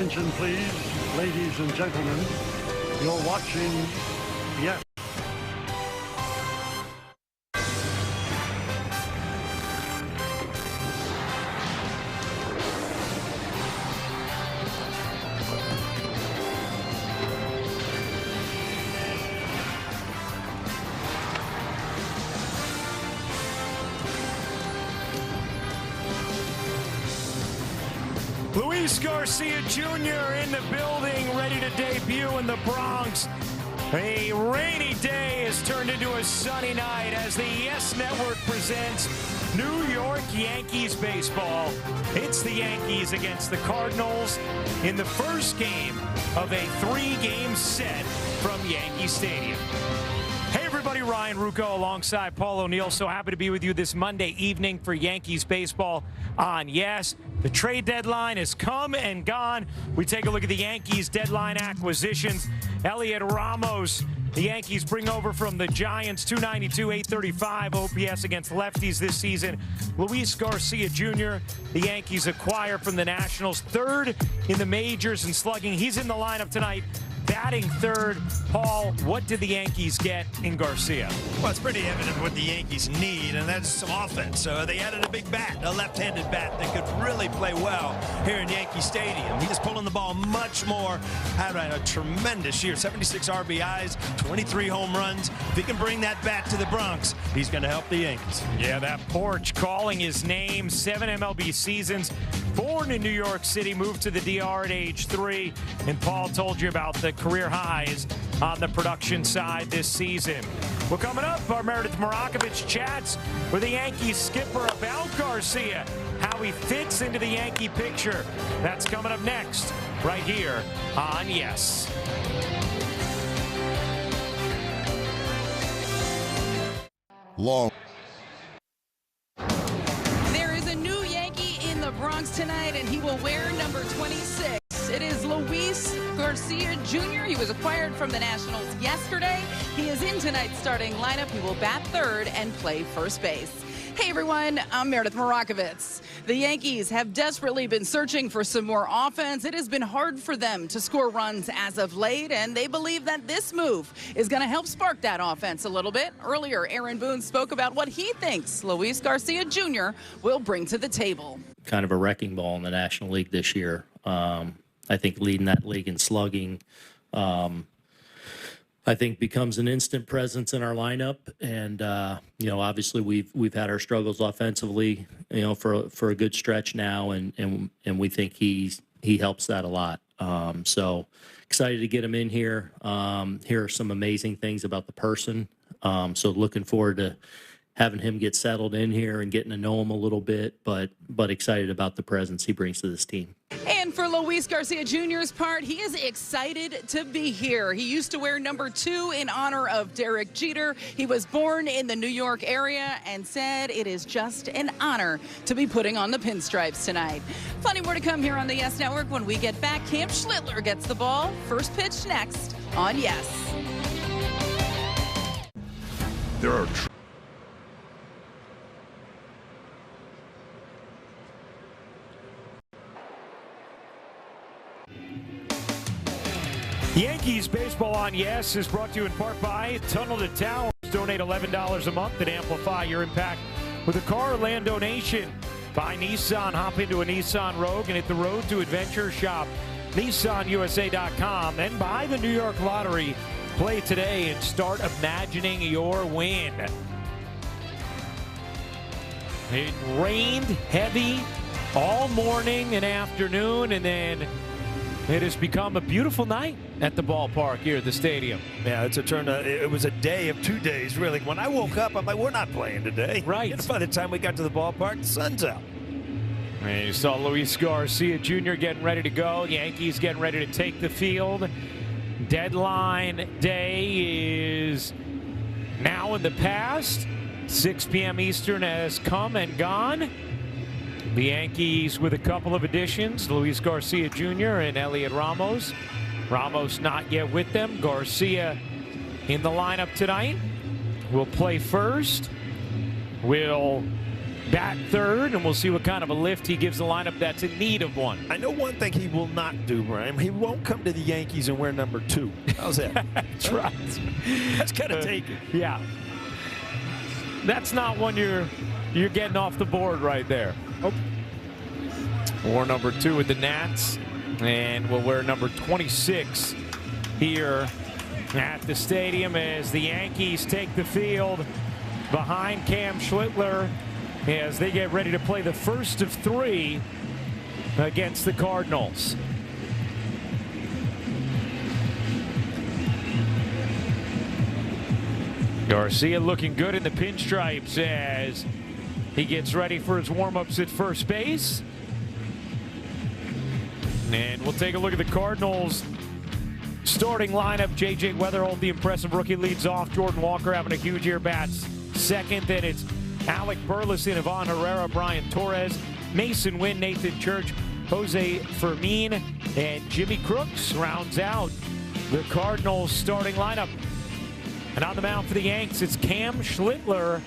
Attention, please, ladies and gentlemen. You're watching, yes. Luis Garcia Jr. in the building, ready to debut in the Bronx. A rainy day has turned into a sunny night as the Yes Network presents New York Yankees baseball. It's the Yankees against the Cardinals in the first game of a 3-game set from Yankee Stadium. Hey everybody, Ryan Rucco alongside Paul O'Neill. So happy to be with you this Monday evening for Yankees baseball on Yes. The trade deadline has come and gone. We take a look at the Yankees deadline acquisitions. Elliot Ramos, the Yankees bring over from the Giants, 292, 835 OPS against lefties this season. Luis Garcia Jr., the Yankees acquire from the Nationals, third in the majors in slugging. He's in the lineup tonight, batting third. Paul, what did the Yankees get in Garcia? Well, it's pretty evident what the Yankees need, and that's some offense. So they added a big bat, a left-handed bat that could really play well here in Yankee Stadium. He's pulling the ball much more. Had a tremendous year, 76 RBIs, 23 home runs. If he can bring that bat to the Bronx, he's going to help the Yankees. Yeah, that porch calling his name, 7 MLB seasons, born in New York City, moved to the DR at age 3, and Paul told you about the career highs on the production side this season. Well, coming up, our Meredith Marakovich chats with the Yankees skipper about Garcia, how he fits into the Yankee picture. That's coming up next, right here on Yes. Long. There is a new Yankee in the Bronx tonight, and he will wear number 26. It is Luis Garcia Jr. He was acquired from the Nationals yesterday. He is in tonight's starting lineup. He will bat third and play first base. Hey everyone, I'm Meredith Marakovich. The Yankees have desperately been searching for some more offense. It has been hard for them to score runs as of late, and they believe that this move is going to help spark that offense a little bit. Earlier, Aaron Boone spoke about what he thinks Luis Garcia Jr. will bring to the table. Kind of a wrecking ball in the National League this year. I think leading that league in slugging, I think becomes an instant presence in our lineup. And, obviously we've had our struggles offensively, for a good stretch now. And we think he helps that a lot. So excited to get him in here. Here are some amazing things about the person. So looking forward to having him get settled in here and getting to know him a little bit, but excited about the presence he brings to this team. And for Luis Garcia Jr.'s part, he is excited to be here. He used to wear number 2 in honor of Derek Jeter. He was born in the New York area and said it is just an honor to be putting on the pinstripes tonight. Plenty more to come here on the Yes Network when we get back. Cam Schlittler gets the ball. First pitch next on Yes. There are Yankees baseball on Yes is brought to you in part by Tunnel to Towers. Donate $11 a month and amplify your impact with a car or land donation. Buy Nissan, hop into a Nissan Rogue and hit the road to adventure. Shop NissanUSA.com and buy the New York Lottery. Play today and start imagining your win. It rained heavy all morning and afternoon, and then it has become a beautiful night at the ballpark here at the stadium. Yeah, it was a day of 2 days, really. When I woke up, I'm like, we're not playing today. Right. And by the time we got to the ballpark, the sun's out. And you saw Luis Garcia Jr. getting ready to go. Yankees getting ready to take the field. Deadline day is now in the past. 6 p.m. Eastern has come and gone. The Yankees with a couple of additions, Luis Garcia Jr. and Elliot Ramos. Ramos not yet with them. Garcia in the lineup tonight. Will play first. Will bat third, and we'll see what kind of a lift he gives the lineup that's in need of one. I know one thing he will not do, Brian. He won't come to the Yankees and wear number 2. How's that? That's right. That's kind of taken. Yeah. That's not one you're getting off the board right there. Oh. Or number 2 with the Nats, and we'll wear number 26 here at the stadium as the Yankees take the field behind Cam Schlittler as they get ready to play the first of 3 against the Cardinals. Garcia looking good in the pinstripes as he gets ready for his warm-ups at first base. And we'll take a look at the Cardinals starting lineup. J.J. Weatherholt, the impressive rookie, leads off. Jordan Walker having a huge year, bats second. Then it's Alec Burleson, Ivan Herrera, Brian Torres, Mason Wynn, Nathan Church, Jose Fermin, and Jimmy Crooks rounds out the Cardinals starting lineup. And on the mound for the Yanks, it's Cam Schlittler,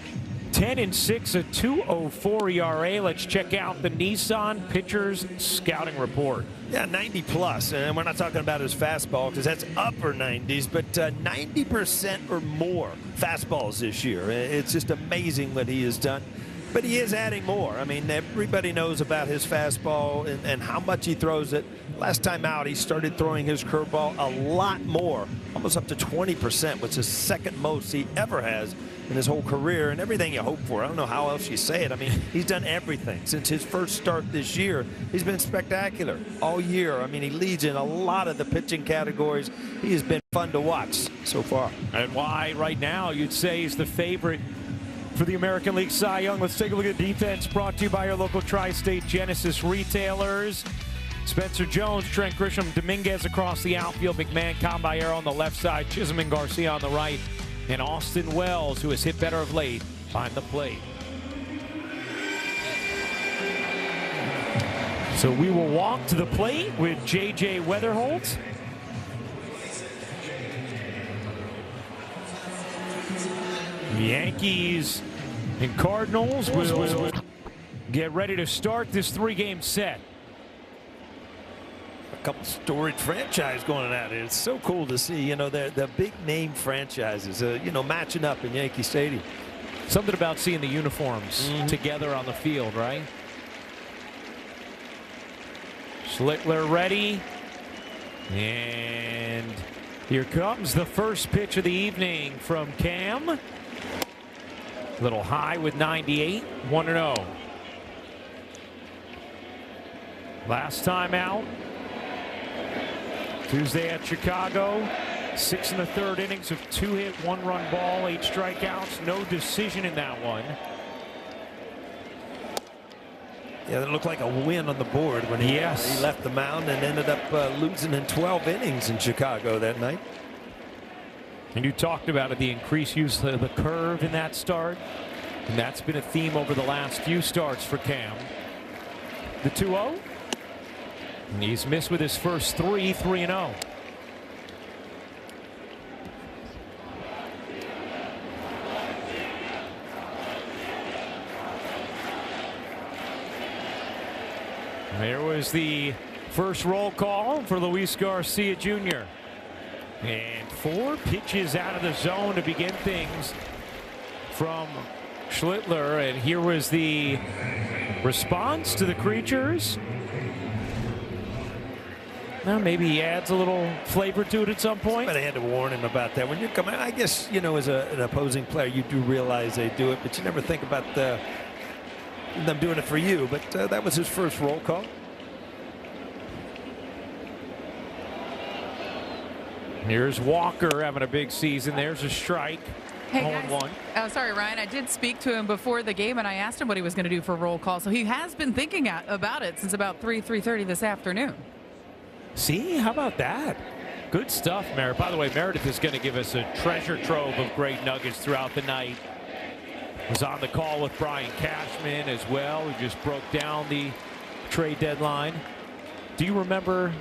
10-6, a 2.04 ERA. Let's check out the Nissan Pitchers Scouting Report. Yeah, 90+, and we're not talking about his fastball because that's upper 90s, but 90% or more fastballs this year. It's just amazing what he has done. But he is adding more. I mean, everybody knows about his fastball and how much he throws it. Last time out, he started throwing his curveball a lot more, almost up to 20%, which is the second most he ever has in his whole career, and everything you hope for. I don't know how else you say it. I mean, he's done everything since his first start this year. He's been spectacular all year. I mean, he leads in a lot of the pitching categories. He has been fun to watch so far. And why right now you'd say he's the favorite for the American League Cy Young. Let's take a look at defense, brought to you by your local Tri-State Genesis retailers. Spencer Jones, Trent Grisham, Dominguez across the outfield, McMahon, Caballero on the left side, Chisholm and Garcia on the right, and Austin Wells, who has hit better of late, behind the plate. So we will walk to the plate with J.J. Weatherholt. Yankees and Cardinals will get ready to start this 3-game set. A couple storied franchise going at it. It's so cool to see, you know, the big name franchises, you know, matching up in Yankee Stadium. Something about seeing the uniforms together on the field, right? Schlittler ready. And here comes the first pitch of the evening from Cam. Little high with 98, 1-0. Last time out, Tuesday at Chicago, 6 1/3 innings of 2-hit, 1-run ball, 8 strikeouts, no decision in that one. Yeah, that looked like a win on the board when he left the mound and ended up losing in 12 innings in Chicago that night. And you talked about it, the increased use of the curve in that start. And that's been a theme over the last few starts for Cam. The 2-0. And he's missed with his first 3-0. There was the first roll call for Luis Garcia Jr. And 4 pitches out of the zone to begin things from Schlittler. And here was the response to the creatures. Now maybe he adds a little flavor to it at some point. But I had to warn him about that. When you come out, I guess, you know, as an opposing player, you do realize they do it, but you never think about them doing it for you. But that was his first roll call. Here's Walker having a big season. There's a strike. Hey guys. 0-1. Oh, sorry, Ryan. I did speak to him before the game, and I asked him what he was going to do for roll call. So he has been thinking about it since about 3:30 this afternoon. See, how about that? Good stuff, Meredith. By the way, Meredith is going to give us a treasure trove of great nuggets throughout the night. Was on the call with Brian Cashman as well, who just broke down the trade deadline. Do you remember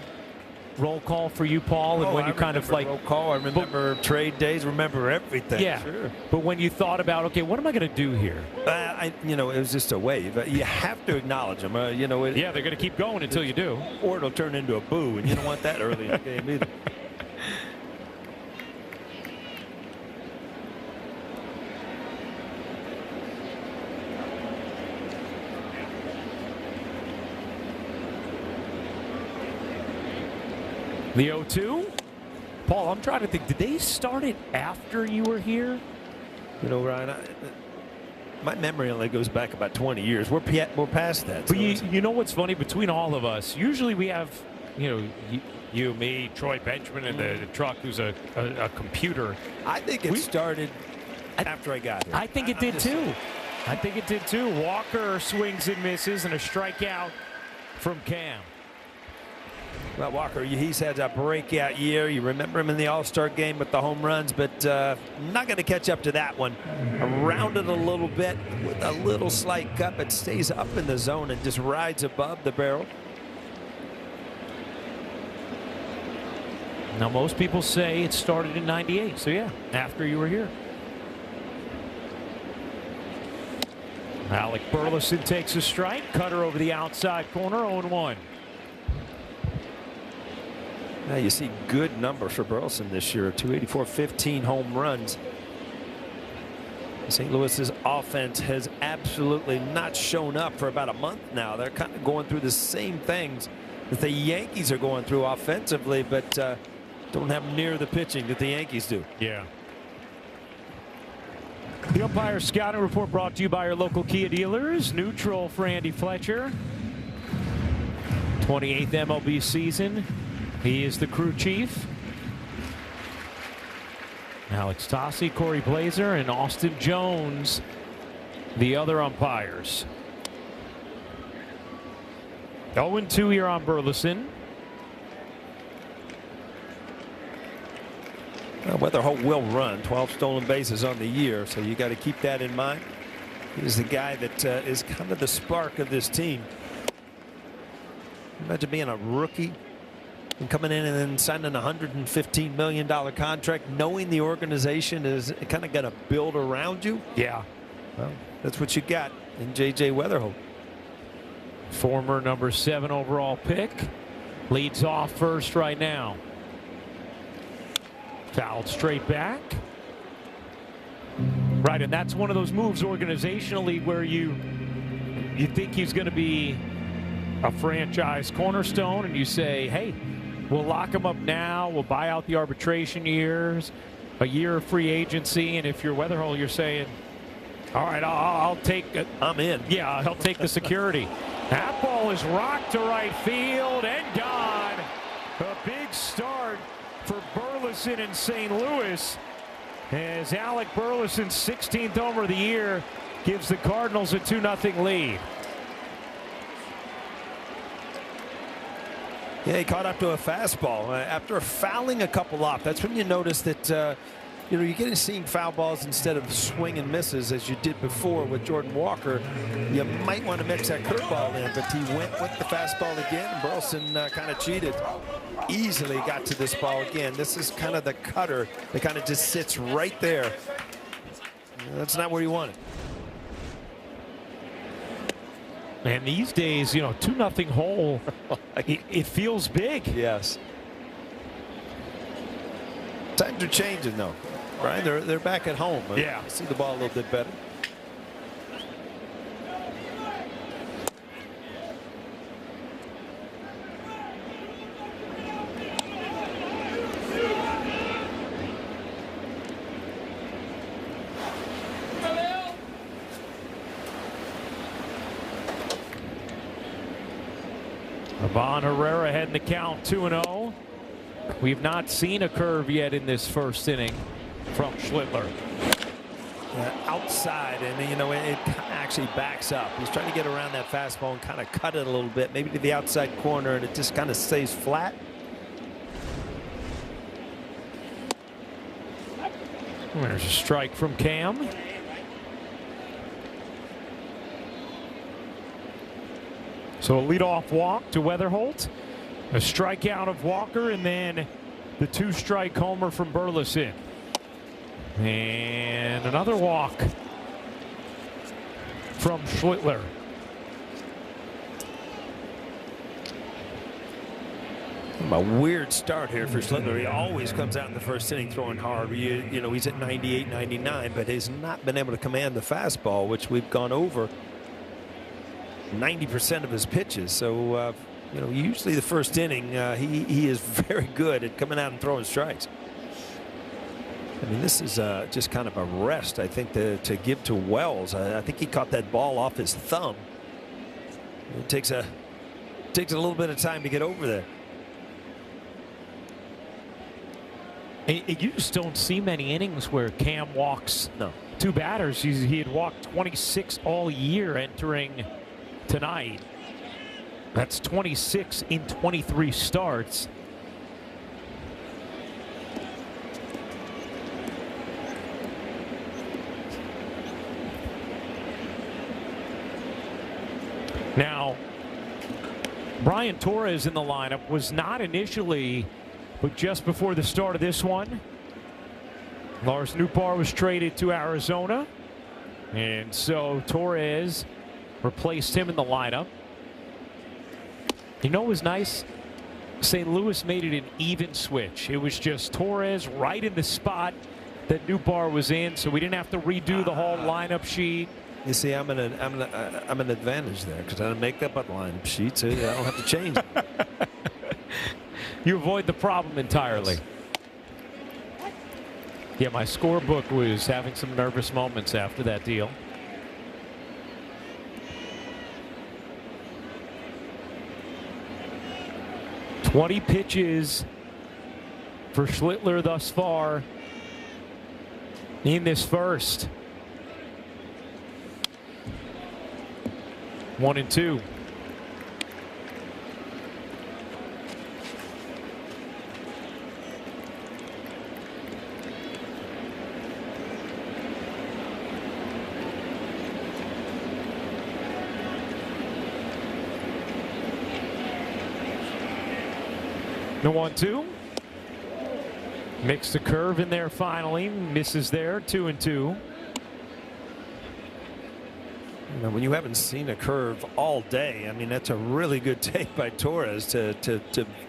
roll call for you, Paul? And when you kind of like roll call, I remember trade days, remember everything. Yeah, sure. But when you thought about, okay, what am I going to do here? It was just a wave. You have to acknowledge them. Yeah, they're going to keep going until you do. Or it'll turn into a boo, and you don't want that early in the game either. The 0-2. Paul, I'm trying to think. Did they start it after you were here? Ryan, my memory only goes back about 20 years. We're past that. But you know what's funny? Between all of us, usually we have, you, me, Troy Benjamin, and the truck who's a computer. I think it started after I got here. I think it did too. I think it did too. Walker swings and misses, and a strikeout from Cam. Well, Walker, he's had a breakout year. You remember him in the All-Star game with the home runs, but not going to catch up to that one. Around it a little bit with a little slight cut, but stays up in the zone and just rides above the barrel. Now, most people say it started in '98, so yeah, after you were here. Alec Burleson takes a strike. Cutter over the outside corner, 0-1. Now you see good numbers for Burleson this year, 284, 15 home runs. St. Louis's offense has absolutely not shown up for about a month now. They're kind of going through the same things that the Yankees are going through offensively, but don't have near the pitching that the Yankees do. Yeah. The umpire scouting report brought to you by our local Kia dealers. Neutral for Andy Fletcher. 28th MLB season. He is the crew chief. Alex Tossi, Corey Blazer, and Austin Jones, the other umpires. 0-2 here on Burleson. Well, Weatherholt will run 12 stolen bases on the year, so you got to keep that in mind. He's the guy that is kind of the spark of this team. Imagine being a rookie and coming in and then signing a $115 million contract, knowing the organization is kind of going to build around you. Yeah. Well, that's what you got in J.J. Weatherholt. Former number 7 overall pick. Leads off first right now. Fouled straight back. Right, and that's one of those moves organizationally where you think he's going to be a franchise cornerstone, and you say, hey, we'll lock him up now. We'll buy out the arbitration years, a year of free agency. And if you're Weatherholt, you're saying, all right, I'll take it. I'm in. Yeah, I'll take the security. That ball is rocked to right field and gone. A big start for Burleson in St. Louis as Alec Burleson's 16th homer of the year gives the Cardinals a 2-0 lead. Yeah, he caught up to a fastball after fouling a couple off. That's when you notice that you're getting seeing foul balls instead of swing and misses as you did before with Jordan Walker. You might want to mix that curveball in, but he went with the fastball again, and Burleson kind of cheated. Easily got to this ball again. This is kind of the cutter that kind of just sits right there. That's not where you want it. And these days, 2-0 hole, it feels big. Yes. Times are changing, though. Right? They're back at home. Yeah. I see the ball a little bit better. Ivan Herrera heading the count 2-0. We've not seen a curve yet in this first inning from Schlittler. Outside, and it actually backs up. He's trying to get around that fastball and kind of cut it a little bit, maybe to the outside corner, and it just kind of stays flat. There's a strike from Cam. So a leadoff walk to Weatherholt. A strikeout of Walker, and then the 2-strike homer from Burleson. And another walk from Schlittler. A weird start here for Schlittler. He always comes out in the first inning throwing hard. You know, he's at 98, 99, but has not been able to command the fastball, which we've gone over 90% of his pitches. So, you know, usually the first inning, he is very good at coming out and throwing strikes. I mean, this is just kind of a rest, I think, to give to Wells. I think he caught that ball off his thumb. It takes a little bit of time to get over there. You just don't see many innings where Cam walks two batters. He had walked 26 all year entering tonight. That's 26 in 23 starts. Now, Brian Torres in the lineup was not initially, but just before the start of this one, Lars Nootbaar was traded to Arizona, and so Torres replaced him in the lineup. You know what was nice? St. Louis made it an even switch. It was just Torres right in the spot that Nootbaar was in, so we didn't have to redo the whole lineup sheet. You see, I'm an advantage there because I don't make up on lineup sheets. I don't have to change it. You avoid the problem entirely. Yeah, my scorebook was having some nervous moments after that deal. "20 pitches for Schlittler thus far in this first. 1-2. The 1-2. Mixed the curve in there finally. Misses there. 2-2. You know, when you haven't seen a curve all day, I mean, that's a really good take by Torres to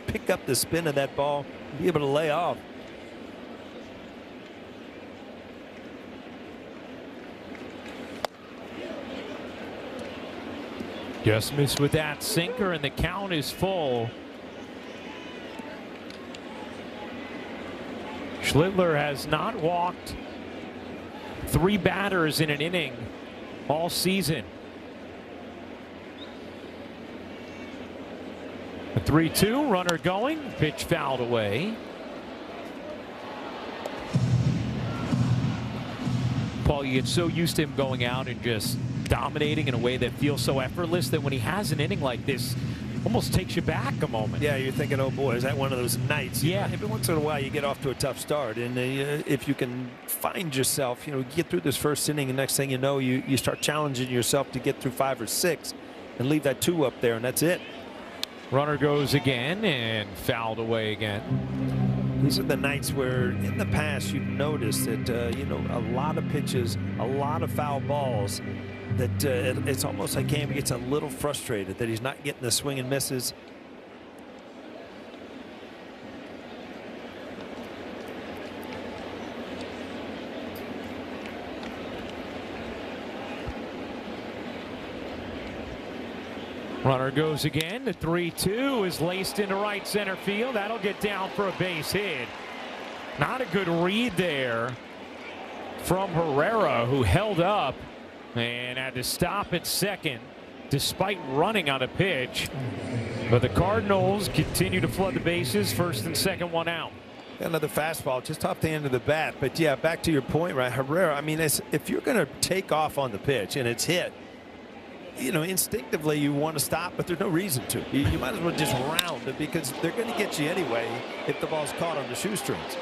pick up the spin of that ball, be able to lay off. Just missed with that sinker, and the count is full. Schlittler has not walked 3 batters in an inning all season. A 3-2, runner going, pitch fouled away. Paul, you get so used to him going out and just dominating in a way that feels so effortless that when he has an inning like this, almost takes you back a moment. Yeah, you're thinking, oh boy, is that one of those nights? Yeah. Every once in a while you get off to a tough start, and if you can find yourself, you know, get through this first inning, and next thing you know, you start challenging yourself to get through 5 or 6 and leave that 2 up there, and that's it. Runner goes again and fouled away again. These are the nights where in the past you've noticed that you know, a lot of pitches, a lot of foul balls, that it's almost like Cam gets a little frustrated that he's not getting the swing and misses. Runner goes again. The 3-2 is laced into right center field. That'll get down for a base hit. Not a good read there from Herrera, who held up and had to stop at second despite running on a pitch. But the Cardinals continue to flood the bases. First and second, 1 out. Another fastball just off the end of the bat. But yeah, back to your point, right? Herrera, I mean, if you're going to take off on the pitch and it's hit, you know, instinctively you want to stop, but there's no reason to. You might as well just round it because they're going to get you anyway if the ball's caught on the shoestrings.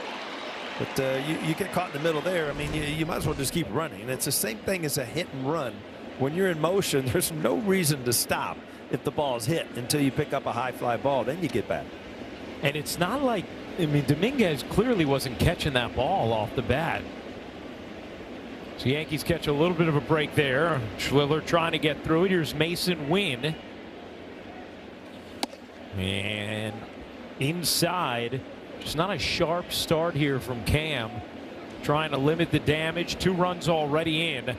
But you get caught in the middle there. I mean, you might as well just keep running. And it's the same thing as a hit and run. When you're in motion, there's no reason to stop. if the ball's hit until you pick up a high fly ball. Then you get back. And it's not like, I mean, Dominguez clearly wasn't catching that ball off the bat. So Yankees catch a little bit of a break there. Schwiller trying to get through it. Here's Mason Wynn. And inside, just not a sharp start here from Cam. Trying to limit the damage. 2 runs already in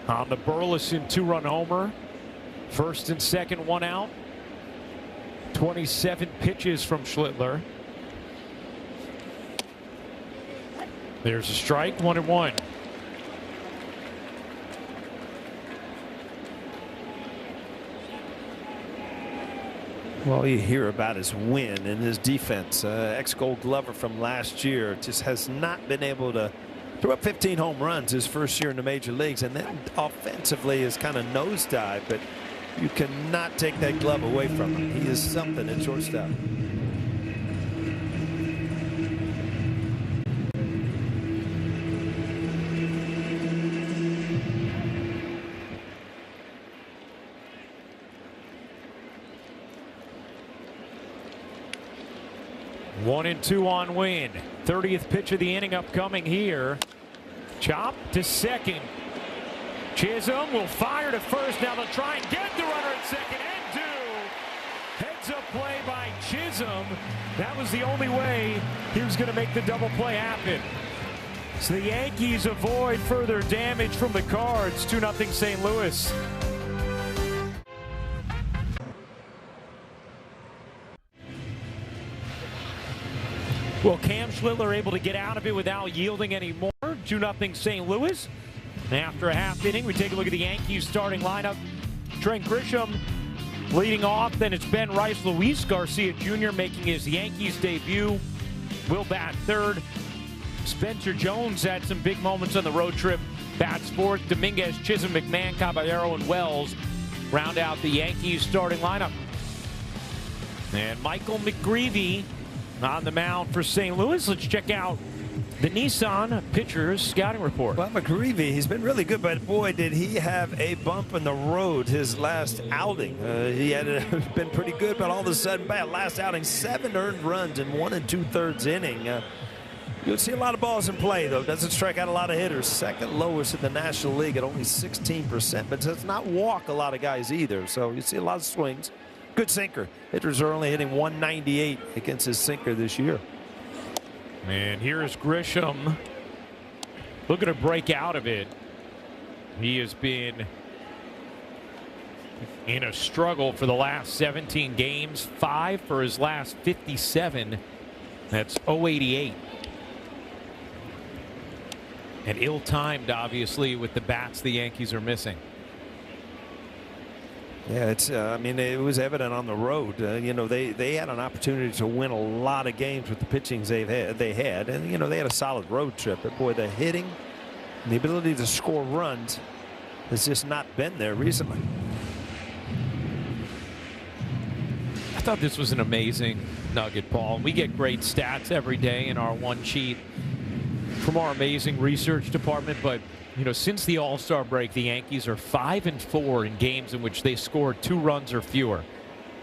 on the Burleson 2-run homer. First and second, 1 out. 27 pitches from Schlittler. There's a strike, 1-1. Well, you hear about his win and his defense. Ex-Gold Glover from last year just has not been able to throw up 15 home runs his first year in the major leagues, and then offensively is kind of nosedive, but you cannot take that glove away from him. He is something at shortstop. One and 2 on Wynn. 30th pitch of the inning upcoming here. Chop to second. Chisholm will fire to first. Now they'll try and get the runner at second and do. Heads up play by Chisholm. That was the only way he was going to make the double play happen. So the Yankees avoid further damage from the Cards. 2-0 St. Louis. Well, Cam Schlittler able to get out of it without yielding any more. 2-0 St. Louis. And after a half inning, we take a look at the Yankees starting lineup. Trent Grisham leading off. Then it's Ben Rice. Luis Garcia Jr. making his Yankees debut. Will bat third. Spencer Jones had some big moments on the road trip. Bats fourth. Dominguez, Chisholm, McMahon, Caballero, and Wells round out the Yankees starting lineup. And Michael McGreevy on the mound for St. Louis. Let's check out the Nissan pitchers scouting report. Well, McGreevy, he's been really good, but boy, did he have a bump in the road his last outing. He had been pretty good, but all of a sudden, bad last outing, 7 earned runs in 1 2/3 inning. You'll see a lot of balls in play, though. Doesn't strike out a lot of hitters. Second lowest in the National League at only 16%, but does not walk a lot of guys either. So you see a lot of swings. Good sinker. Hitters are only hitting 198 against his sinker this year. And here's Grisham looking to break out of it. He has been in a struggle for the last 17 games. 5 for his last 57. That's 088. And ill-timed, obviously, with the bats the Yankees are missing. Yeah, it's. I mean, it was evident on the road. You know, they had an opportunity to win a lot of games with the pitchings they had, and you know they had a solid road trip. But boy, the hitting, and the ability to score runs, has just not been there recently. I thought this was an amazing nugget, Paul. We get great stats every day in our one sheet from our amazing research department, but you know, since the All-Star break, the Yankees are 5-4 in games in which they scored 2 runs or fewer.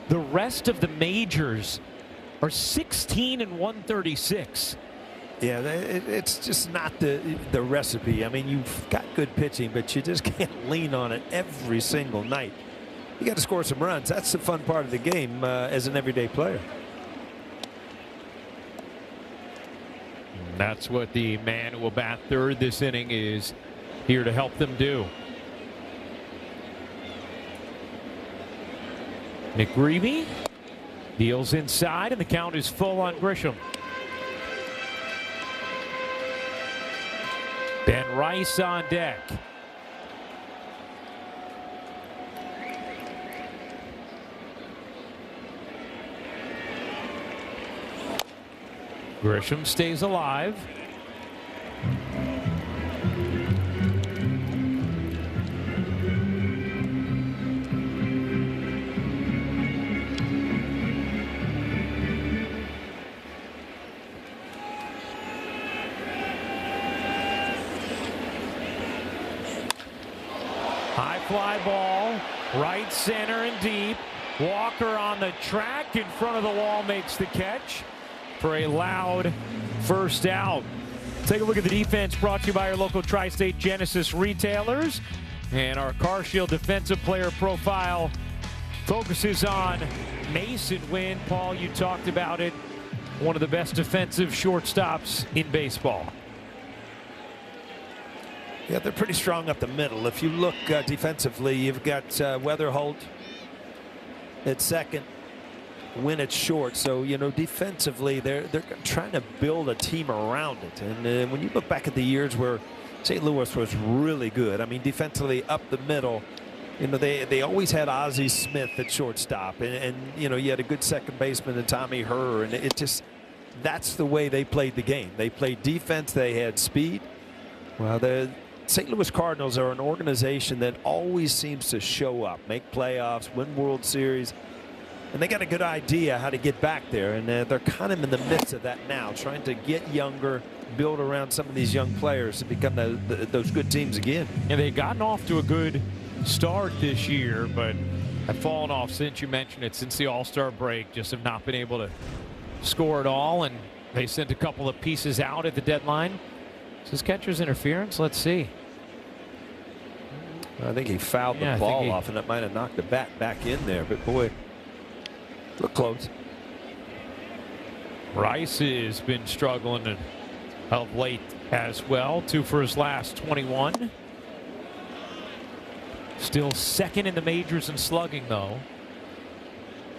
The rest of the majors are 16 and 136. Yeah, it's just not the recipe. I mean, you've got good pitching, but you just can't lean on it every single night. You got to score some runs. That's the fun part of the game as an everyday player. And that's what the man who will bat third this inning is here to help them do. McGreevy deals inside, and the count is full on Grisham. Ben Rice on deck. Grisham stays alive. High fly ball, right center and deep. Walker on the track in front of the wall makes the catch for a loud first out. Take a look at the defense brought to you by our local Tri-State Genesis retailers. And our CarShield defensive player profile focuses on Mason Wynn. Paul, you talked about it. One of the best defensive shortstops in baseball. Yeah, they're pretty strong up the middle. If you look defensively, you've got Weatherholt at second, Wynn at short. So, you know, defensively, they're trying to build a team around it. And when you look back at the years where St. Louis was really good, I mean, defensively up the middle, you know, they always had Ozzie Smith at shortstop. And you know, you had a good second baseman in Tommy Herr. And it just, that's the way they played the game. They played defense. They had speed. Well, the St. Louis Cardinals are an organization that always seems to show up, make playoffs, win World Series, and they got a good idea how to get back there, and they're kind of in the midst of that now, trying to get younger, build around some of these young players to become those good teams again. And they've gotten off to a good start this year, but have fallen off since you mentioned it, since the All-Star break, just have not been able to score at all, and they sent a couple of pieces out at the deadline. Is this catcher's interference? Let's see. I think he fouled the ball off, and it might have knocked the bat back in there. But boy, look close. Rice has been struggling of late as well. 2 for his last 21. Still second in the majors in slugging, though.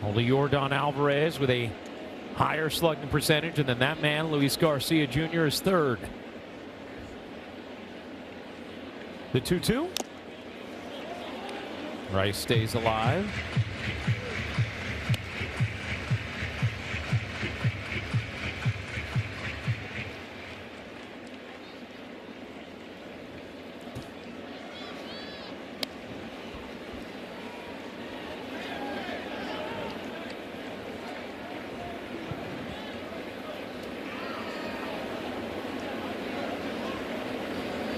Only Yordan Alvarez with a higher slugging percentage, and then that man, Luis Garcia Jr., is third. The 2-2. Rice stays alive.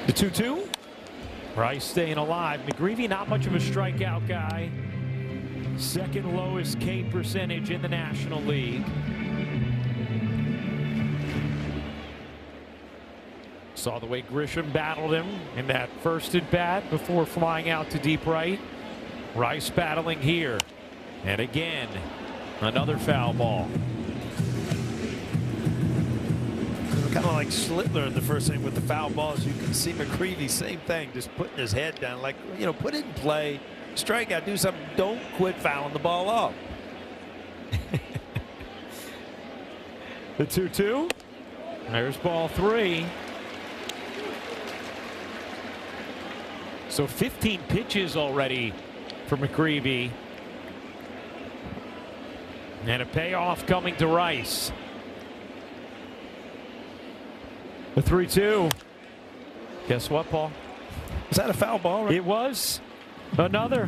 The 2-2. Rice staying alive. McGreevy not much of a strikeout guy. Second lowest K percentage in the National League. Saw the way Grisham battled him in that first at bat before flying out to deep right. Rice battling here. And again, another foul ball. Kind of like Schlittler in the first inning with the foul balls. You can see McCreevy, same thing, just putting his head down, like, you know, put it in play, strike out, do something. Don't quit fouling the ball off. The 2-2. There's ball 3. So 15 pitches already for McCreevy. And a payoff coming to Rice. The 3-2. Guess what, Paul? Was that a foul ball? Right? It was. Another.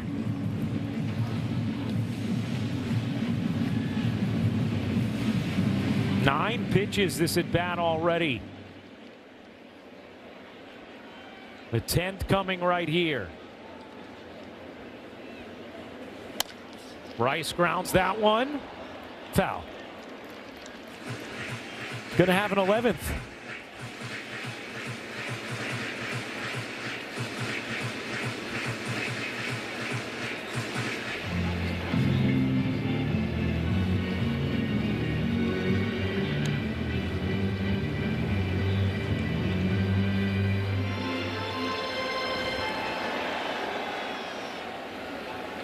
Nine pitches this at bat already. The 10th coming right here. Rice grounds that one. Foul. Gonna have an 11th.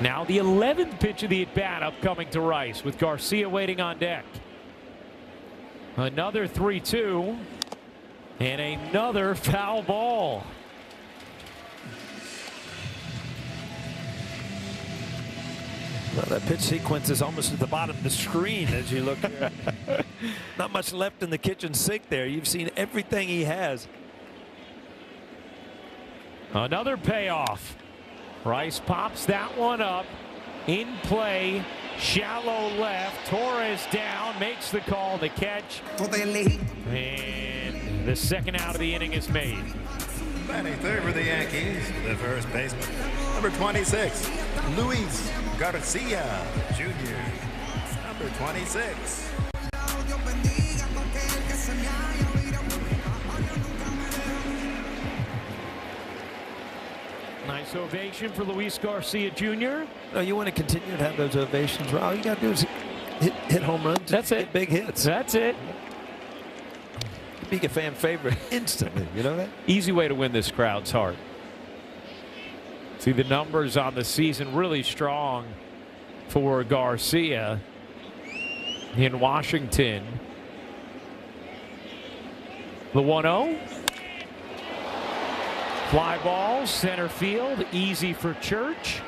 Now the 11th pitch of the at-bat upcoming to Rice with Garcia waiting on deck. Another 3-2 and another foul ball. Well, that pitch sequence is almost at the bottom of the screen as you look here. Not much left in the kitchen sink there. You've seen everything he has. Another payoff. Rice pops that one up. In play. Shallow left. Torres down. Makes the call. The catch. And the second out of the inning is made. Batting third for the Yankees, the first baseman, number 26, Luis Garcia Jr., number 26. Nice ovation for Luis Garcia Jr. No, you want to continue to have those ovations. All you got to do is hit home runs. That's it. Get big hits. That's it. Be a fan favorite instantly. You know that? Easy way to win this crowd's heart. See the numbers on the season really strong for Garcia in Washington. The 1-0. Fly ball, center field, easy for Church.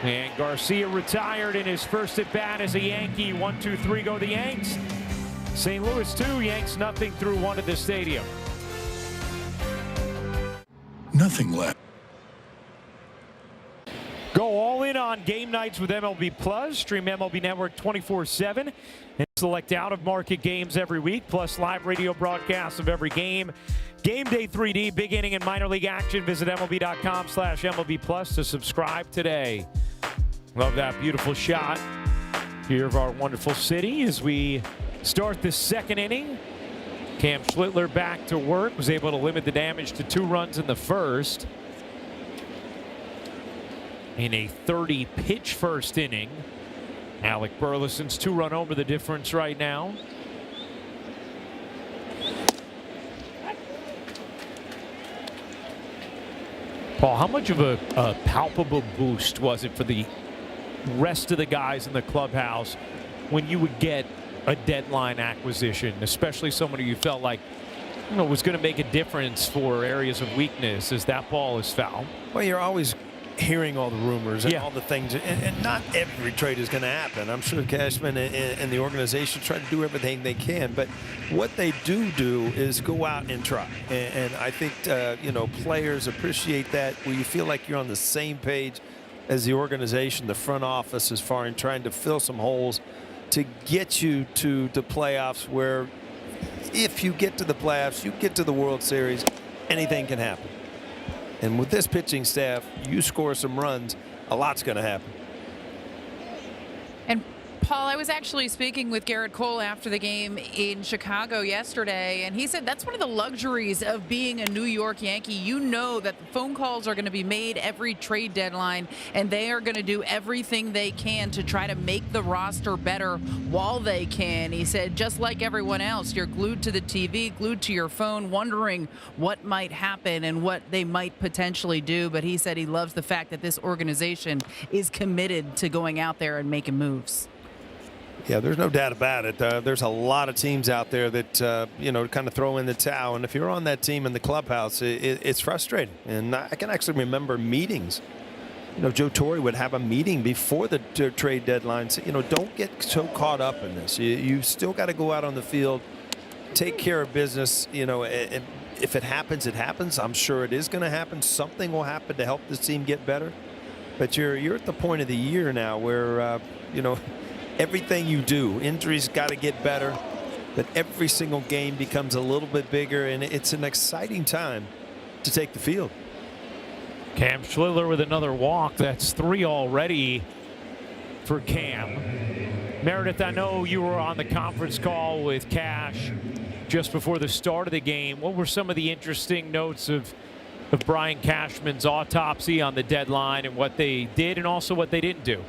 And Garcia retired in his first at bat as a Yankee. 1-2-3 go the Yanks. St. Louis 2, Yanks nothing through 1 at the stadium. Nothing left. Go all in on game nights with MLB Plus. Stream MLB Network 24/7 and select out-of-market games every week, plus live radio broadcasts of every game. Game Day 3D, big inning and minor league action. Visit MLB.com/MLB Plus to subscribe today. Love that beautiful shot here of our wonderful city as we start the second inning. Cam Schlittler back to work, was able to limit the damage to 2 runs in the first. In a 30-pitch first inning. Alec Burleson's 2-run homer the difference right now. Paul, how much of a palpable boost was it for the rest of the guys in the clubhouse when you would get a deadline acquisition, especially someone who you felt like was going to make a difference for areas of weakness as that ball is fouled? Well, you're always hearing all the rumors and Yeah. all the things, and not every trade is going to happen. I'm sure Cashman and the organization try to do everything they can, but what they do is go out and try. And I think players appreciate that, where you feel like you're on the same page as the organization, the front office, as far in trying to fill some holes to get you to the playoffs, where if you get to the playoffs, you get to the World Series, anything can happen. And with this pitching staff, you score some runs, a lot's going to happen. And Paul, I was actually speaking with Garrett Cole after the game in Chicago yesterday, and he said that's one of the luxuries of being a New York Yankee. You know that the phone calls are going to be made every trade deadline, and they are going to do everything they can to try to make the roster better while they can. He said, just like everyone else, you're glued to the TV, glued to your phone, wondering what might happen and what they might potentially do. But he said he loves the fact that this organization is committed to going out there and making moves. Yeah, there's no doubt about it. There's a lot of teams out there that, kind of throw in the towel. And if you're on that team in the clubhouse, it's frustrating. And I can actually remember meetings. Joe Torre would have a meeting before the trade deadline. Say, don't get so caught up in this. You still got to go out on the field, take care of business. And if it happens, it happens. I'm sure it is going to happen. Something will happen to help this team get better. But you're at the point of the year now where, everything you do, injuries got to get better, but every single game becomes a little bit bigger, and it's an exciting time to take the field. Cam Schlittler with another walk. That's 3 already for Cam. Meredith, I know you were on the conference call with Cash just before the start of the game. What were some of the interesting notes of Brian Cashman's autopsy on the deadline and what they did and also what they didn't do?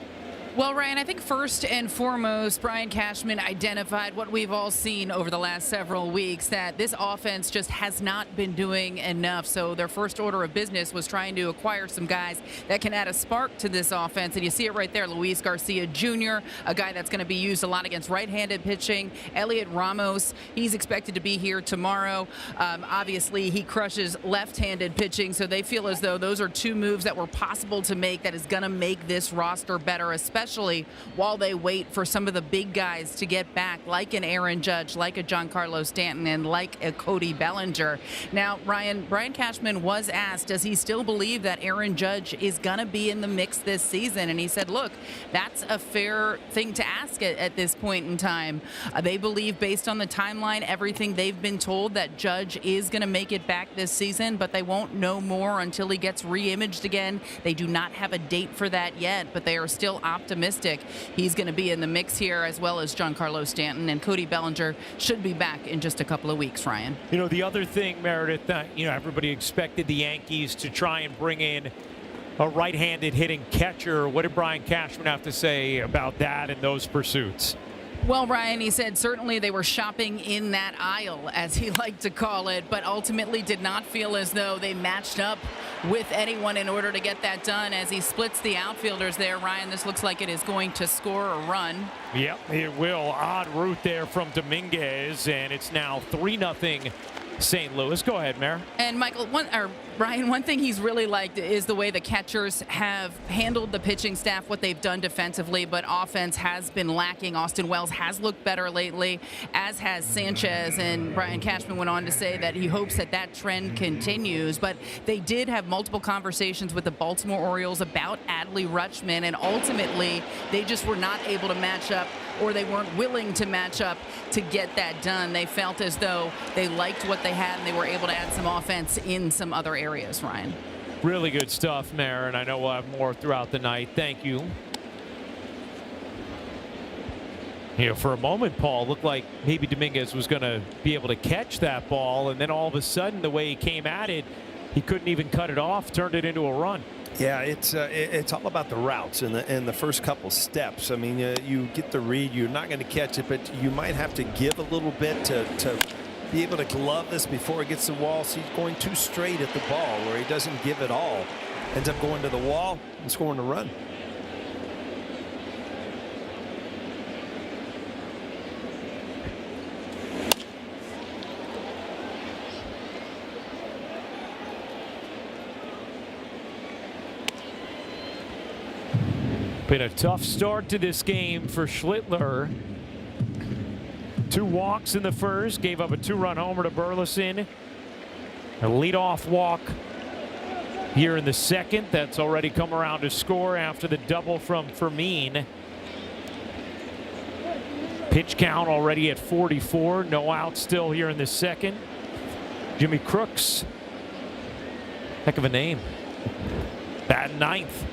Well, Ryan, I think first and foremost, Brian Cashman identified what we've all seen over the last several weeks, that this offense just has not been doing enough. So their first order of business was trying to acquire some guys that can add a spark to this offense. And you see it right there, Luis Garcia Jr., a guy that's going to be used a lot against right-handed pitching. Elliot Ramos, he's expected to be here tomorrow. Obviously, he crushes left-handed pitching, so they feel as though those are 2 moves that were possible to make that is going to make this roster better, especially especially while they wait for some of the big guys to get back, like an Aaron Judge, like a Giancarlo Stanton, and like a Cody Bellinger. Now, Ryan, Brian Cashman was asked, does he still believe that Aaron Judge is going to be in the mix this season? And he said, look, that's a fair thing to ask at this point in time. They believe, based on the timeline, everything they've been told, that Judge is going to make it back this season, but they won't know more until he gets re-imaged again. They do not have a date for that yet, but they are still optimistic he's going to be in the mix here, as well as Giancarlo Stanton, and Cody Bellinger should be back in just a couple of weeks, Ryan. You know, the other thing, Meredith, everybody expected the Yankees to try and bring in a right-handed hitting catcher. What did Brian Cashman have to say about that and those pursuits? Well, Ryan, he said certainly they were shopping in that aisle, as he liked to call it, but ultimately did not feel as though they matched up with anyone in order to get that done. As he splits the outfielders there, Ryan, this looks like it is going to score a run. Yep, it will. Odd route there from Dominguez, and it's now 3-0 St. Louis. Go ahead, Mayor. And Michael, Ryan, one thing he's really liked is the way the catchers have handled the pitching staff, what they've done defensively, but offense has been lacking. Austin Wells has looked better lately, as has Sanchez, and Brian Cashman went on to say that he hopes that that trend continues. But they did have multiple conversations with the Baltimore Orioles about Adley Rutschman, and ultimately they just were not able to match up, or they weren't willing to match up to get that done. They felt as though they liked what they had, and they were able to add some offense in some other areas, Ryan. Really good stuff, Mayor, and I know we'll have more throughout the night. Thank you. You know, for a moment, Paul, looked like maybe Dominguez was going to be able to catch that ball, and then all of a sudden, the way he came at it, he couldn't even cut it off, turned it into a run. Yeah, it's all about the routes and the first couple steps. I mean, you get the read, you're not going to catch it, but you might have to give a little bit to be able to glove this before it gets to the wall. So he's going too straight at the ball where he doesn't give it all. Ends up going to the wall and scoring a run. Been a tough start to this game for Schlittler. 2 walks in the first, gave up a 2-run homer to Burleson. A leadoff walk here in the second. That's already come around to score after the double from Fermin. Pitch count already at 44. No outs still here in the second. Jimmy Crooks. Heck of a name. Batting 9th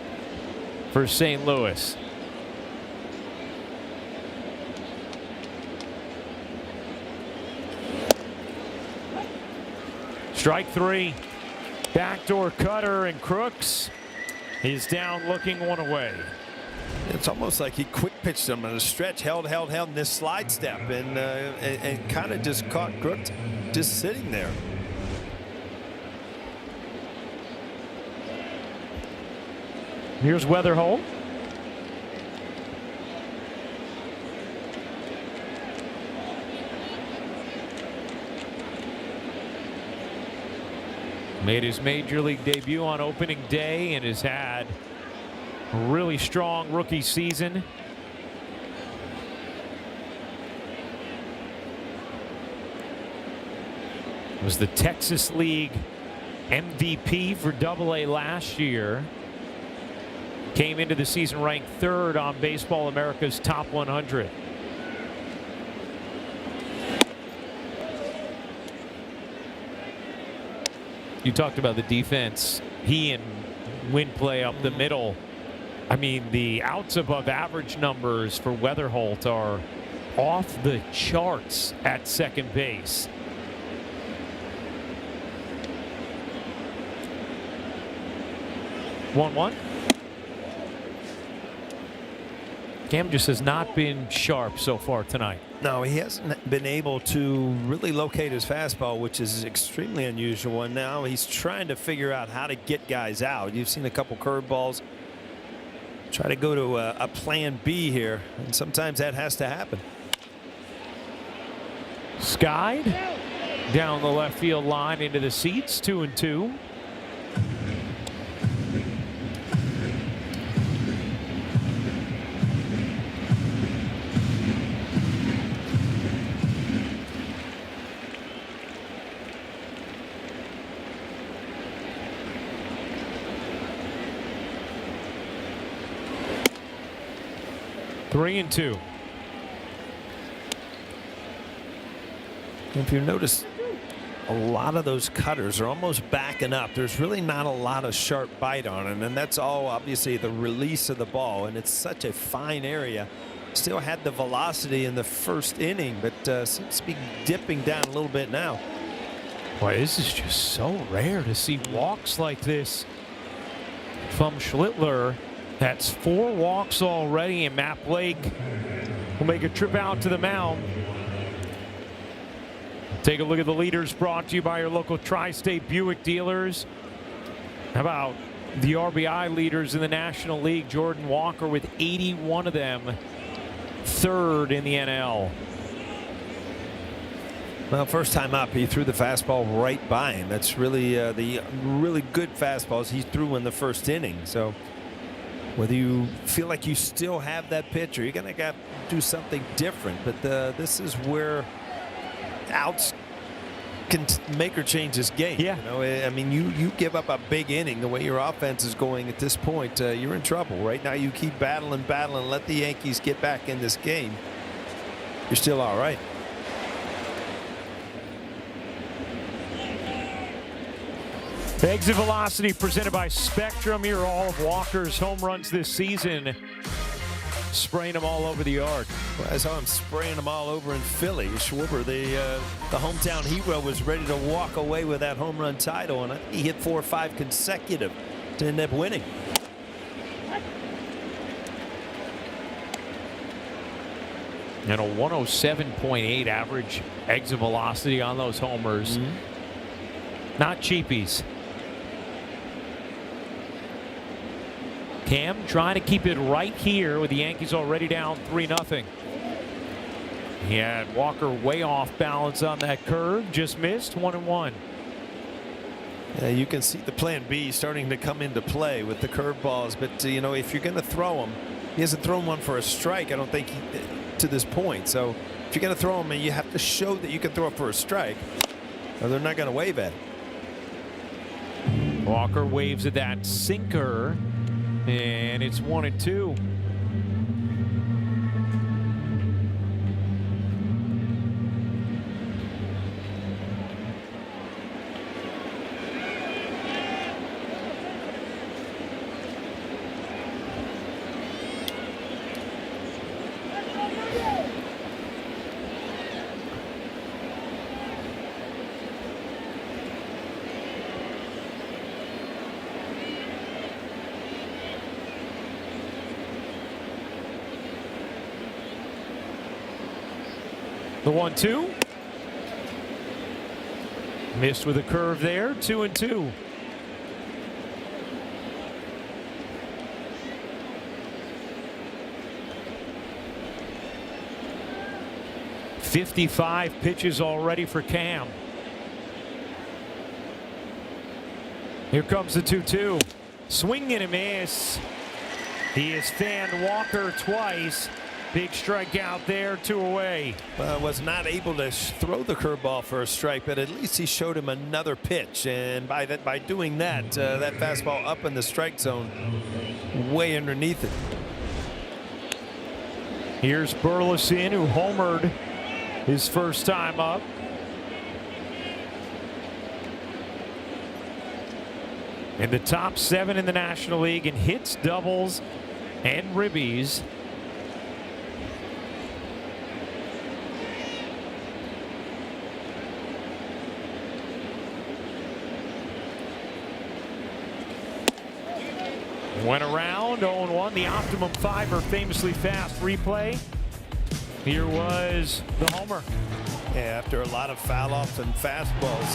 for St. Louis. Strike 3. Backdoor cutter, and Crooks is down looking one away. It's almost like he quick pitched him in a stretch, held in this slide step, and kind of just caught Crooks just sitting there. Here's Weatherholt. Made his major league debut on opening day and has had a really strong rookie season. Was the Texas League MVP for AA last year. Came into the season ranked 3rd on Baseball America's Top 100. You talked about the defense. He and Win play up the middle. I mean, the outs above average numbers for Weatherholt are off the charts at second base. One. Cam just has not been sharp so far tonight. No, he hasn't been able to really locate his fastball, which is extremely unusual. And now he's trying to figure out how to get guys out. You've seen a couple curveballs. Try to go to a plan B here, and sometimes that has to happen. Skied down the left field line into the seats, 2-2. 3-2. If you notice, a lot of those cutters are almost backing up. There's really not a lot of sharp bite on it, and that's all obviously the release of the ball, and it's such a fine area. Still had the velocity in the first inning, but seems to be dipping down a little bit now. Boy, this is just so rare to see walks like this from Schlittler. That's 4 walks already, and Matt Blake will make a trip out to the mound. Take a look at the leaders brought to you by your local Tri-State Buick dealers. How about the RBI leaders in the National League? Jordan Walker with 81 of them, 3rd in the NL. Well, first time up, he threw the fastball right by him. That's really the really good fastballs he threw in the first inning. So whether you feel like you still have that pitch or you're going to do something different, but this is where outs can make or change this game. Yeah. You know, I mean, you give up a big inning the way your offense is going at this point, you're in trouble. Right now, you keep battling, let the Yankees get back in this game. You're still all right. Exit velocity presented by Spectrum. Here are all of Walker's home runs this season. Spraying them all over the yard. Well, I saw him spraying them all over in Philly. Schwarber, the hometown hero, was ready to walk away with that home run title, and he hit 4 or 5 consecutive to end up winning. And a 107.8 average exit velocity on those homers. Not cheapies. Cam trying to keep it right here with the Yankees already down 3-0. He had Walker way off balance on that curve. Just missed. 1-1. Yeah, you can see the plan B starting to come into play with the curveballs. But, you know, if you're going to throw them, he hasn't thrown one for a strike, I don't think, to this point. So if you're going to throw them, you have to show that you can throw it for a strike, or they're not going to wave at it. Walker waves at that sinker, and it's 1-2. The 1-2. Missed with a curve there. 2-2. "55 pitches already for Cam." Here comes the 2-2. Swing and a miss. He has fanned Walker twice. Big strikeout there, 2 away. Was not able to throw the curveball for a strike, but at least he showed him another pitch, and by doing that, that fastball up in the strike zone, way underneath it. Here's Burleson, who homered his first time up. In the top 7 in the National League in hits, doubles, and ribbies. Went around 0-1. The Optimum Fiber, famously fast replay. Here was the homer. Yeah, after a lot of foul-offs and fastballs,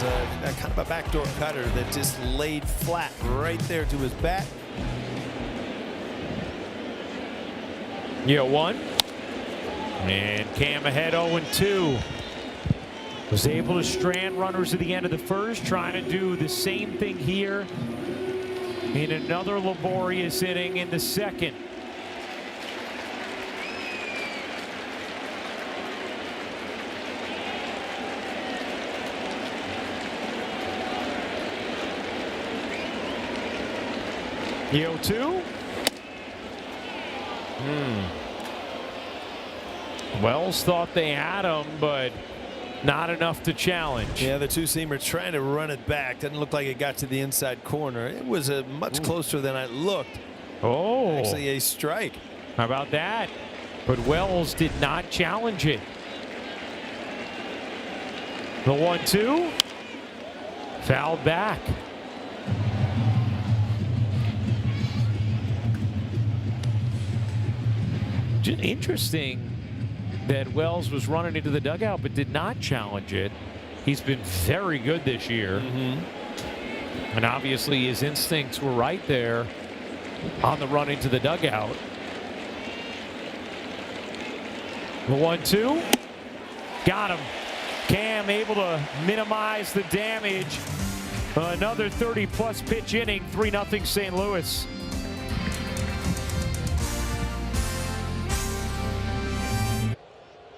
kind of a backdoor cutter that just laid flat right there to his bat. Yeah, 1. And Cam ahead 0-2. Was able to strand runners at the end of the first, trying to do the same thing here in another laborious inning in the second. The 0-2. Wells thought they had him, but not enough to challenge. Yeah, the two-seamer trying to run it back. Doesn't look like it got to the inside corner. It was much closer than it looked. Oh. Actually a strike. How about that? But Wells did not challenge it. The 1-2. Fouled back. Interesting that Wells was running into the dugout but did not challenge it. He's been very good this year. And obviously his instincts were right there on the run into the dugout. The 1-2. Got him. Cam able to minimize the damage. Another 30-plus pitch inning, 3-0 St. Louis.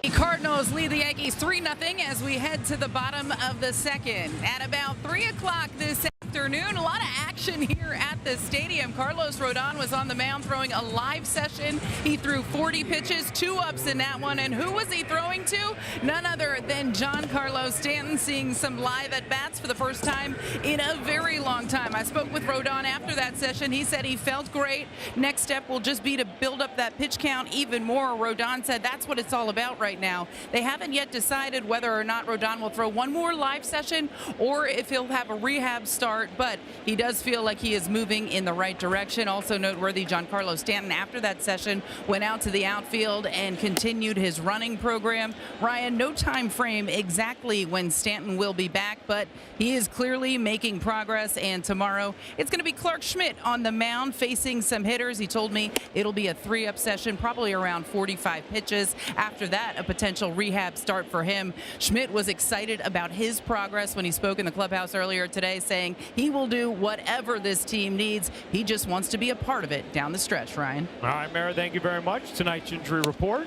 The Cardinals lead the Yankees 3-0 as we head to the bottom of the second. At about 3 o'clock this afternoon, a lot of action here at the stadium. Carlos Rodon was on the mound throwing a live session. He threw 40 pitches, 2 ups in that one. And who was he throwing to? None other than Giancarlo Stanton, seeing some live at-bats for the first time in a very long time. I spoke with Rodon after that session. He said he felt great. Next step will just be to build up that pitch count even more. Rodon said that's what it's all about right now. They haven't yet decided whether or not Rodon will throw one more live session or if he'll have a rehab start, but he does feel like he is moving in the right direction. Also noteworthy, Giancarlo Stanton, after that session, went out to the outfield and continued his running program. Ryan, no time frame exactly when Stanton will be back, but he is clearly making progress, and tomorrow it's going to be Clark Schmidt on the mound facing some hitters. He told me it'll be a 3-up session, probably around 45 pitches. After that, a potential rehab start for him. Schmidt was excited about his progress when he spoke in the clubhouse earlier today, saying he will do whatever this team needs. He just wants to be a part of it down the stretch, Ryan. All right, Mara, thank you very much. Tonight's injury report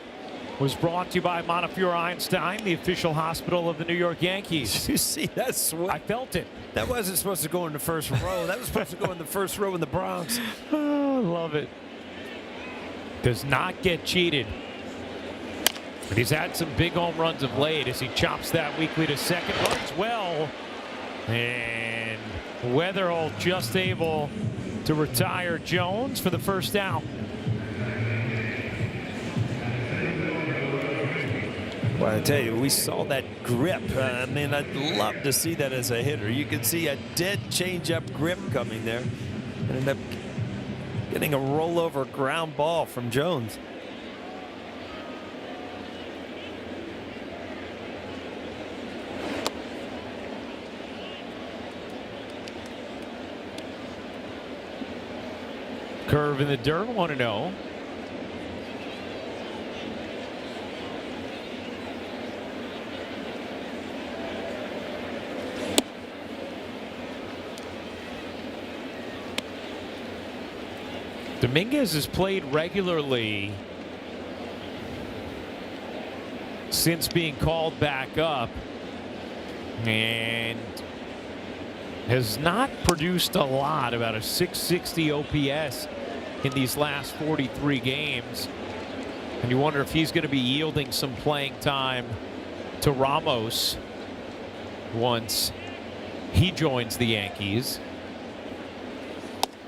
was brought to you by Montefiore Einstein, the official hospital of the New York Yankees. Did you see that swing? I felt it. That wasn't supposed to go in the first row. That was supposed to go in the first row in the Bronx. Oh, love it. Does not get cheated. But he's had some big home runs of late as he chops that weakly to second. Runs well. And Weatherholt just able to retire Jones for the first out. Well, I tell you, we saw that grip. I mean, I'd love to see that as a hitter. You could see a dead changeup grip coming there. And end up getting a rollover ground ball from Jones. Curve in the dirt, 1-0. Dominguez has played regularly since being called back up and has not produced a lot, about a 660 OPS in these last 43 games. And you wonder if he's going to be yielding some playing time to Ramos once he joins the Yankees.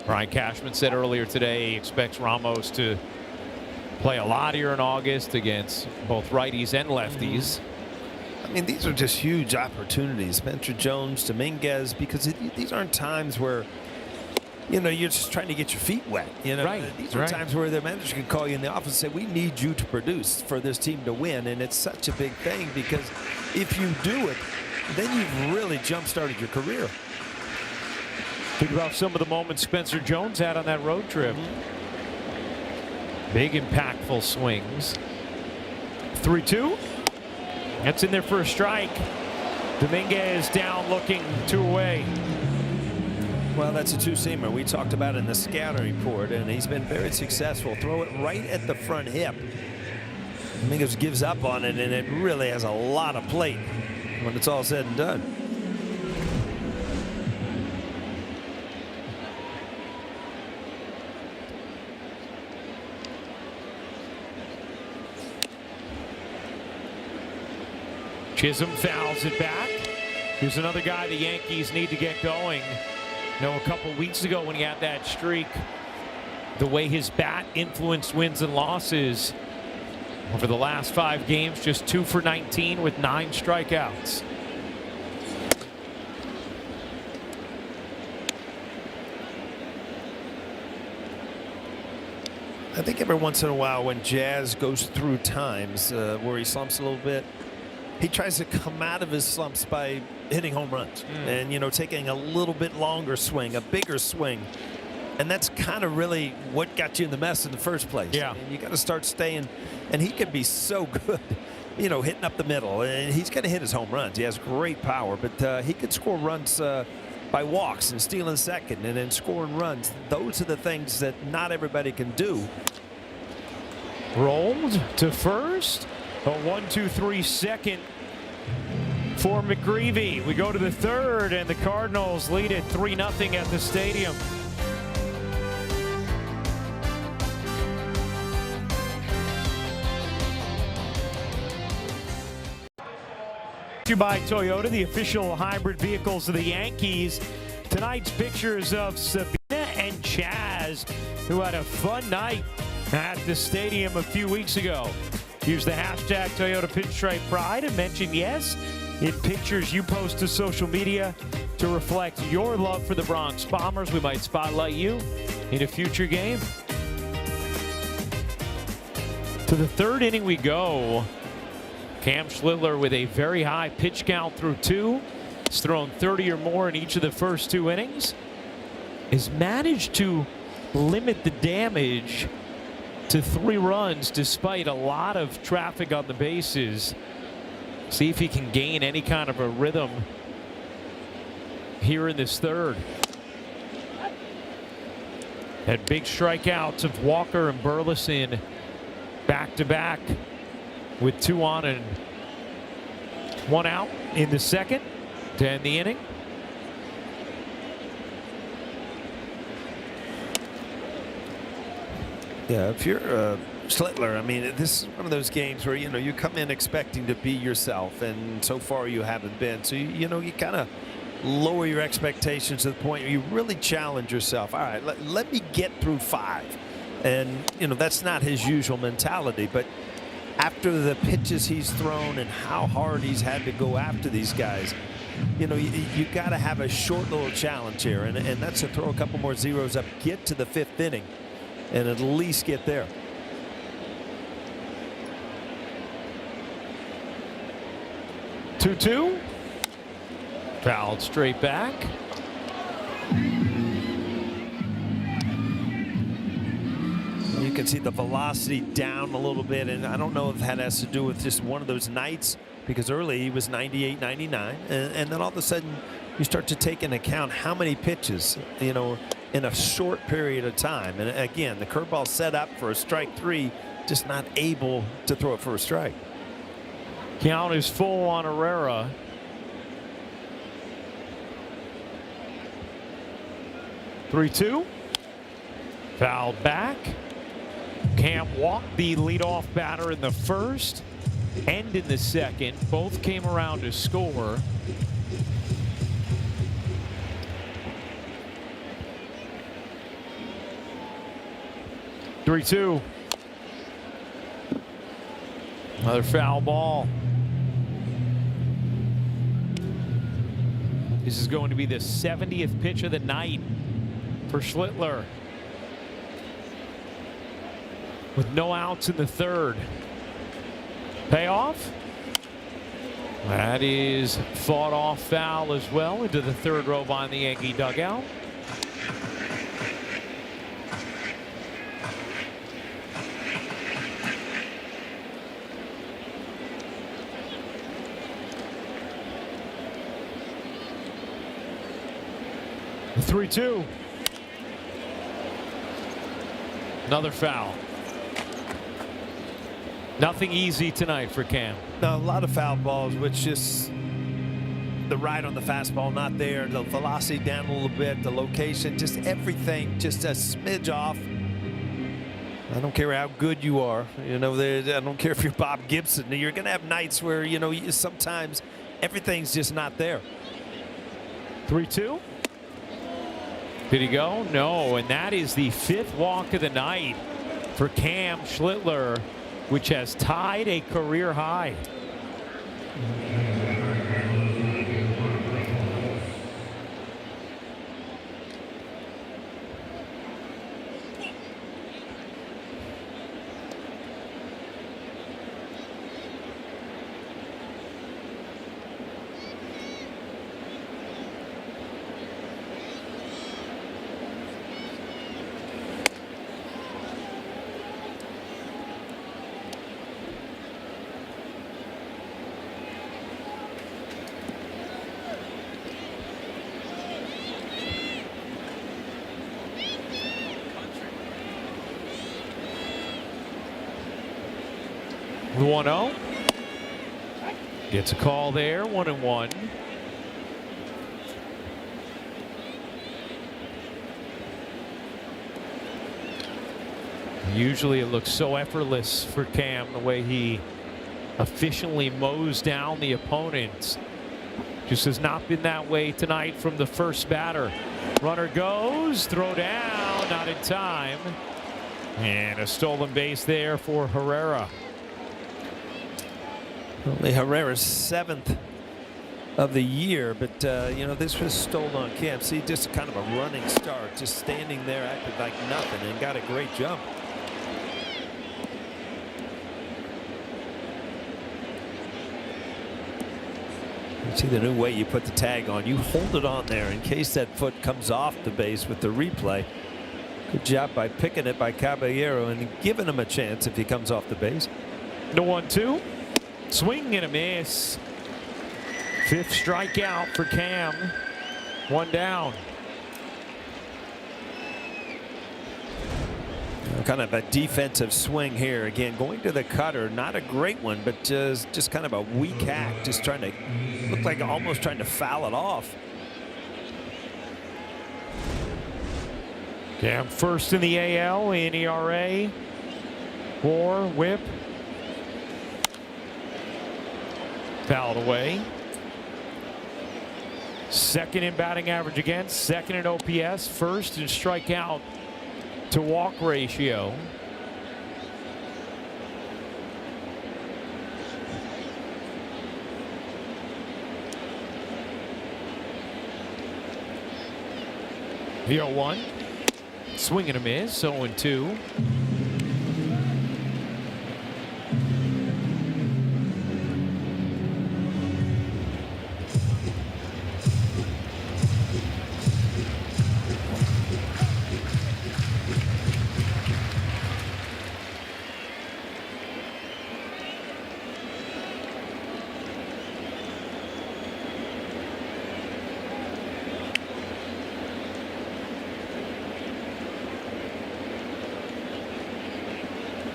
Brian Cashman said earlier today he expects Ramos to play a lot here in August against both righties and lefties. I mean, these are just huge opportunities. Spencer Jones, Dominguez, because these aren't times where, you know, you're just trying to get your feet wet. You know, right. These are times where the manager can call you in the office and say, we need you to produce for this team to win. And it's such a big thing because if you do it, then you've really jump-started your career. Think about some of the moments Spencer Jones had on that road trip. Big impactful swings. 3-2. That's in there for a strike. Dominguez down looking 2 away. Well, that's a two-seamer. We talked about it in the scouting report, and he's been very successful. Throw it right at the front hip. Dominguez gives up on it, and it really has a lot of plate when it's all said and done. Chisholm fouls it back. Here's another guy the Yankees need to get going. You know, a couple weeks ago when he had that streak, the way his bat influenced wins and losses over the last 5 games, just 2 for 19 with 9 strikeouts. I think every once in a while when Jazz goes through times where he slumps a little bit, he tries to come out of his slumps by hitting home runs and, you know, taking a little bit longer swing, a bigger swing. And that's kind of really what got you in the mess in the first place. Yeah. I mean, you got to start staying. And he could be so good, you know, hitting up the middle. And he's going to hit his home runs. He has great power. But he could score runs by walks and stealing second and then scoring runs. Those are the things that not everybody can do. Rolled to first. A 1-2-3 second for McGreevy. We go to the third, and the Cardinals lead it 3-0 at the stadium. To you by Toyota, the official hybrid vehicles of the Yankees. Tonight's pictures of Sabina and Chaz, who had a fun night at the stadium a few weeks ago. Use the hashtag Toyota Pinstripe Pride and mention yes in pictures you post to social media to reflect your love for the Bronx Bombers. We might spotlight you in a future game. To the third inning we go. Cam Schlittler with a very high pitch count through 2. He's thrown 30 or more in each of the first 2 innings. Has managed to limit the damage to 3 runs despite a lot of traffic on the bases. See if he can gain any kind of a rhythm here in this third. Had big strikeouts of Walker and Burleson back-to-back with 2 on and 1 out in the second to end the inning. Yeah, if you're Schlittler, I mean, this is one of those games where, you know, you come in expecting to be yourself, and so far you haven't been. So, you know, you kind of lower your expectations to the point where you really challenge yourself. All right, let me get through 5. And, you know, that's not his usual mentality. But after the pitches he's thrown and how hard he's had to go after these guys, you know, you got to have a short little challenge here. And that's to throw a couple more zeros up, get to the 5th inning, and at least get there. Two. Fouled straight back. You can see the velocity down a little bit, and I don't know if that has to do with just one of those nights, because early he was 98, 99, and then all of a sudden you start to take into account how many pitches, you know, in a short period of time. And again, the curveball set up for a strike 3, just not able to throw it for a strike. Count is full on Herrera. 3-2. Fouled back. Cam walked the leadoff batter in the first and in the second. Both came around to score. Three-two. Another foul ball. This is going to be the 70th pitch of the night for Schlittler. With no outs in the third. Payoff. That is fought off foul as well into the third row behind the Yankee dugout. The 3-2. Another foul. Nothing easy tonight for Cam. No, a lot of foul balls, which just the ride on the fastball not there, the velocity down a little bit, the location, just everything just a smidge off. I don't care how good you are. I don't care if you're Bob Gibson. You're going to have nights where, sometimes everything's just not there. 3-2. Did he go? No, and that is the 5th walk of the night for Cam Schlittler, which has tied a career high. The 1-0. Gets a call there, 1-1. Usually it looks so effortless for Cam, the way he efficiently mows down the opponents. Just has not been that way tonight from the first batter. Runner goes, throw down, not in time. And a stolen base there for Herrera. Only Herrera's 7th of the year, but this was stolen on Cam. See, just kind of a running start, just standing there, acted like nothing, and got a great jump. See the new way you put the tag on. You hold it on there in case that foot comes off the base with the replay. Good job by picking it by Caballero and giving him a chance if he comes off the base. The 1-2. Swing and a miss. 5th strikeout for Cam. 1 down. Kind of a defensive swing here. Again, going to the cutter. Not a great one, but just kind of a weak hack. Just trying to look like almost trying to foul it off. Cam first in the AL in ERA. WAR, WHIP. Fouled away. 2nd in batting average against, 2nd in OPS, 1st in strikeout to walk ratio. The 0-1. Swing and a miss, 0-2.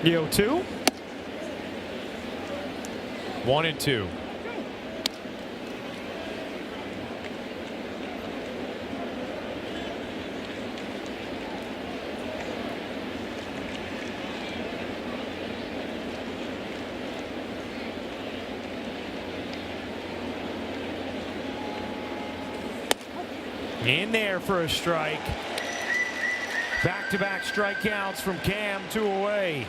The 0-2. 1-2. In there for a strike. Back-to-back strikeouts from Cam, 2 away.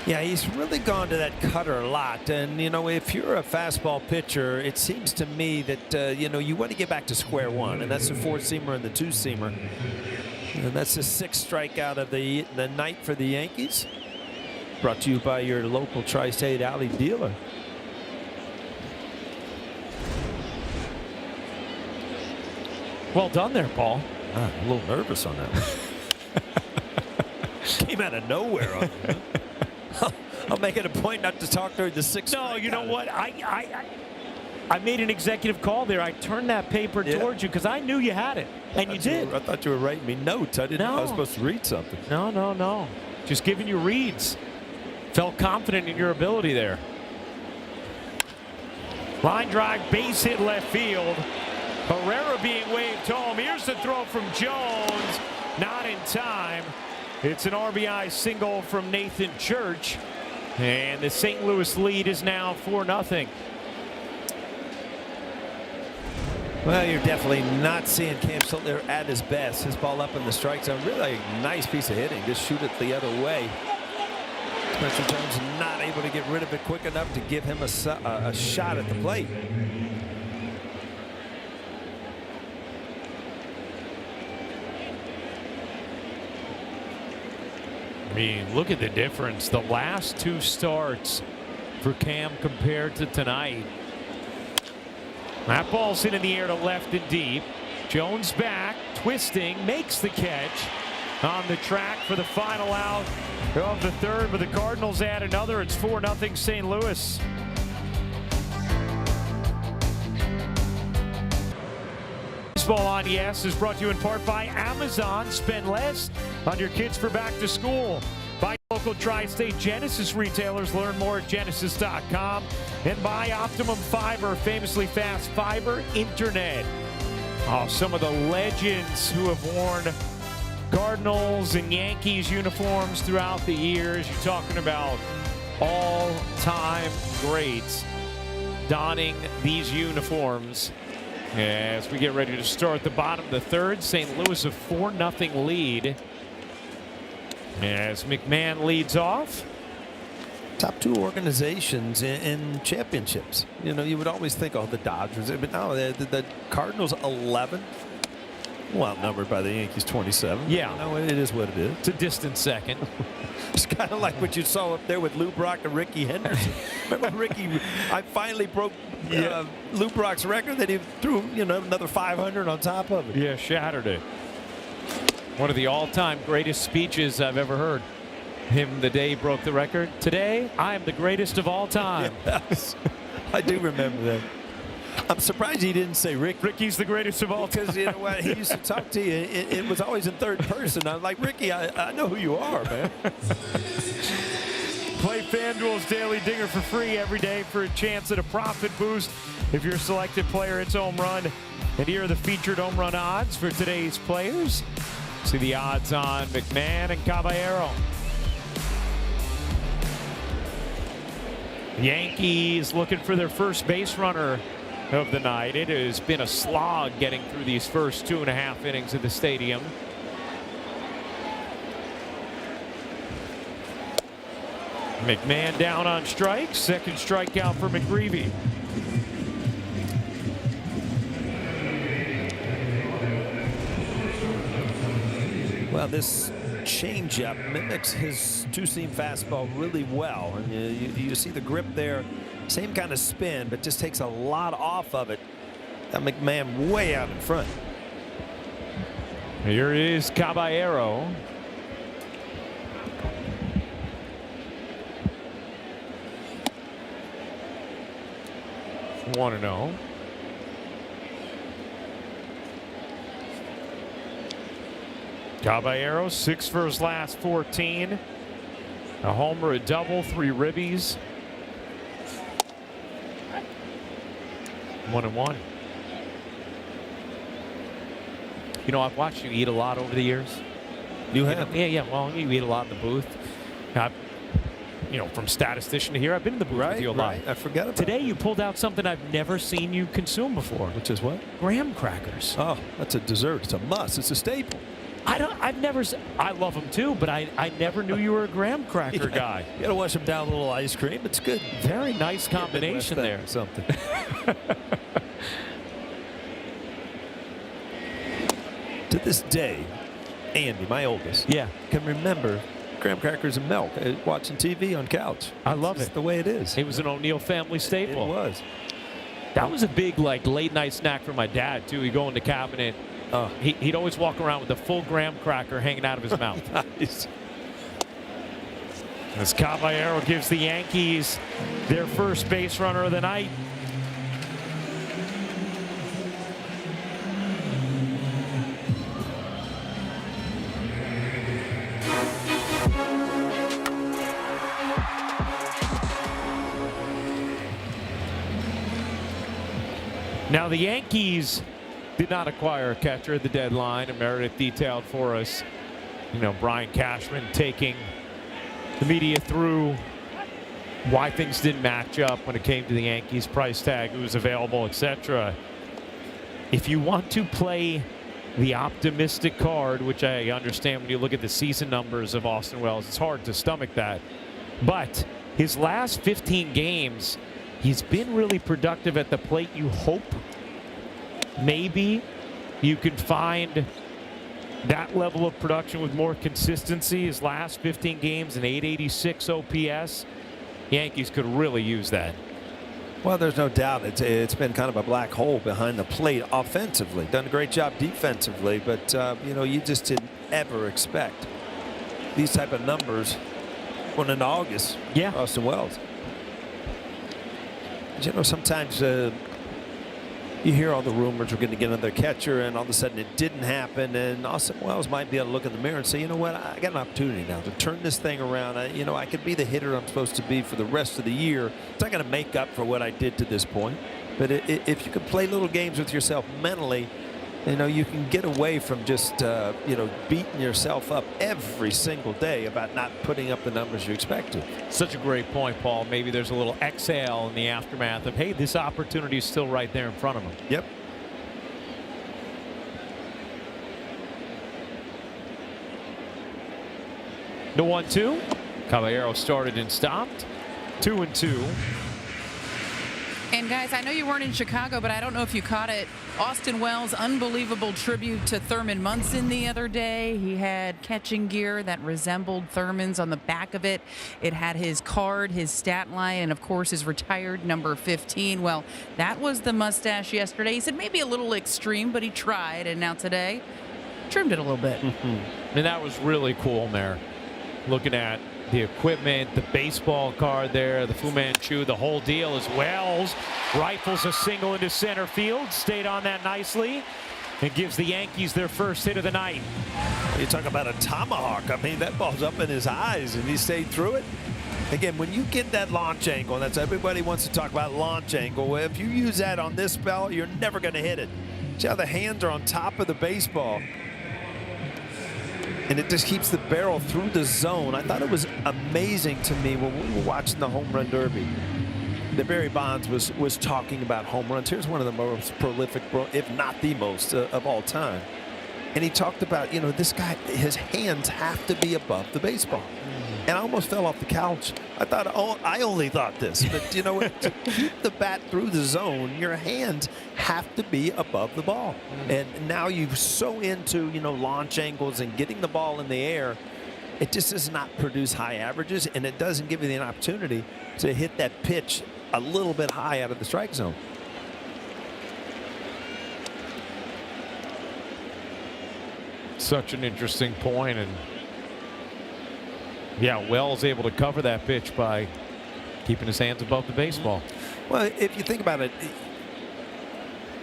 Yeah, he's really gone to that cutter a lot. And, if you're a fastball pitcher, it seems to me that, you want to get back to square one. And that's the 4-seamer and the 2-seamer. And that's the 6th strikeout of the night for the Yankees. Brought to you by your local Tri-State Alley dealer. Well done there, Paul. A little nervous on that one. Came out of nowhere on me. I'll make it a point not to talk during the 6th. No, you know what? I made an executive call there. I turned that paper towards you because I knew you had it, and you did. I thought you were writing me notes. I didn't know I was supposed to read something. No. Just giving you reads. Felt confident in your ability there. Line drive, base hit left field. Herrera being waved home. Here's the throw from Jones. Not in time. It's an RBI single from Nathan Church, and the St. Louis lead is now 4-0. Well, you're definitely not seeing Cam Sutler at his best. His ball up in the strike zone. Really a nice piece of hitting. Just shoot it the other way. Spencer Jones not able to get rid of it quick enough to give him a shot at the plate. I mean, look at the difference. The last two starts for Cam compared to tonight. That ball's hit in the air to left and deep. Jones back, twisting, makes the catch on the track for the final out of the third, but the Cardinals add another. It's 4-0 St. Louis. Baseball on Yes is brought to you in part by Amazon. Spend less on your kids for back to school. By local tri-state Genesis retailers. Learn more at genesis.com. And by Optimum Fiber, famously fast fiber internet. Oh, some of the legends who have worn Cardinals and Yankees uniforms throughout the years. You're talking about all-time greats donning these uniforms. As we get ready to start the bottom of the third, St. Louis a 4-0 lead. As McMahon leads off. Top two organizations in championships. You know, you would always think, oh, the Dodgers. But no, the Cardinals 11. Well, outnumbered by the Yankees 27. Yeah. You know, it is what it is. It's a distant second. It's kind of like what you saw up there with Lou Brock and Ricky Henderson. Remember Ricky? I finally broke Lou Brock's record that he threw, you know, another 500 on top of it. Yeah, shattered it. One of the all-time greatest speeches I've ever heard. Him the day he broke the record. Today, I am the greatest of all time. Yes. I do remember that. I'm surprised he didn't say Rick. Ricky's the greatest of all time. Because, you know what, he used to talk to you. It was always in third person. I'm like, Ricky, I know who you are, man. Play FanDuel's Daily Dinger for free every day for a chance at a profit boost. If your selected player hits home run. And here are the featured home run odds for today's players. See the odds on McMahon and Caballero. Yankees looking for their first base runner of the night. It has been a slog getting through these first 2.5 innings of the stadium. McMahon down on strikes. Second strikeout for McGreevy. Well, this changeup mimics his two-seam fastball really well. And you see the grip there. Same kind of spin, but just takes a lot off of it. That McMahon way out in front. Here is Caballero. One and 0. Caballero 6 for his last 14. A homer, a double, 3 ribbies. 1-1. You know, I've watched you eat a lot over the years. You have? Yeah. Well, you eat a lot in the booth. You know, from statistician to here, I've been in the booth with you a lot. Right. I forgot about Today, you pulled out something I've never seen you consume before. Which is what? Graham crackers. Oh, that's a dessert. It's a must. It's a staple. I love them too, but I never knew you were a graham cracker guy. You gotta wash them down with a little ice cream. It's good. Very nice combination there. Something. To this day, Andy, my oldest, can remember graham crackers and milk watching TV on couch. I love It's it. the way it is. It was an O'Neill family staple. It was. That was a big late night snack for my dad too. He'd go in the cabinet. He'd always walk around with a full graham cracker hanging out of his mouth. Nice. As Caballero gives the Yankees their first base runner of the night. Now the Yankees did not acquire a catcher at the deadline, and Meredith detailed for us You know, Brian Cashman taking the media through why things didn't match up when it came to the Yankees, price tag, who was available, etc. If you want to play the optimistic card, which I understand when you look at the season numbers of Austin Wells, it's hard to stomach that. But his last 15 games, he's been really productive at the plate. You hope maybe you can find that level of production with more consistency. His last 15 games, an 886 OPS. Yankees could really use that. Well, there's no doubt it's been kind of a black hole behind the plate offensively. Done a great job defensively, but you know, you just didn't ever expect these type of numbers going into August. Yeah, Austin Wells. You know, sometimes you hear all the rumors we're going to get another catcher, and all of a sudden it didn't happen, and Austin Wells might be able to look in the mirror and say, you know what, I got an opportunity now to turn this thing around. You know, I could be the hitter I'm supposed to be for the rest of the year. It's not going to make up for what I did to this point, but if you can play little games with yourself mentally, you know, you can get away from just you know, beating yourself up every single day about not putting up the numbers you expected. Such a great point, Paul. Maybe there's a little exhale in the aftermath of, hey, this opportunity is still right there in front of him. Yep. The 1-2. Caballero started and stopped. 2-2. And guys, I know you weren't in Chicago, but I don't know if you caught it. Austin Wells' unbelievable tribute to Thurman Munson the other day. He had catching gear that resembled Thurman's on the back of it. It had his card, his stat line, and of course his retired number 15. Well, that was the mustache yesterday. He said maybe a little extreme, but he tried. And now today, trimmed it a little bit. And that was really cool there. Looking at the equipment, the baseball card there, the Fu Manchu, the whole deal as Wells rifles a single into center field, stayed on that nicely, and gives the Yankees their first hit of the night. You talk about a tomahawk. I mean, that ball's up in his eyes, and he stayed through it. Again, when you get that launch angle, and that's everybody wants to talk about launch angle. Well, if you use that on this ball, you're never going to hit it. See how the hands are on top of the baseball, and it just keeps the barrel through the zone. I thought it was amazing to me when we were watching the home run derby that Barry Bonds was talking about home runs. Here's one of the most prolific, if not the most, of all time. And he talked about, you know, this guy, his hands have to be above the baseball. And I almost fell off the couch. I thought, oh, I only thought this. But you know what? To keep the bat through the zone, your hands have to be above the ball. And now you're so into, you know, launch angles and getting the ball in the air, it just does not produce high averages, and it doesn't give you the opportunity to hit that pitch a little bit high out of the strike zone. Such an interesting point, and yeah, Wells able to cover that pitch by keeping his hands above the baseball. Well, if you think about it,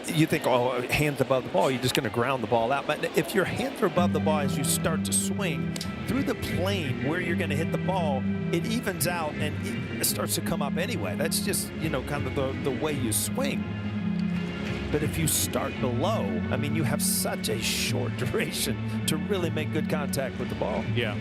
you think, oh, hands above the ball, you're just going to ground the ball out. But if your hands are above the ball as you start to swing through the plane where you're going to hit the ball, it evens out and it starts to come up anyway. That's just, you know, kind of the way you swing. But if you start below, I mean, you have such a short duration to really make good contact with the ball. Yeah.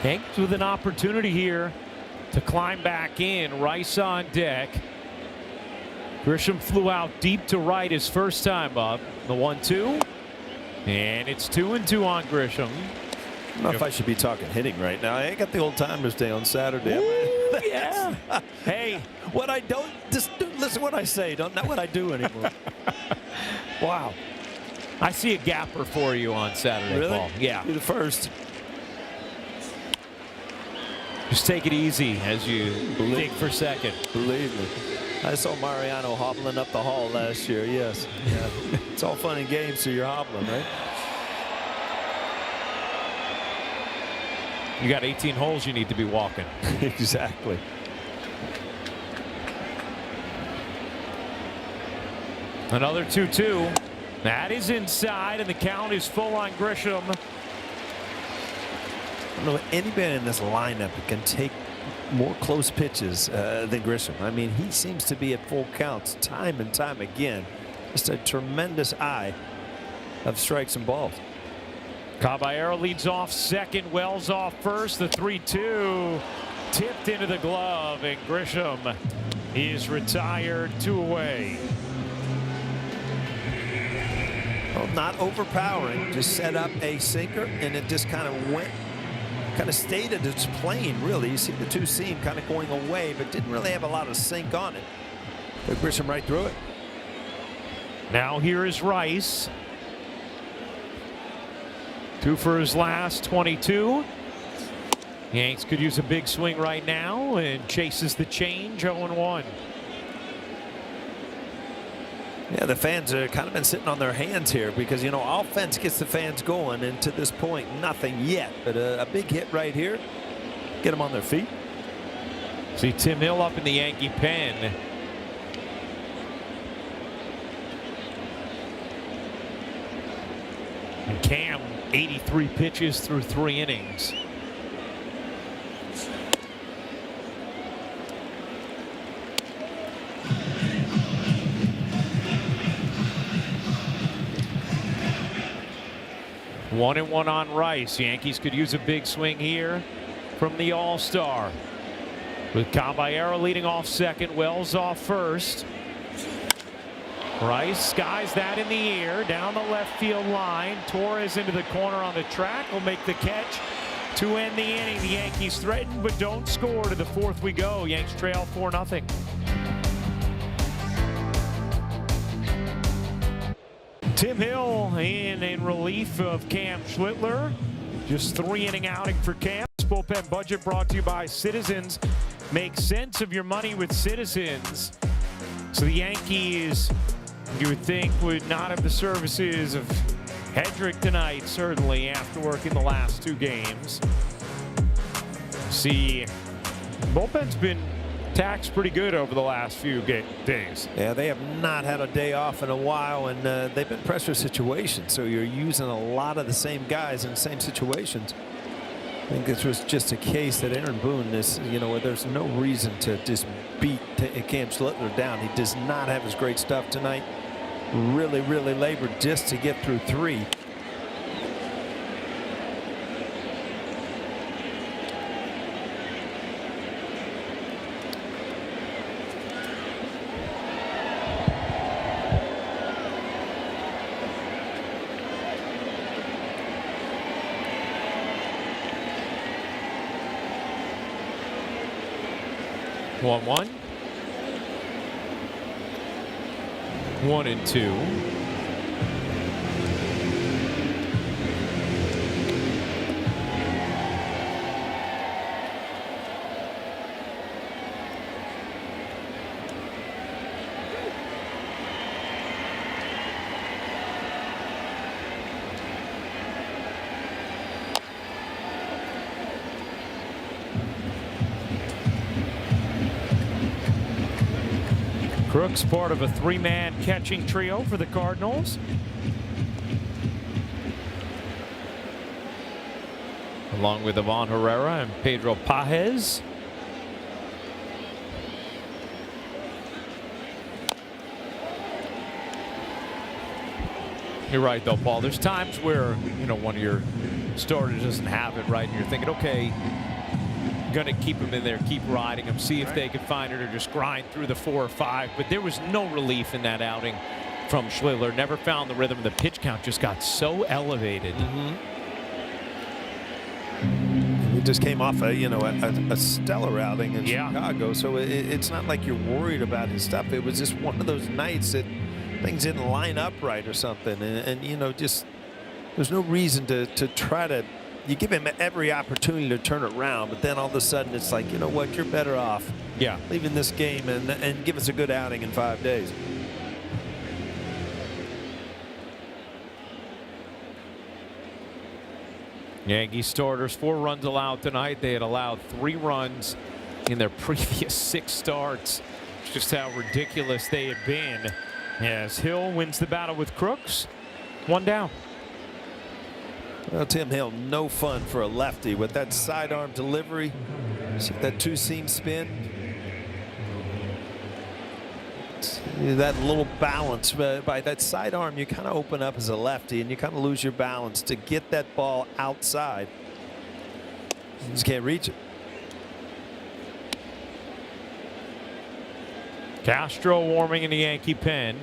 Yankees with an opportunity here to climb back in. Rice on deck. Grisham flew out deep to right his first time up. The 1-2. And it's 2-2 on Grisham. I don't know if I should be talking hitting right now. I ain't got the old timers day on Saturday. Ooh, yeah. Hey, what I don't, just listen what I say, not what I do anymore. Wow. I see a gapper for you on Saturday, Really? Paul. Yeah. You're the first. Just take it easy as you dig for second. Believe me. I saw Mariano hobbling up the hall last year, yes. Yeah. It's all fun and games, so you're hobbling, right? You got 18 holes you need to be walking. Exactly. Another 2-2. That is inside, and the count is full on Grisham. I don't know anybody in this lineup that can take more close pitches than Grisham. I mean, he seems to be at full counts time and time again. Just a tremendous eye of strikes and balls. Caballero leads off second, Wells off first. The 3-2 tipped into the glove, and Grisham is retired, 2 away. Well, not overpowering, just set up a sinker, and it just kind of stayed at its plane, really. You see the two seam kind of going away, but didn't really have a lot of sink on it. But Grisham right through it. Now here is Rice. 2 for his last 22. Yanks could use a big swing right now and chases the change, 0-1. Yeah, the fans have kind of been sitting on their hands here because, you know, offense gets the fans going, and to this point, nothing yet. But a big hit right here, get them on their feet. See Tim Hill up in the Yankee pen. And Cam, 83 pitches through 3 innings. One and one on Rice. Yankees could use a big swing here from the All-Star. With Caballero leading off second, Wells off first. Rice skies that in the air down the left field line. Torres into the corner on the track will make the catch to end the inning. The Yankees threaten but don't score. To the 4th we go. Yanks trail 4-0. Tim Hill in relief of Cam Schlittler. Just 3-inning outing for Cam. This bullpen budget brought to you by Citizens. Make sense of your money with Citizens. So the Yankees, you would think, would not have the services of Hedrick tonight, certainly after working the last 2 games. See, bullpen's been taxed pretty good over the last few days. Yeah, they have not had a day off in a while, and they've been pressure situations, so you're using a lot of the same guys in the same situations. I think this was just a case that Aaron Boone is, you know, there's no reason to just beat Cam Schlittler down. He does not have his great stuff tonight. Really labored just to get through 3. One, 1-2. Crooks, part of a 3-man catching trio for the Cardinals. Along with Ivan Herrera and Pedro Pajes. You're right, though, Paul. There's times where, you know, one of your starters doesn't have it right, and you're thinking, okay, going to keep him in there, keep riding him, see if they can find it or just grind through the 4 or 5. But there was no relief in that outing from Schlittler. Never found the rhythm. The pitch count just got so elevated. He just came off a stellar outing in Chicago, so it's not like you're worried about his stuff. It was just one of those nights that things didn't line up right or something, and you know, just there's no reason to try to. You give him every opportunity to turn it around, but then all of a sudden it's like, you know what, you're better off leaving this game and give us a good outing in 5 days. Yankee starters, 4 runs allowed tonight. They had allowed 3 runs in their previous 6 starts. It's just how ridiculous they had been. As Hill wins the battle with Crooks, 1 down. Well, Tim Hill, no fun for a lefty with that sidearm delivery. See that two-seam spin? See that little balance. By that sidearm, you kind of open up as a lefty, and you kind of lose your balance to get that ball outside. You just can't reach it. Castro warming in the Yankee pen.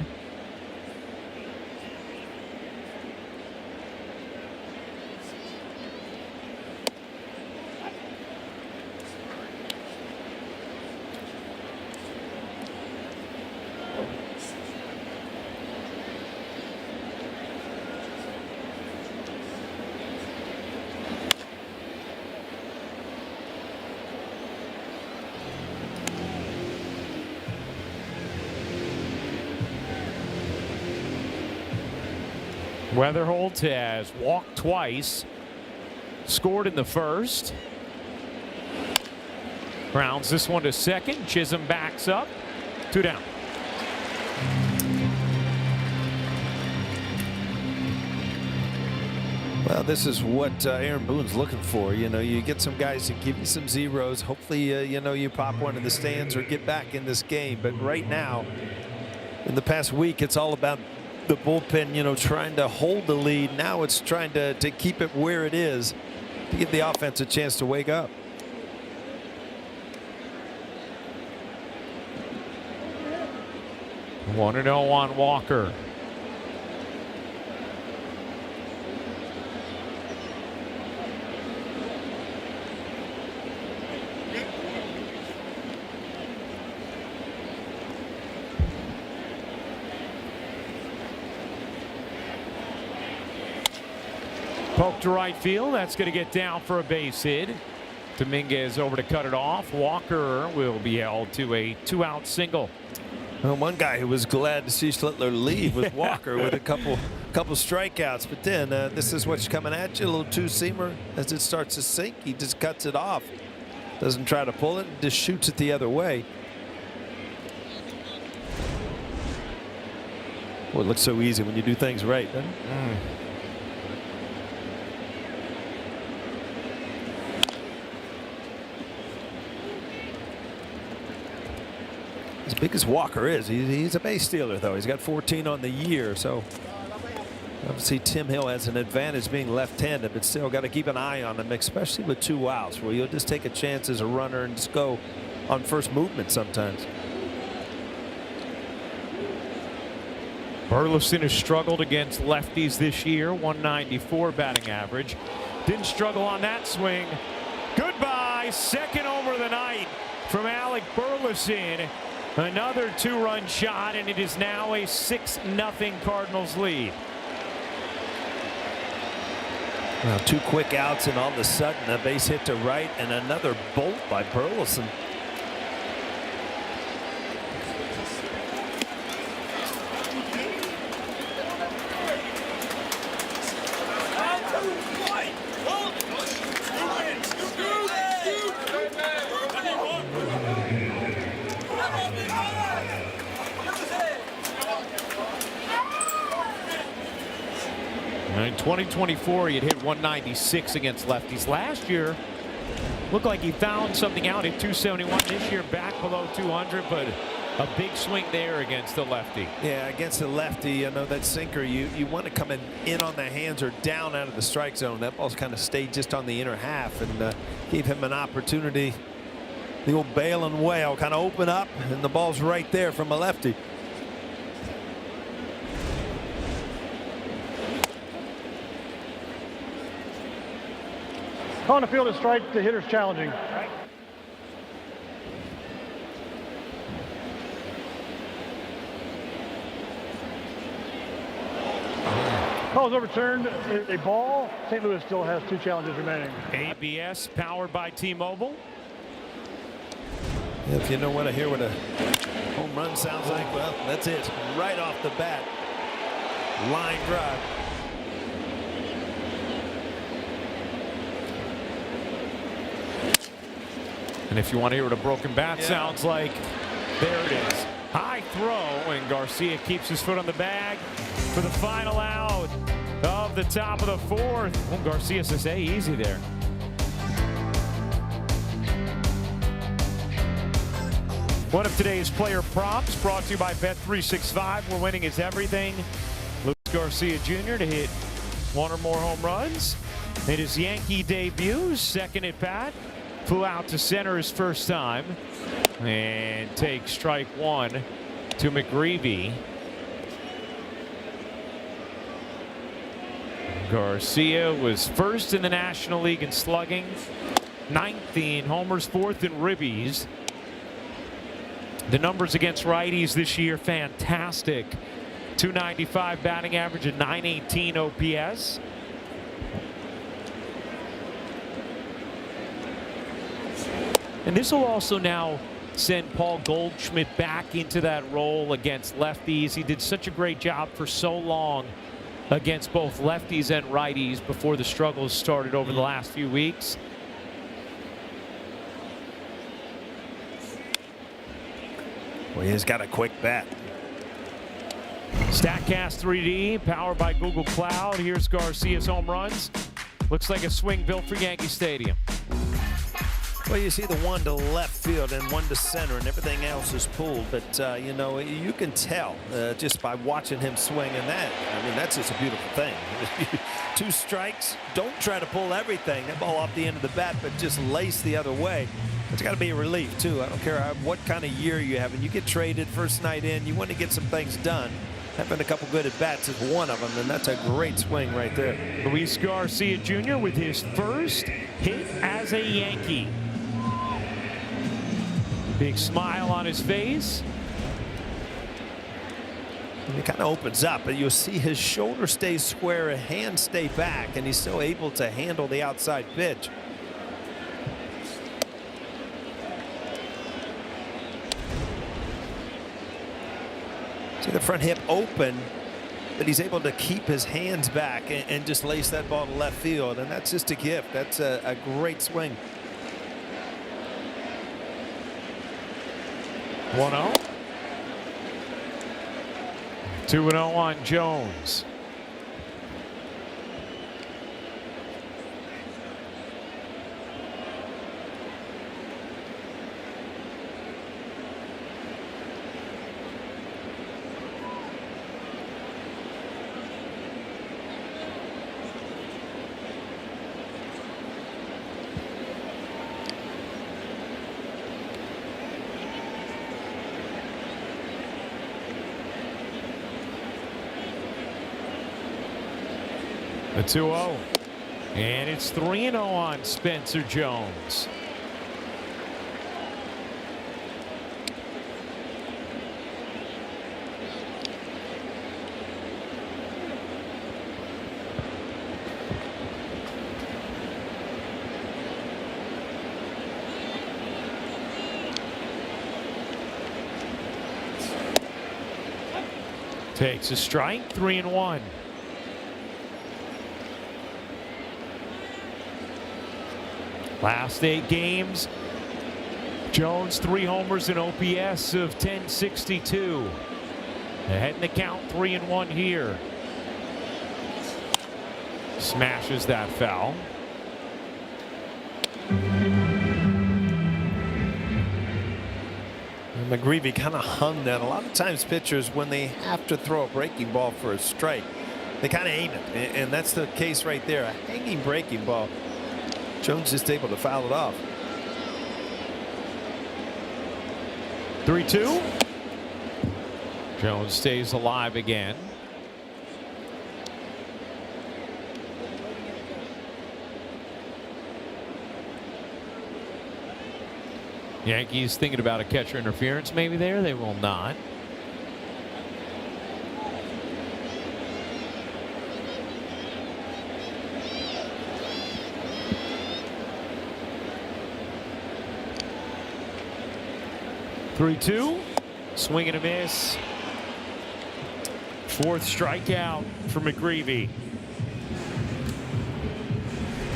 Weatherholt has walked twice, scored in the first. Grounds this one to second. Chisholm backs up. 2 down. Well, this is what Aaron Boone's looking for. You know, you get some guys to give you some zeros. Hopefully, you know, you pop one in the stands or get back in this game. But right now, in the past week, it's all about the bullpen, you know, trying to hold the lead. Now it's trying to keep it where it is to give the offense a chance to wake up. One and 0 on Walker. Poke to right field. That's going to get down for a base hit. Dominguez over to cut it off. Walker will be held to a 2-out single. Well, one guy who was glad to see Schlittler leave was Walker with a couple strikeouts. But then this is what's coming at you. A little two-seamer. As it starts to sink, he just cuts it off. Doesn't try to pull it. Just shoots it the other way. Well, it looks so easy when you do things right, doesn't it? As big as Walker is, he's a base stealer, though. He's got 14 on the year, so obviously Tim Hill has an advantage being left-handed, but still got to keep an eye on him, especially with 2 outs, where you'll just take a chance as a runner and just go on first movement sometimes. Burleson has struggled against lefties this year. 194 batting average. Didn't struggle on that swing. Goodbye. Second homer of the night from Alec Burleson. Another 2-run shot, and it is now a 6-0 Cardinals lead. Well, 2 quick outs, and all of a sudden a base hit to right and another bolt by Burleson. In 2024, he had hit 196 against lefties. Last year, looked like he found something out at 271. This year, back below 200, but a big swing there against the lefty. Yeah, against the lefty, you know, that sinker, you want to come in on the hands or down out of the strike zone. That ball's kind of stayed just on the inner half and gave him an opportunity. The old bail and whale kind of open up, and the ball's right there from a lefty. On the field is strike. The hitter's challenging. Call is overturned. A ball. St. Louis still has 2 challenges remaining. ABS powered by T-Mobile. If you know what I hear what a home run sounds like, well, that's it. Right off the bat. Line drive. And if you want to hear what a broken bat sounds like, there it is. High throw, and Garcia keeps his foot on the bag for the final out of the top of the 4th. Well, Garcia says, hey, easy there. One of today's player props brought to you by Bet365, where winning is everything. Luis Garcia Jr. to hit one or more home runs. Made his Yankee debut, second at bat. Flew out to center his first time. And takes strike one to McGreevy. Garcia was first in the National League in slugging, ninth in homers, fourth in ribbies. The numbers against righties this year, fantastic. .295 batting average and .918 OPS. And this will also now send Paul Goldschmidt back into that role against lefties. He did such a great job for so long against both lefties and righties before the struggles started over the last few weeks. Well, he's got a quick bat. StatCast 3D, powered by Google Cloud. Here's Garcia's home runs. Looks like a swing built for Yankee Stadium. Well, you see the one to left field and one to center, and everything else is pulled. But, you know, you can tell just by watching him swing in that. I mean, that's just a beautiful thing. 2 strikes. Don't try to pull everything. That ball off the end of the bat, but just lace the other way. It's got to be a relief, too. I don't care what kind of year you have. And you get traded first night in, you want to get some things done. Having a couple good at-bats is one of them, and that's a great swing right there. Luis Garcia Jr. with his first hit as a Yankee. Big smile on his face. And it kind of opens up, but you'll see his shoulder stay square, hands stay back, and he's still able to handle the outside pitch. See the front hip open, but he's able to keep his hands back and just lace that ball to left field, and that's just a gift. That's a great swing. 1-0. 2-0 on Jones. The 2-0. And it's 3-0 on Spencer Jones. Takes a strike, 3-1. Last 8 games, Jones 3 homers and OPS of 1062. Ahead in the count, 3-1 here. Smashes that foul. And McGreevy kind of hung that. A lot of times pitchers, when they have to throw a breaking ball for a strike, they kind of aim it. And that's the case right there. A hanging breaking ball. Jones just able to foul it off. 3-2. Jones stays alive again. Yankees thinking about a catcher interference maybe there. They will not. (3-2). Swing and a miss. 4th strikeout for McGreevy.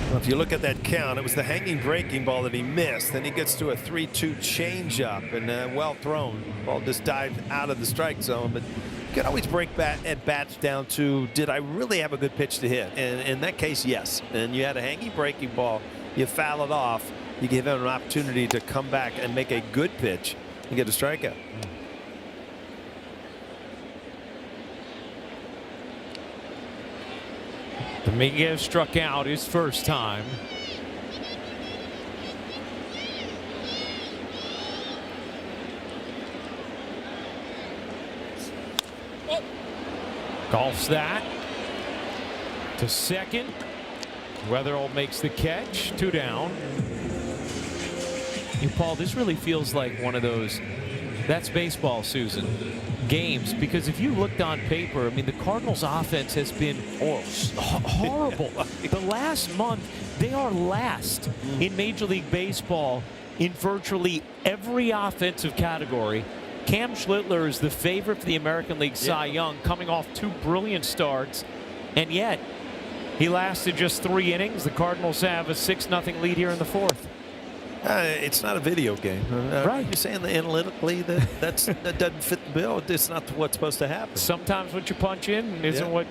Well, if you look at that count, it was the hanging breaking ball that he missed. Then he gets to a 3-2 changeup, and well thrown. Ball just dived out of the strike zone. But you can always break at bats down to, did I really have a good pitch to hit? And in that case, yes. And you had a hanging breaking ball. You foul it off. You give him an opportunity to come back and make a good pitch. You get a strikeout. Dominguez struck out his first time. Golfs that to second. Wetherell makes the catch. 2 down. Paul, this really feels like one of those, that's baseball, Susan, games, because if you looked on paper, I mean, the Cardinals offense has been horrible. The last month, they are last in Major League Baseball in virtually every offensive category. Cam Schlittler is the favorite for the American League Cy Young, coming off 2 brilliant starts, and yet he lasted just 3 innings. The Cardinals have a 6-0 lead here in the 4th. It's not a video game. Right. You're saying that analytically that doesn't fit the bill. It's not what's supposed to happen. Sometimes what you punch in isn't what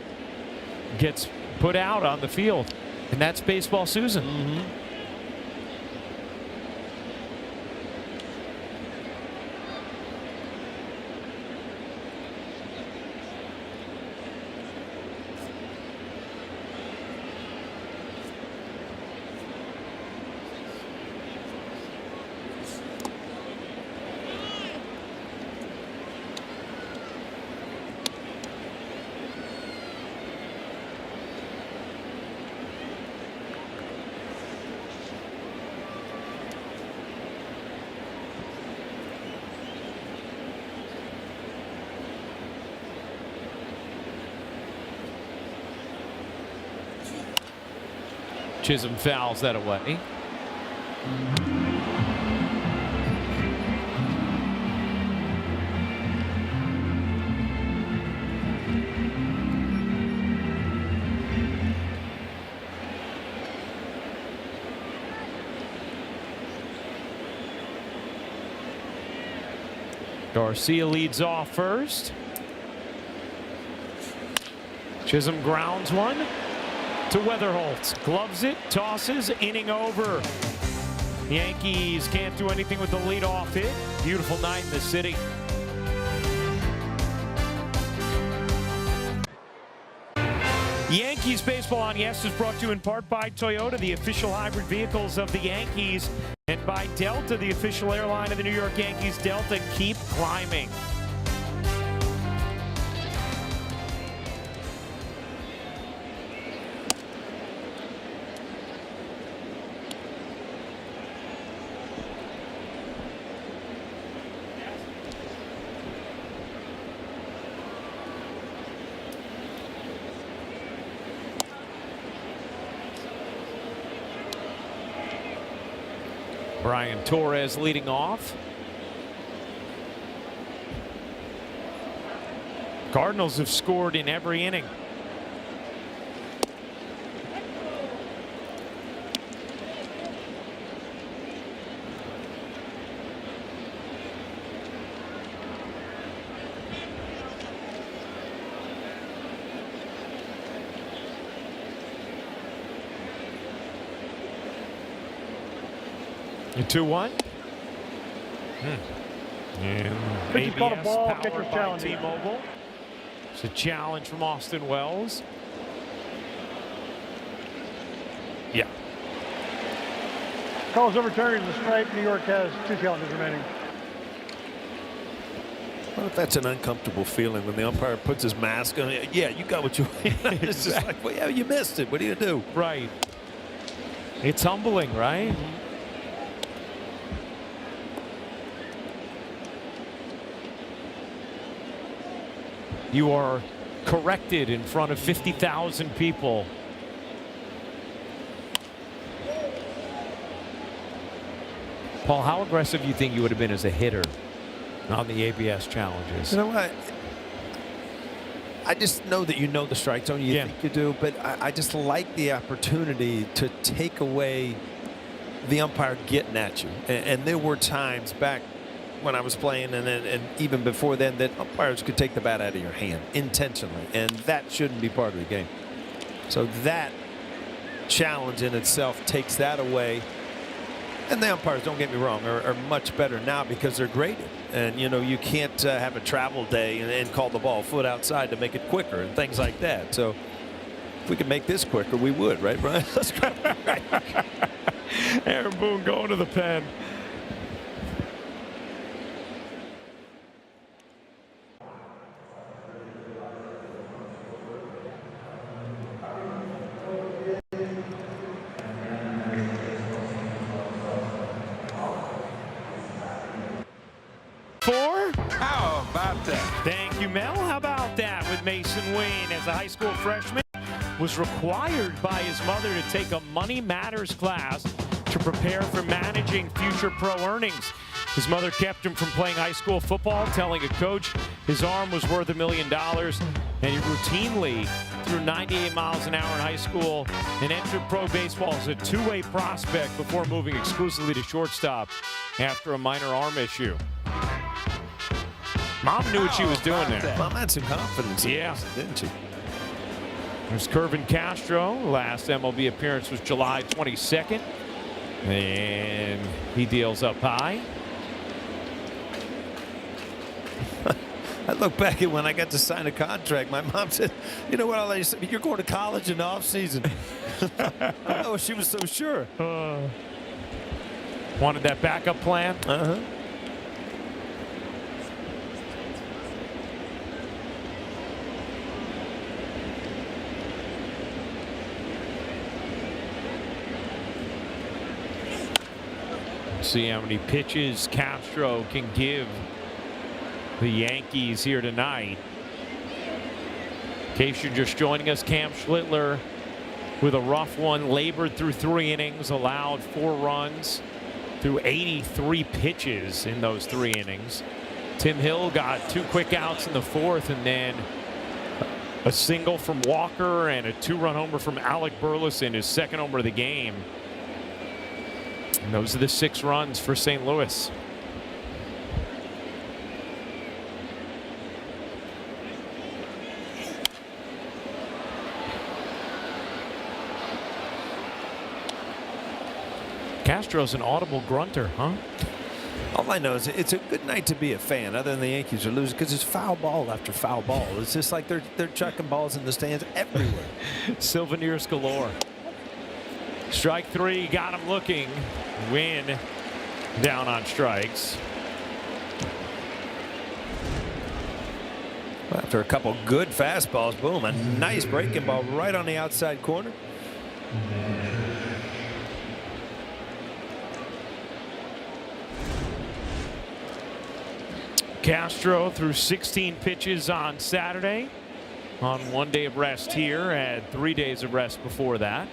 gets put out on the field. And that's baseball, Susan. Chisholm fouls that away. Garcia leads off first. Chisholm grounds one to Weatherholt. Gloves it, tosses, inning over. Yankees can't do anything with the leadoff hit. Beautiful night in the city. Yankees Baseball on Yes is brought to you in part by Toyota, the official hybrid vehicles of the Yankees, and by Delta, the official airline of the New York Yankees. Delta, keep climbing. Brian Torres leading off. Cardinals have scored in every inning. The 2-1. And Pitcher's called a ABS ball, powered catcher's by challenge. T-Mobile. It's a challenge from Austin Wells. Yeah. Call is overturned. The strike. New York has 2 challenges remaining. What if that's an uncomfortable feeling when the umpire puts his mask on? Yeah, you got what you want. It's just like, well, yeah, you missed it. What do you do? Right. It's humbling, right? You are corrected in front of 50,000 people. Paul, how aggressive do you think you would have been as a hitter on the ABS challenges? You know what? I just know that you know the strike zone. You think you do, but I just like the opportunity to take away the umpire getting at you. And there were times back when I was playing and even before then that umpires could take the bat out of your hand intentionally, and that shouldn't be part of the game. So that challenge in itself takes that away And the umpires, don't get me wrong, are much better now because they're graded. And, you know, you can't have a travel day and call the ball a foot outside to make it quicker and things like that. So if we could make this quicker, we would, right, Brian? Let's go. Aaron Boone going to the pen. How about that? Thank you, Mel. How about that with Mason Wayne as a high school freshman was required by his mother to take a Money Matters class to prepare for managing future pro earnings. His mother kept him from playing high school football, telling a coach his arm was worth $1 million, and he routinely threw 98 miles an hour in high school and entered pro baseball as a two-way prospect before moving exclusively to shortstop after a minor arm issue. Mom knew what she was doing there. Mom had some confidence in Yeah. this, didn't she? There's Kervin Castro. Last MLB appearance was July 22nd. And he deals up high. I look back at when I got to sign a contract. My mom said, you know what, I'll let you say, you're going to college in the off season. Oh, she was so sure. Wanted that backup plan. Uh-huh. See how many pitches Castro can give the Yankees here tonight. In case you're just joining us, Cam Schlittler with a rough one, labored through 3 innings, allowed 4 runs through 83 pitches in those 3 innings. Tim Hill got 2 quick outs in the 4th, and then a single from Walker and a 2-run homer from Alec Burleson, his 2nd homer of the game. And those are the 6 runs for St. Louis. Castro's an audible grunter, huh? All I know is it's a good night to be a fan, other than the Yankees are losing, because it's foul ball after foul ball. It's just like they're chucking balls in the stands everywhere. Souvenirs galore. Strike 3, got him looking. Win down on strikes. After a couple good fastballs, boom, a nice breaking ball right on the outside corner. Castro threw 16 pitches on Saturday on 1 day of rest here, had 3 days of rest before that.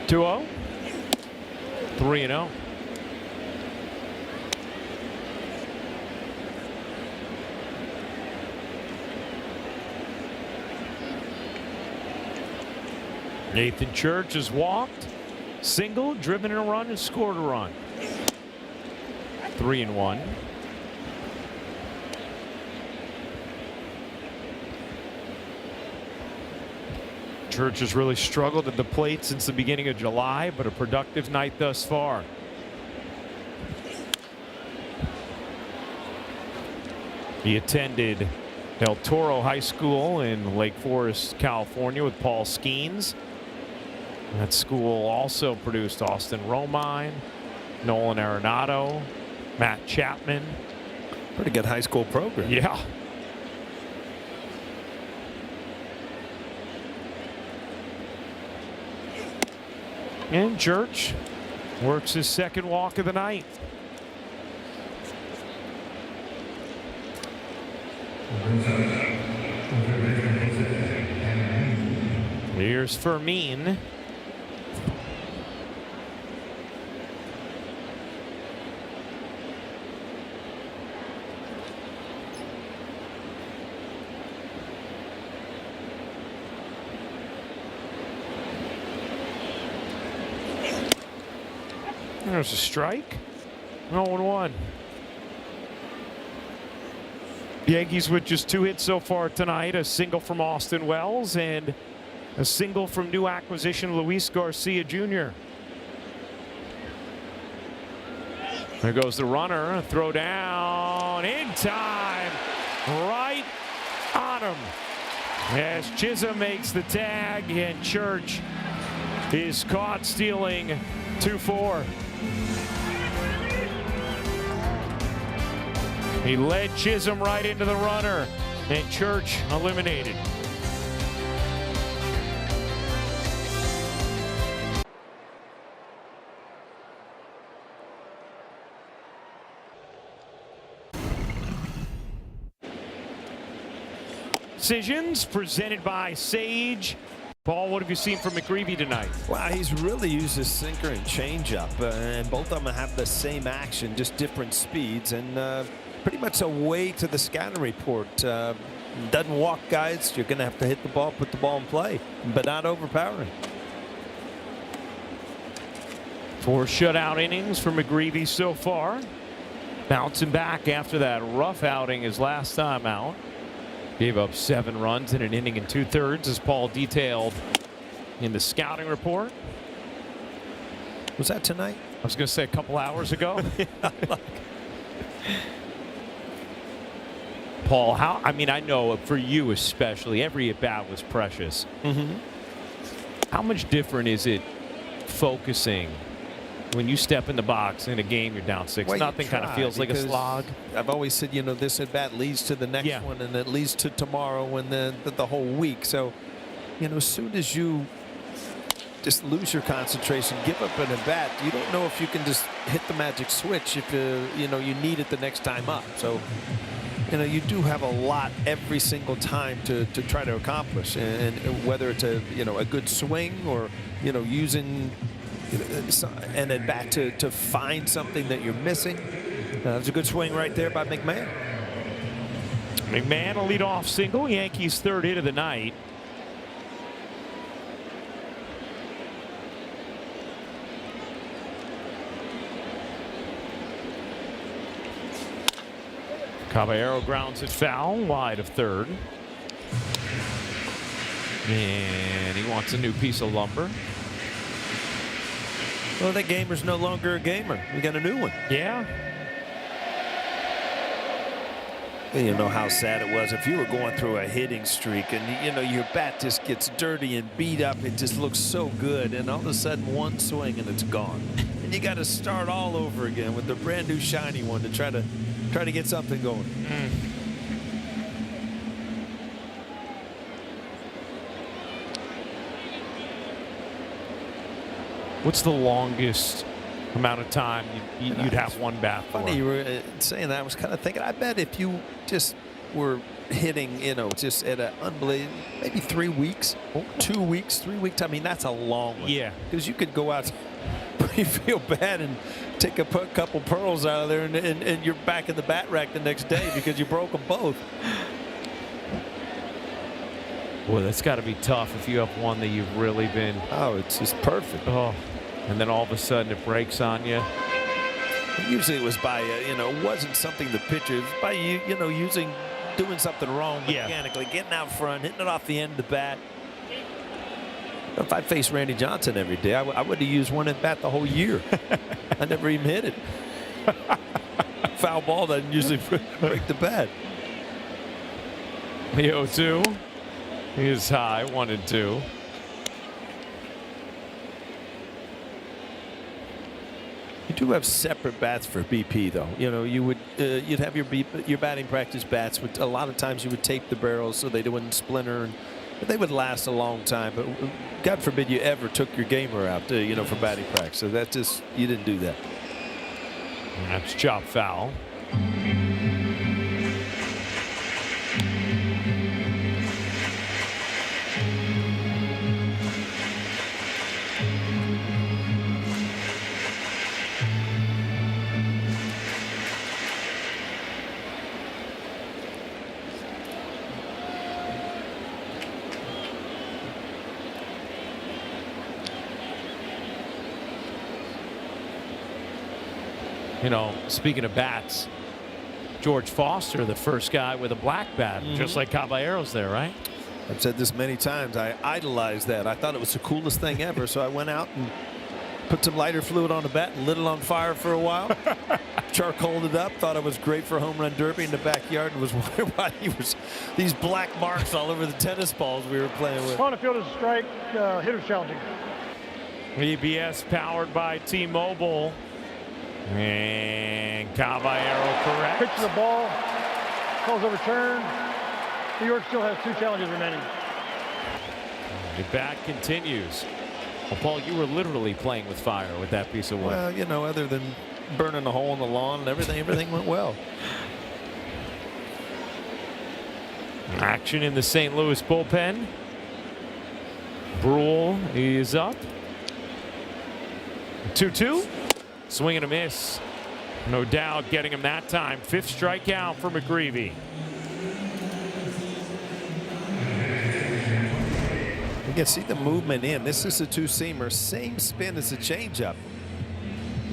(2-0), 3-0. Nathan Church has walked, single, driven in a run, and scored a run. 3-1. Church has really struggled at the plate since the beginning of July, but a productive night thus far. He attended El Toro High School in Lake Forest, California with Paul Skeens. That school also produced Austin Romine, Nolan Arenado, Matt Chapman. Pretty good high school program. Yeah. And Church works his 2nd walk of the night. Here's Fermin. There's a strike. 0-1. Yankees with just 2 hits so far tonight. A single from Austin Wells and a single from new acquisition Luis Garcia Jr. There goes the runner. Throw down in time. Right on him. As Chisholm makes the tag and Church is caught stealing 2-4. He led Chisholm right into the runner, and Church eliminated. Decisions presented by Sage. Paul, what have you seen from McGreevy tonight? Wow, he's really used his sinker and changeup, and both of them have the same action, just different speeds, and pretty much away to the scouting report. Doesn't walk guys. You're going to have to hit the ball, put the ball in play, but not overpowering. 4 shutout innings for McGreevy so far. Bouncing back after that rough outing his last time out. Gave up 7 runs in an inning and 2/3, as Paul detailed in the scouting report. Was that tonight? I was going to say a couple hours ago. Paul, I mean, I know for you especially, every at-bat was precious. How much different is it focusing when you step in the box in a game, you're down 6-0, kind of feels like a slog? I've always said, you know, this at bat leads to the next one, and it leads to tomorrow and the whole week. So, you know, as soon as you just lose your concentration, give up an at bat, you don't know if you can just hit the magic switch if you know you need it the next time up. So, you know, you do have a lot every single time to try to accomplish, and whether it's a good swing or using and at bat to find something that you're missing. That was a good swing right there by McMahon. McMahon, a leadoff single. Yankees' 3rd hit of the night. Caballero grounds it foul, wide of 3rd. And he wants a new piece of lumber. Well, that gamer's no longer a gamer. We got a new one. Yeah. You know how sad it was if you were going through a hitting streak and your bat just gets dirty and beat up. It just looks so good, and all of a sudden one swing and it's gone. And you got to start all over again with the brand new shiny one to try to get something going. What's the longest amount of time you'd have one bat for? Funny you were saying that. I was kind of thinking, I bet if you just were hitting, just at an unbelievable, maybe 3 weeks, 2 weeks, 3 weeks. I mean, that's a long one. Yeah. Because you could go out, you feel bad, and take a couple pearls out of there, and you're back in the bat rack the next day because you broke them both. Boy, that's got to be tough if you have one that you've really been. Oh, it's just perfect. Oh, and then all of a sudden it breaks on you. Usually it was by, it wasn't something the pitcher, it was by doing something wrong mechanically, getting out front, hitting it off the end of the bat. If I faced Randy Johnson every day, I would have used one at bat the whole year. I never even hit it. Foul ball doesn't usually break the bat. The 0-2 is high, 1-2. You do have separate bats for BP, though. You'd have your batting practice bats. Which a lot of times you would tape the barrels so they wouldn't splinter, but they would last a long time. But God forbid you ever took your gamer out, for batting practice. So that you didn't do that. That's chop foul. You know, speaking of bats, George Foster, the first guy with a black bat, just like Caballero's there, right? I've said this many times. I idolized that. I thought it was the coolest thing ever. So I went out and put some lighter fluid on the bat and lit it on fire for a while. Charcoaled it up. Thought it was great for home run derby in the backyard, and was wondering why he was these black marks all over the tennis balls we were playing with. On the field is a strike. Hitters challenging. EBS powered by T-Mobile. And Caballero correct. Pitch to the ball. Call's overturned. New York still has 2 challenges remaining. The bat continues. Well, Paul, you were literally playing with fire with that piece of wood. Well, you know, other than burning a hole in the lawn and everything went well. Action in the St. Louis bullpen. Brule is up. 2-2. Swing and a miss. No doubt getting him that time. 5th strikeout for McGreevy. You can see the movement in. This is a 2-seamer. Same spin as the changeup.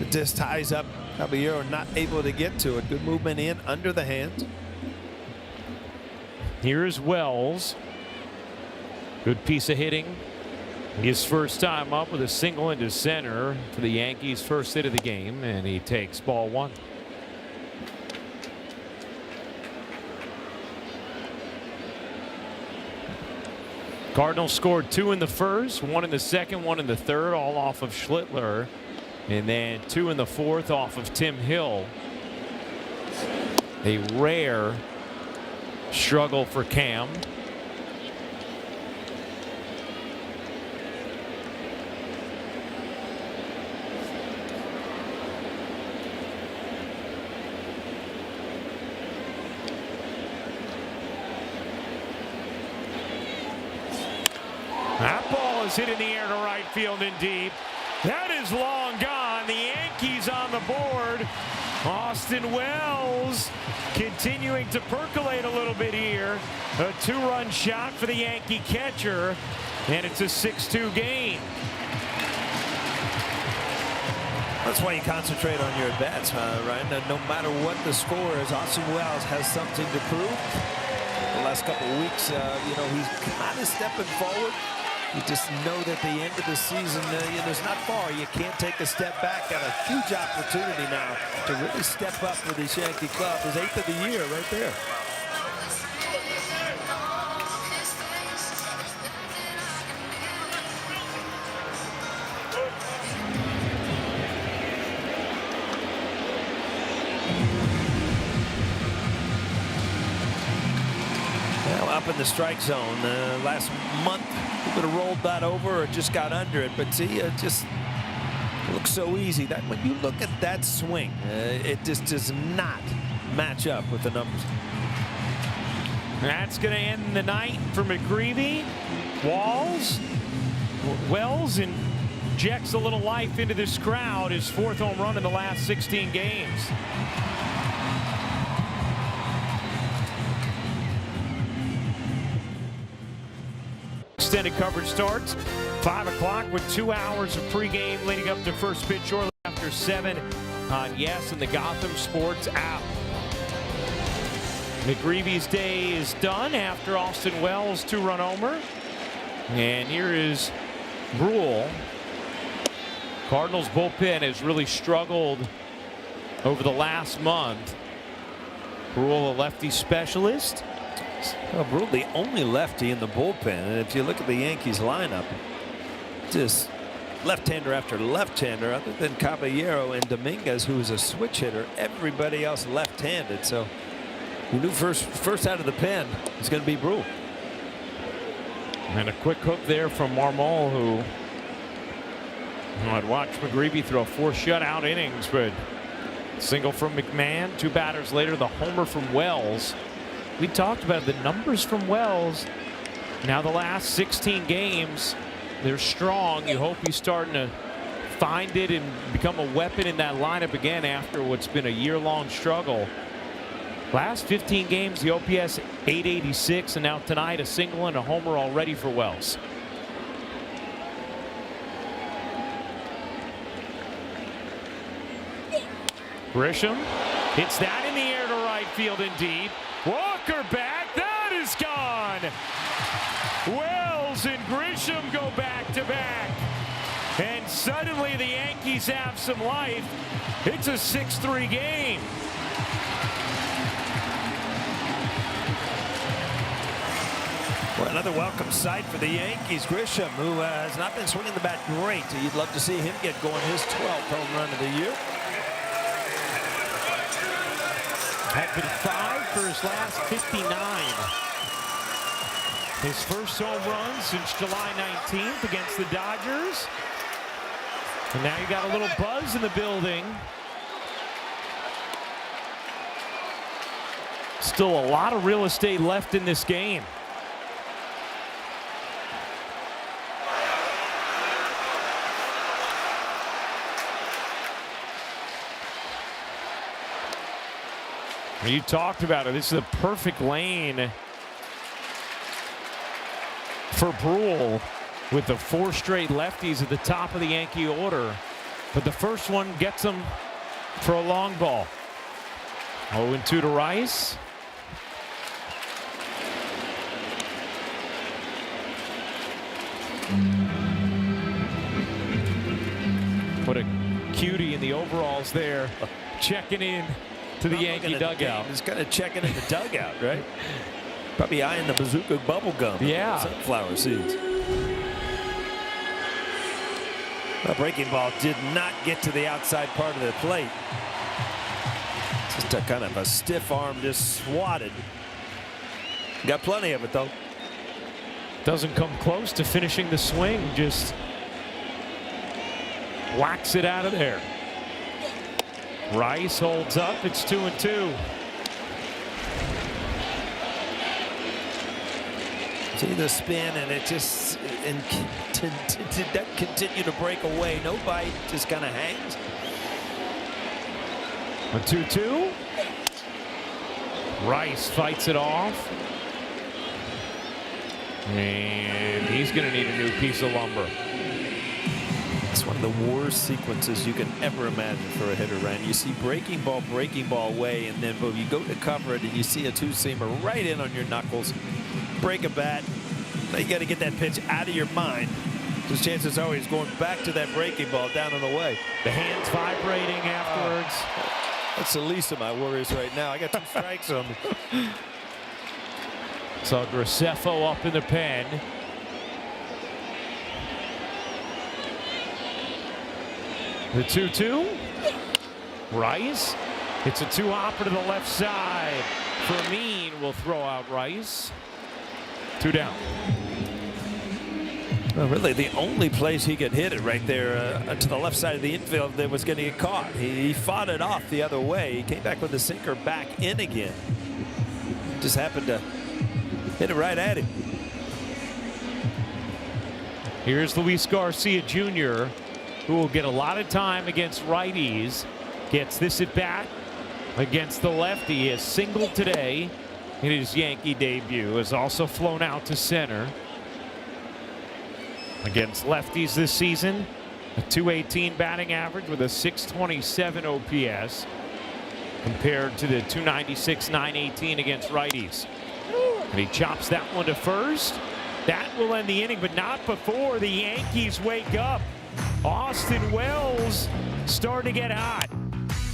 It just ties up. Caballero not able to get to it. Good movement in under the hands. Here's Wells. Good piece of hitting. His first time up with a single into center for the Yankees' first hit of the game, and he takes ball 1. Cardinals scored 2 in the first, 1 in the second, 1 in the third, all off of Schlittler, and then 2 in the fourth off of Tim Hill. A rare struggle for Cam. That ball is hit in the air to right field and deep. That is long gone. The Yankees on the board. Austin Wells continuing to percolate a little bit here. A 2-run shot for the Yankee catcher, and it's a 6-2 game. That's why you concentrate on your at-bats, Ryan. No matter what the score is, Austin Wells has something to prove. The last couple of weeks, you know, he's kind of stepping forward. You just know that the end of the season, you know, is not far. You can't take a step back. Got a huge opportunity now to really step up for this Yankee club. His 8th of the year right there. Up in the strike zone last month, he could have rolled that over or just got under it, but see, it just looks so easy. That when you look at that swing, it just does not match up with the numbers. That's going to end the night for McGreevy. Wells injects a little life into this crowd. His 4th home run in the last 16 games. Extended coverage starts 5 o'clock with 2 hours of pregame leading up to first pitch shortly after 7 on Yes and the Gotham Sports app. McGreevy's day is done after Austin Wells' 2-run homer. And here is Brule. Cardinals bullpen has really struggled over the last month. Brule, a lefty specialist. Well, Brule, the only lefty in the bullpen, and if you look at the Yankees lineup, just left-hander after left-hander, other than Caballero and Dominguez, who is a switch hitter, everybody else left-handed. So we knew first out of the pen is going to be Brule. And a quick hook there from Marmol, who I'd watched McGreevy throw 4 shutout innings, but single from McMahon. 2 batters later, the homer from Wells. We talked about the numbers from Wells. Now the last 16 games, they're strong. You hope he's starting to find it and become a weapon in that lineup again after what's been a year-long struggle. Last 15 games, the OPS 886, and now tonight a single and a homer already for Wells. Grisham hits that in the air to right field and deep. Walker back, that is gone. Wells and Grisham go back to back. And suddenly the Yankees have some life. It's a 6-3 game. Well, another welcome sight for the Yankees. Grisham, who has not been swinging the bat great. You'd love to see him get going his 12th home run of the year. Had been 5 for his last 59. His first home run since July 19th against the Dodgers. And now you got a little buzz in the building. Still a lot of real estate left in this game. You talked about it. This is a perfect lane for Brule with the 4 straight lefties at the top of the Yankee order. But the first one gets him for a long ball. 0-2 to Rice. What a cutie in the overalls there, checking in to the Yankee dugout. He's kind of checking in the dugout, right? Probably eyeing the bazooka bubble gum. Yeah. Sunflower seeds. The breaking ball did not get to the outside part of the plate. Just a kind of a stiff arm, just swatted. Got plenty of it, though. Doesn't come close to finishing the swing, just whacks it out of there. Rice holds up. It's 2-2. See the spin, and it just did that continue to break away. No bite, just kind of hangs. A 2-2. Rice fights it off. And he's going to need a new piece of lumber. It's one of the worst sequences you can ever imagine for a hitter, Ryan. You see breaking ball away, and then boom, you go to cover it, and you see a two-seamer right in on your knuckles. Break a bat. Now you got to get that pitch out of your mind, because chances are he's going back to that breaking ball down and away. The hands vibrating afterwards. That's the least of my worries right now. I got 2 strikes on me. So Graceffo up in the pen. The 2-2. Rice. It's a 2-hopper to the left side. Fermin will throw out Rice. 2 down. Well, really, the only place he could hit it right there to the left side of the infield that was going to get caught. He fought it off the other way. He came back with the sinker back in again. Just happened to hit it right at him. Here's Luis Garcia Jr., who will get a lot of time against righties. Gets this at bat against the lefty. He has singled today in his Yankee debut. Has also flown out to center. Against lefties this season, a .218 batting average with a .627 OPS compared to the .296 .918 against righties. And he chops that one to first. That will end the inning, but not before the Yankees wake up. Austin Wells starting to get hot.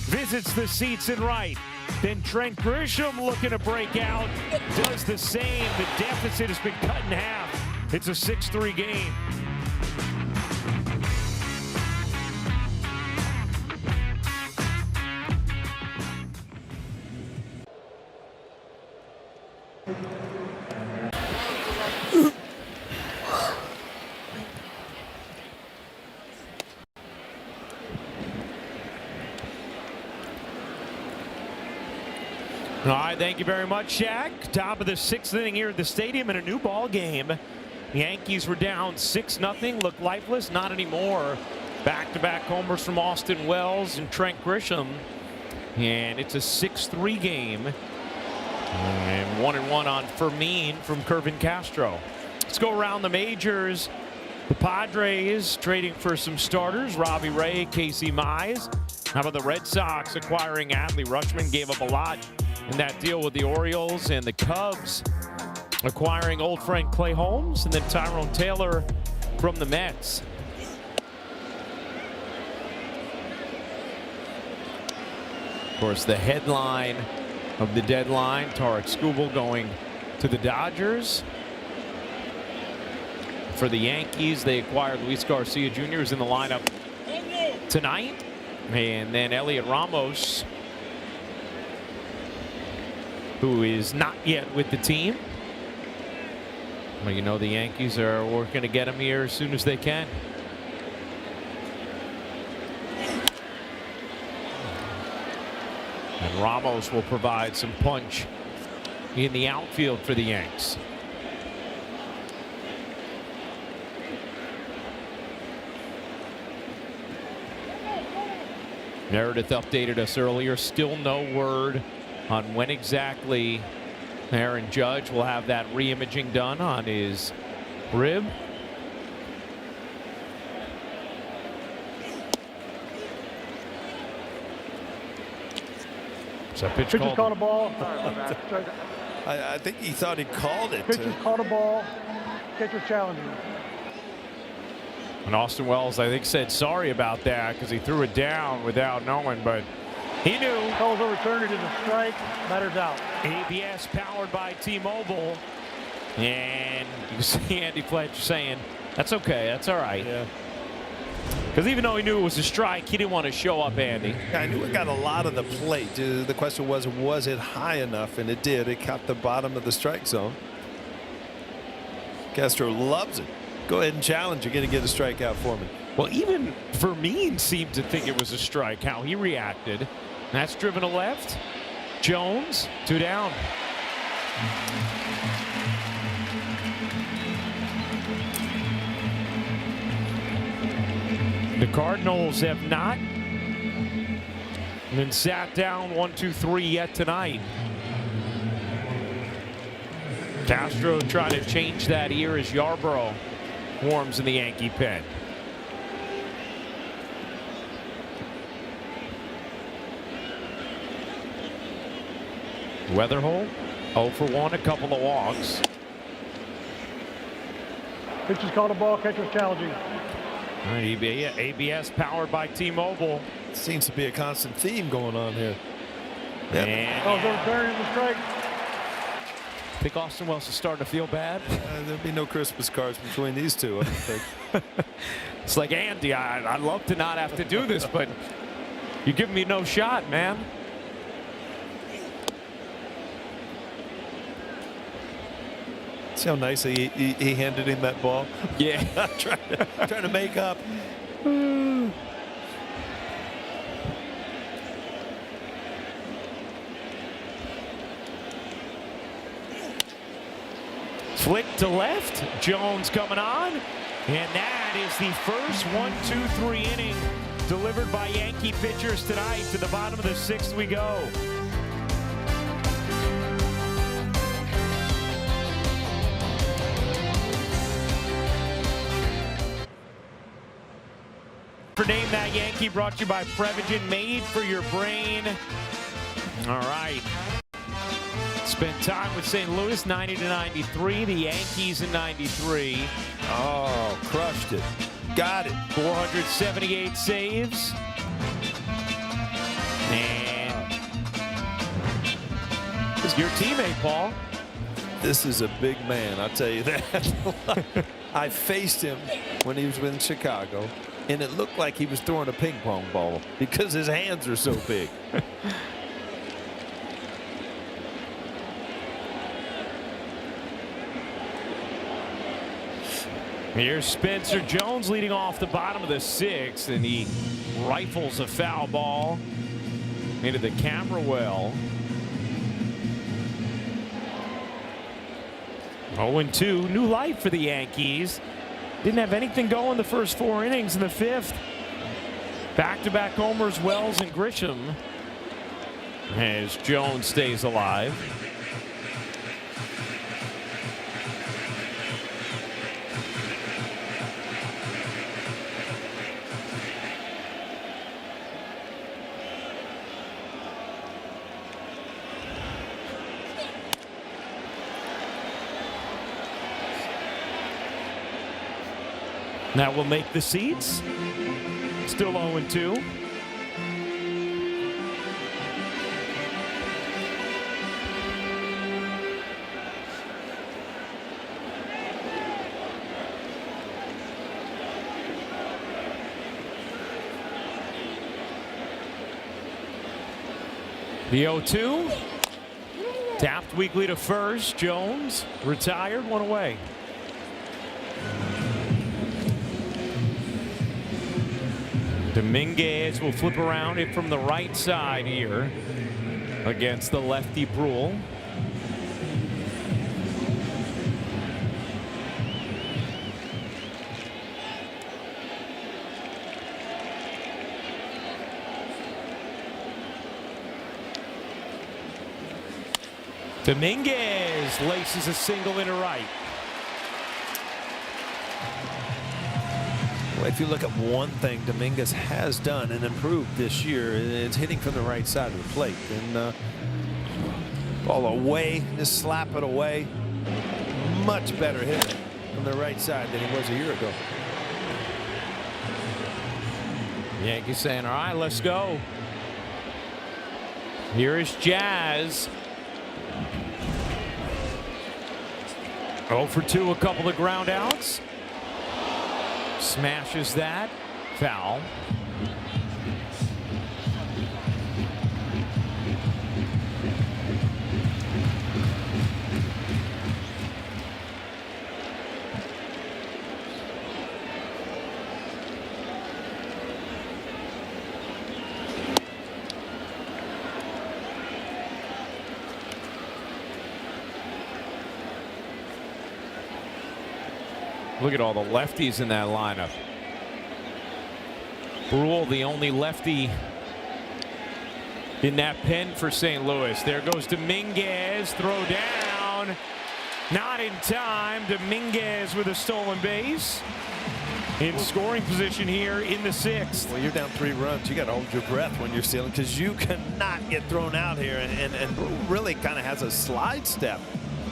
Visits the seats in right. Then Trent Grisham looking to break out. Does the same. The deficit has been cut in half. It's a 6-3 game. All right, thank you very much, Shaq. Top of the 6th inning here at the stadium in a new ball game. The Yankees were down 6-0, looked lifeless, not anymore. Back-to-back homers from Austin Wells and Trent Grisham. And it's a 6-3 game. And 1-1 on Fermin from Kervin Castro. Let's go around the majors. The Padres trading for some starters. Robbie Ray, Casey Mize. How about the Red Sox acquiring Adley Rutschman? Gave up a lot in that deal with the Orioles, and the Cubs acquiring old friend Clay Holmes, and then Tyrone Taylor from the Mets. Of course, the headline of the deadline, Tarek Skubal going to the Dodgers. For the Yankees, they acquired Luis Garcia Jr., who's in the lineup tonight. And then Elliot Ramos, who is not yet with the team. Well, you know the Yankees are working to get him here as soon as they can. And Ramos will provide some punch in the outfield for the Yanks. Meredith updated us earlier. Still no word on when exactly Aaron Judge will have that re-imaging done on his rib. So pitch Pitcher's called a ball. I think he thought he called it. Pitcher's called a ball. Catcher's challenging. And Austin Wells, I think, said sorry about that because he threw it down without knowing, but he knew. Call's overturned. It is a strike. Batter's out. ABS powered by T-Mobile. And you see Andy Fletcher saying, that's okay, that's all right. Yeah. Because even though he knew it was a strike, he didn't want to show up, Andy. I knew it got a lot of the plate. The question was it high enough? And it did. It caught the bottom of the strike zone. Castro loves it. Go ahead and challenge. You're going to get a strikeout for me. Well, even Vermeer seemed to think it was a strike, how he reacted. That's driven to left. Jones, 2 down. The Cardinals have not been sat down 1-2-3 yet tonight. Castro trying to change that here as Yarbrough warms in the Yankee pen. Weatherholt 0 for 1, a couple of walks. Pitcher's called a ball. Catcher's challenging. ABS powered by T-Mobile. Seems to be a constant theme going on here. And Call's overturned. It's a strike. I think Austin Wells is starting to feel bad. There'll be no Christmas cards between these two, I don't think. It's like, Andy, I'd love to not have to do this, but you're giving me no shot, man. See how nicely he handed him that ball? Yeah. trying to make up. Flick to left. Jones coming on. And that is the first 1-2-3 inning delivered by Yankee pitchers tonight. To the bottom of the 6th we go. For Name That Yankee, brought to you by Prevagen, made for your brain. All right. Spent time with St. Louis, 90-93. The Yankees in 93. Oh, crushed it. Got it. 478 saves. And this is your teammate, Paul. This is a big man, I'll tell you that. I faced him when he was in Chicago, and it looked like he was throwing a ping pong ball because his hands are so big. Here's Spencer Jones leading off the bottom of the 6th, and he rifles a foul ball into the camera well. 0-2, new life for the Yankees. Didn't have anything going the first 4 innings in the 5th. Back-to-back homers, Wells and Grisham, as Jones stays alive. That will make the seats. Still 0-2. The 0-2. Tapped weakly to first. Jones retired, one away. Dominguez will flip around it from the right side here against the lefty Brule. Dominguez laces a single into right. Well, if you look at one thing Dominguez has done and improved this year, it's hitting from the right side of the plate. And ball away, just slap it away. Much better hitter from the right side than he was a year ago. Yankees saying, all right, let's go. Here is Jazz. 0 for 2, a couple of ground outs. Smashes that. Foul. Look at all the lefties in that lineup. Brule, the only lefty in that pen for St. Louis. There goes Dominguez. Throw down. Not in time. Dominguez with a stolen base. In scoring position here in the 6th. Well, you're down 3 runs. You got to hold your breath when you're stealing because you cannot get thrown out here. And Brule really kind of has a slide step.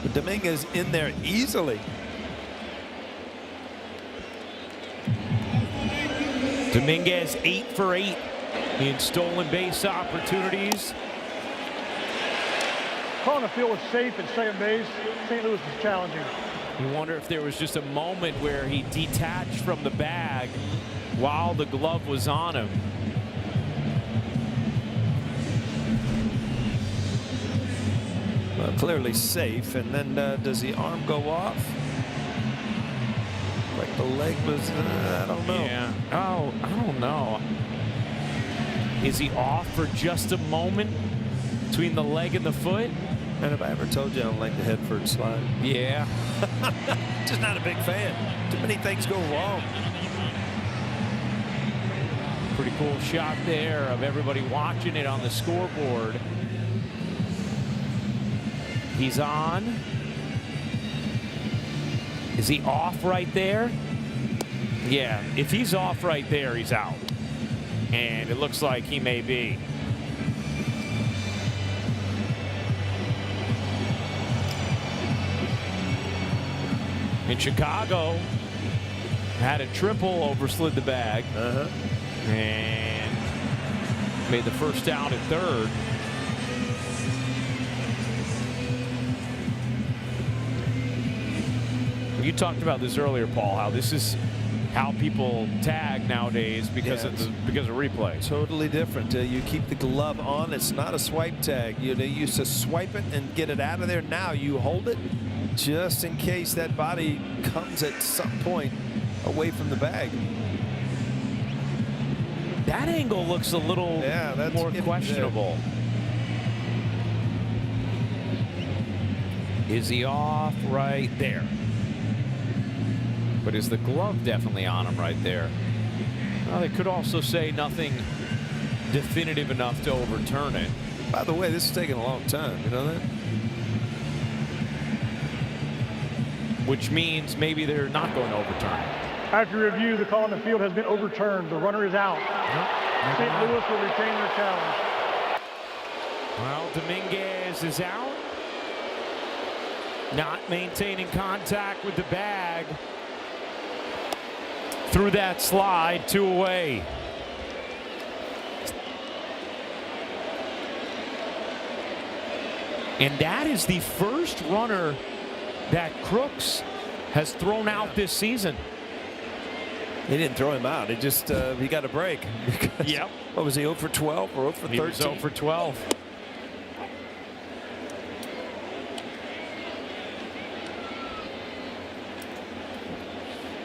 But Dominguez in there easily. Dominguez 8 for 8 in stolen base opportunities. Calling the field was safe at second base. St. Louis is challenging. You wonder if there was just a moment where he detached from the bag while the glove was on him. Well, clearly safe. And then does the arm go off? Like the leg was, I don't know. Yeah. Oh, I don't know. Is he off for just a moment between the leg and the foot? And have I ever told you I don't like the head first slide? Yeah. Just not a big fan. Too many things go wrong. Pretty cool shot there of everybody watching it on the scoreboard. He's on. Is he off right there? Yeah, if he's off right there, he's out. And it looks like he may be. In Chicago, had a triple, overslid the bag. And made the first out at third. You talked about this earlier, Paul, how this is how people tag nowadays because of replay. Totally different. You keep the glove on. It's not a swipe tag. They used to swipe it and get it out of there. Now you hold it just in case that body comes at some point away from the bag. That angle looks a little more questionable. Is he off right there? But is the glove definitely on him right there? Well, they could also say nothing definitive enough to overturn it. By the way, this is taking a long time. You know that? Which means maybe they're not going to overturn it. After review, the call on the field has been overturned. The runner is out. St. Louis will retain their challenge. Well, Dominguez is out. Not maintaining contact with the bag. through that slide, 2 away. And that is the first runner that Crooks has thrown out this season. He didn't throw him out. He just he got a break. Yep. What was he, 0 for 12 or 0 for 13? He was 0 for 12.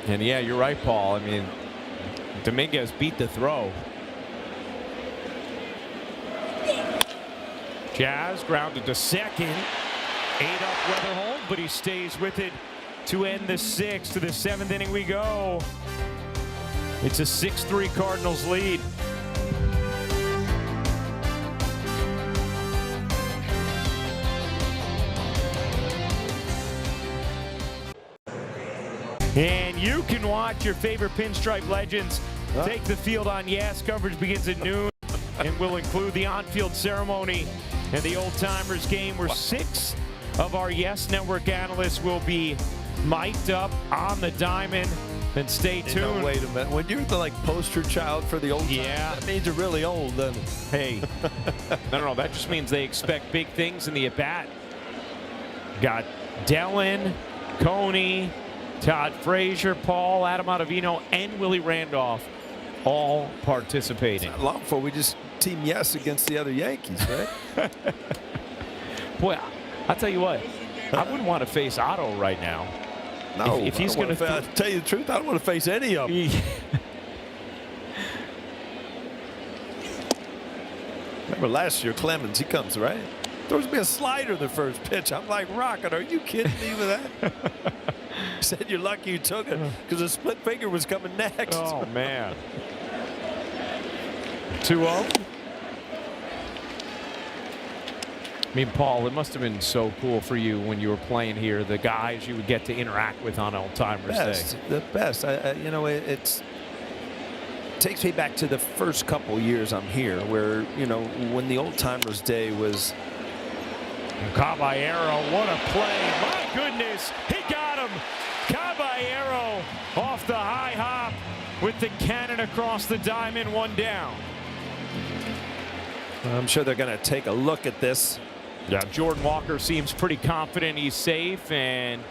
And yeah, you're right, Paul. I mean, Dominguez beat the throw. Jazz grounded to second. 8 up Weatherholt, but he stays with it to end the 6th. To the 7th inning we go. It's a 6-3 Cardinals lead. And you can watch your favorite pinstripe legends take the field on Yes. Coverage begins at noon and will include the on-field ceremony and the Old Timers game, where 6 of our Yes Network analysts will be mic'd up on the diamond. Then stay tuned. No, wait a minute. When you're the poster child for the old timers, that means you're really old, doesn't it? Hey, no, that just means they expect big things in the at-bat. Got Dellin, Coney, Todd Frazier, Paul, Adam Ottavino, and Willie Randolph all participating. Not long before we just team Yes against the other Yankees, right? Boy, I'll tell you what, I wouldn't want to face Otto right now. No, if he's going to tell you the truth, I don't want to face any of them. Remember last year, Clemens, he comes, right? Throws me a slider the first pitch. I'm like, Rocket, are you kidding me with that? He said you're lucky you took it because a split finger was coming next. Oh, man. 2-0. I mean, Paul, it must have been so cool for you when you were playing here, the guys you would get to interact with on Old Timers Day. The best. You know, it takes me back to the first couple years I'm here, where, you know, when the Old Timers Day was. Caballero, what a play. My goodness, he got him. Caballero off the high hop with the cannon across the diamond, 1 down. I'm sure they're going to take a look at this. Yeah, Jordan Walker seems pretty confident he's safe, and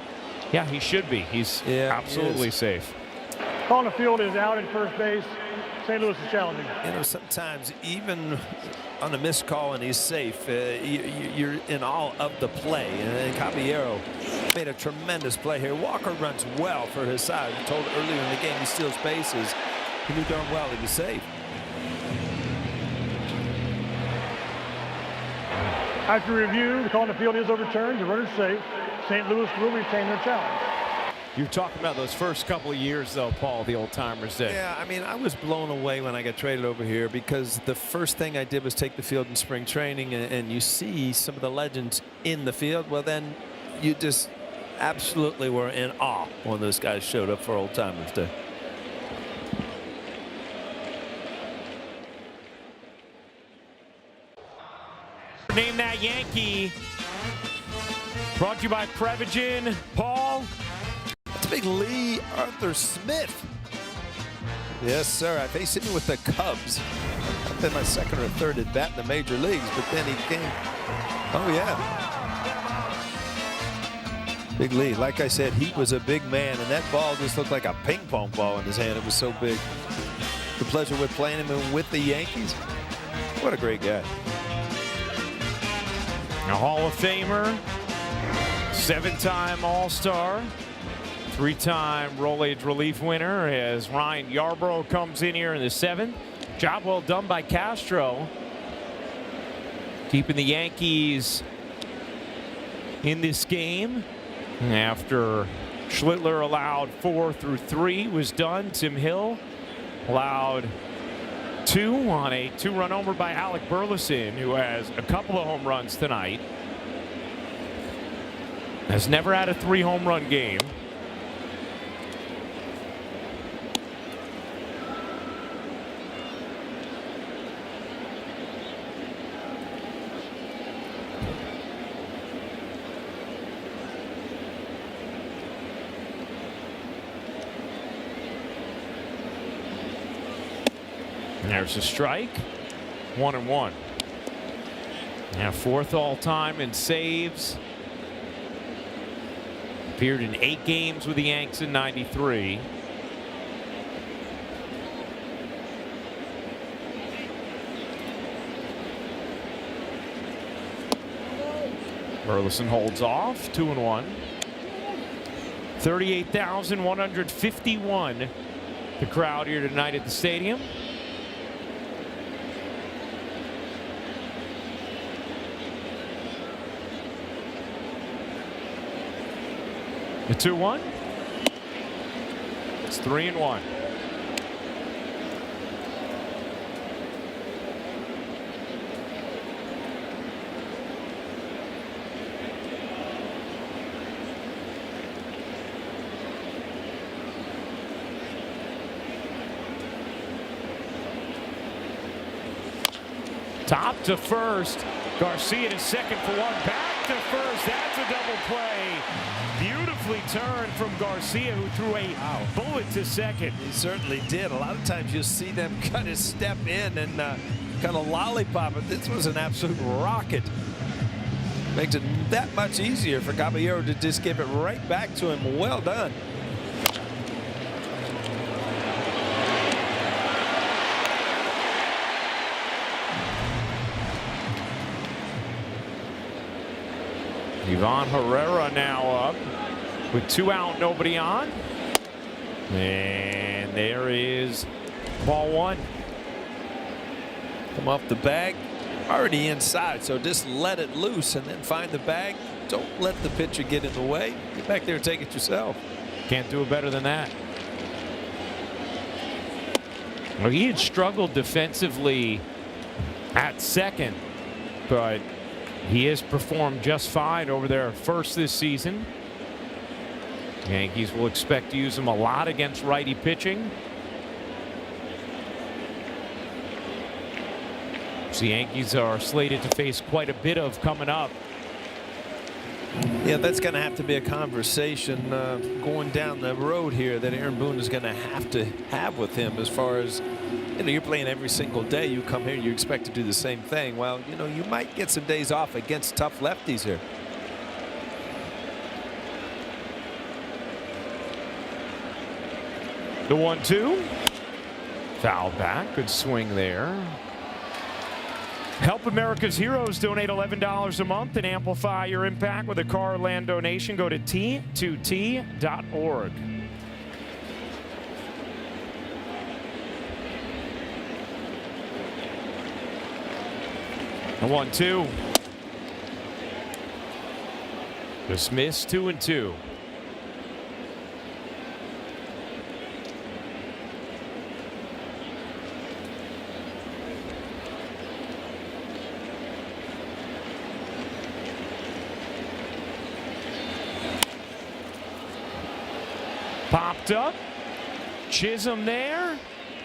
yeah, he should be. He's absolutely safe. Calling the field is out at first base. St. Louis is challenging. You know, sometimes even on a missed call and he's safe, you're in awe of the play. And Caballero made a tremendous play here. Walker runs well for his side. I told earlier in the game he steals bases. He knew darn well he was safe. After review, the call on the field is overturned. The runner's safe. St. Louis will retain their challenge. You're talking about those first couple of years, though, Paul, the Old Timers Day. Yeah, I mean, I was blown away when I got traded over here, because the first thing I did was take the field in spring training, and you see some of the legends in the field. Well, then you just absolutely were in awe when those guys showed up for Old Timers Day. Name That Yankee. Brought to you by Prevagen. Paul. That's big Lee Arthur Smith. Yes, sir. I faced him with the Cubs. I've been my second or third at bat in the major leagues, but then he came. Oh, yeah. Big Lee. Like I said, he was a big man, and that ball just looked like a ping pong ball in his hand. It was so big. The pleasure with playing him with the Yankees. What a great guy. A Hall of Famer, 7-time All-Star, 3-time Roll-Age Relief winner, as Ryan Yarbrough comes in here in the 7th. Job well done by Castro, keeping the Yankees in this game. After Schlittler allowed 4 through 3 was done, Tim Hill allowed 2 on a 2-run homer by Alec Burleson, who has a couple of home runs tonight. Has never had a 3-home-run game. There's a strike. 1-1. Now 4th all-time in saves. Appeared in 8 games with the Yanks in '93. Burleson holds off. 2-1. 38,151. The crowd here tonight at the stadium. The 2-1. It's 3-1. Top to first. Garcia to second for one. Back to first. That's a double play. Beautifully turned from Garcia, who threw a bullet to second. He certainly did. A lot of times you'll see them kind of step in and kind of lollipop it. This was an absolute rocket. Makes it that much easier for Caballero to just give it right back to him. Well done. Ivan Herrera now up with 2 out, nobody on. And there is ball 1. Come off the bag, already inside, so just let it loose and then find the bag. Don't let the pitcher get in the way. Get back there and take it yourself. Can't do it better than that. Well, he had struggled defensively at second, but he has performed just fine over there first this season. Yankees will expect to use him a lot against righty pitching. So the Yankees are slated to face quite a bit of coming up. Yeah, that's going to have to be a conversation going down the road here that Aaron Boone is going to have with him, as far as, you know, you're playing every single day. You come here, you expect to do the same thing. Well, you know, you might get some days off against tough lefties here. The 1-2. Foul back. Good swing there. Help America's Heroes. Donate $11 a month and amplify your impact with a car or land donation. Go to T2T.org. The 1-2. Dismissed. 2-2. Popped up. Chisholm there.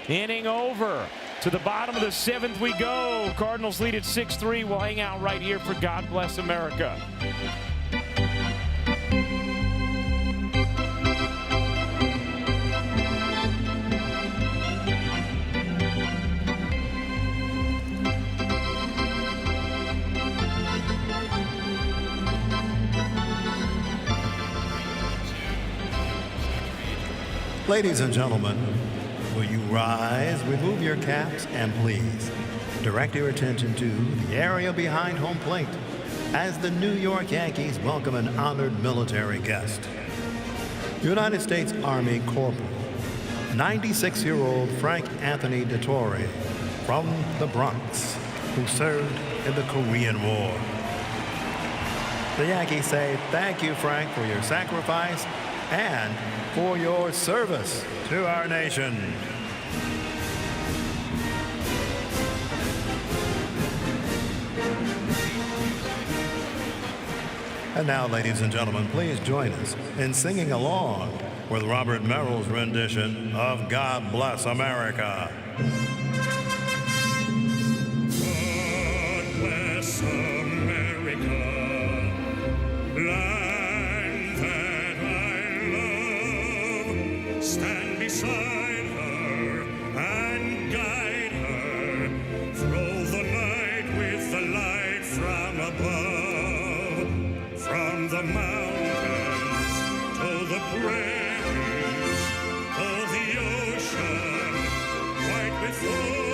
Inning over. To the bottom of the 7th we go. Cardinals lead at 6-3. We'll hang out right here for God Bless America. Ladies and gentlemen, will you rise, remove your caps, and please direct your attention to the area behind home plate as the New York Yankees welcome an honored military guest. United States Army Corporal, 96-year-old Frank Anthony DeTore from the Bronx, who served in the Korean War. The Yankees say thank you, Frank, for your sacrifice and for your service to our nation. And now, ladies and gentlemen, please join us in singing along with Robert Merrill's rendition of God Bless America. God bless America, land that I love. Stand beside her and guide her From the mountains to the prairies, to the ocean, white with foam.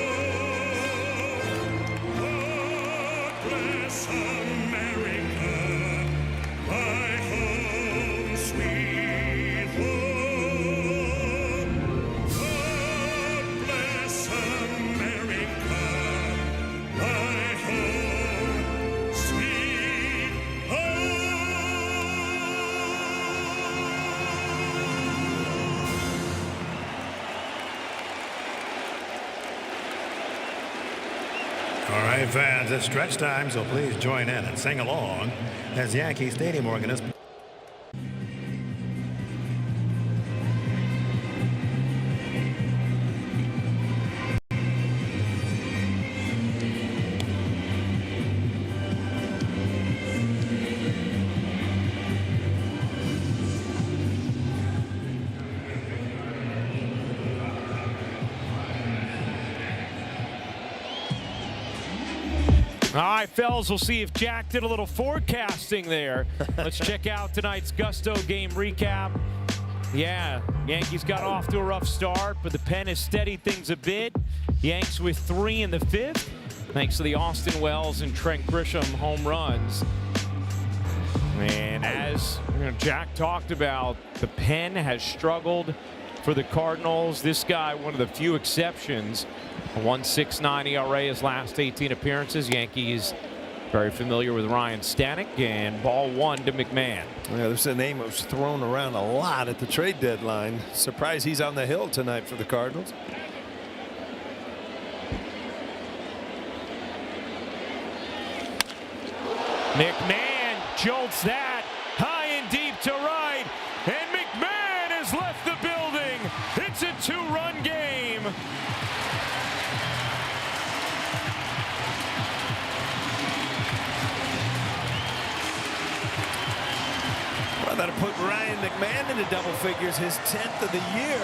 God bless America, my home, sweet home. God bless America, my home, sweet home. All right, fans, it's stretch time, so please join in and sing along as Yankee Stadium organist. All right, fellas, we'll see if Jack did a little forecasting there. Let's check out tonight's Gusto game recap. Yeah, Yankees got off to a rough start, but the pen has steadied things a bit. Yanks with 3 in the 5th, thanks to the Austin Wells and Trent Grisham home runs. And as Jack talked about, the pen has struggled for the Cardinals. This guy, one of the few exceptions. A 1.69 ERA his last 18 appearances. Yankees very familiar with Ryan Stanek, and ball 1 to McMahon. Yeah, this is a name that was thrown around a lot at the trade deadline. Surprised he's on the hill tonight for the Cardinals. McMahon jolts that high and deep to right, and McMahon has left the building. It's a 2-run game. Well, that'll put Ryan McMahon into double figures, his 10th of the year.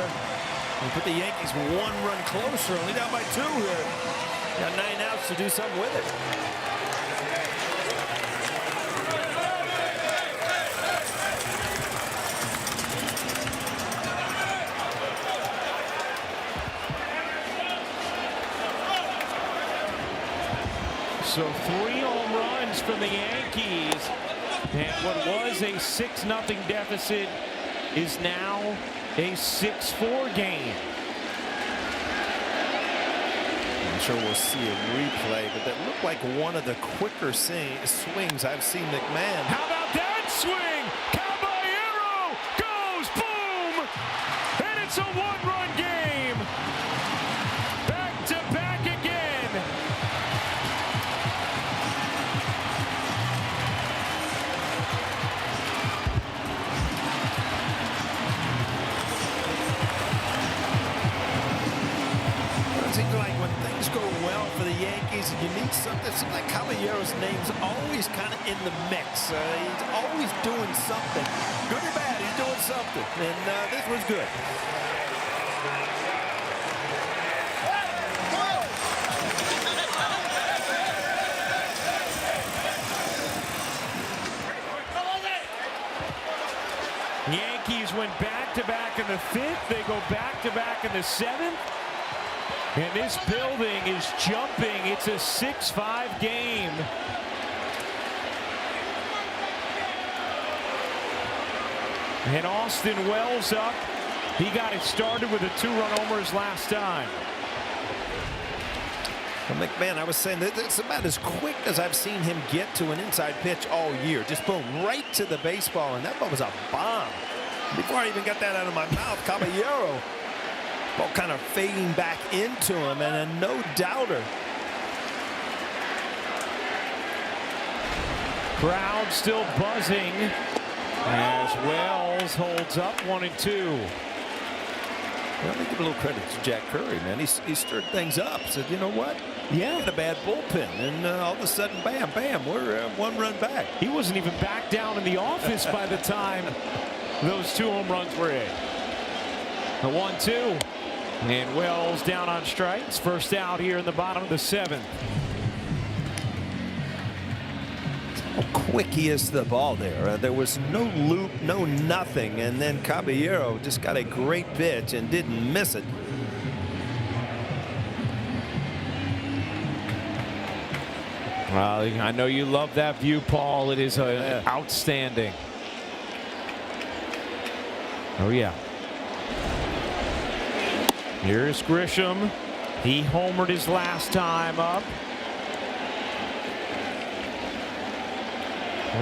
And put the Yankees 1 run closer, only down by 2 here. Got 9 outs to do something with it. So 3 home runs from the Yankees, and what was a 6-0 deficit is now a 6-4 game. I'm sure we'll see a replay, but that looked like one of the quicker swings I've seen McMahon. How about that swing? Caballero goes boom, and it's a 1-run game. Back to back again. It seems like when things go well for the Yankees and you need something, it seems like Caballero's name's always kind of in the mix. He's always doing something. Good or bad, he's doing something. And this was good. Yankees went back-to-back in the 5th. They go back-to-back in the 7th. And this building is jumping. It's a 6-5 game. And Austin Wells up. He got it started with a 2-run homers last time. Well, McMahon, I was saying that it's about as quick as I've seen him get to an inside pitch all year. Just boom, right to the baseball, and that ball was a bomb. Before I even got that out of my mouth, Caballero, ball kind of fading back into him, and a no-doubter. Crowd still buzzing as Wells holds up 1-2. Well, let me give a little credit to Jack Curry, man. He stirred things up. Said, you know what? Yeah, had a bad bullpen, and all of a sudden, bam, bam, we're 1 run back. He wasn't even back down in the office by the time those 2 home runs were in. The 1-2, and Wells down on strikes. First out here in the bottom of the 7th. how quick he is to the ball there. There was no loop, no nothing, and then Caballero just got a great pitch and didn't miss it. Well, I know you love that view, Paul. It is outstanding. Oh, yeah. Here's Grisham. He homered his last time up.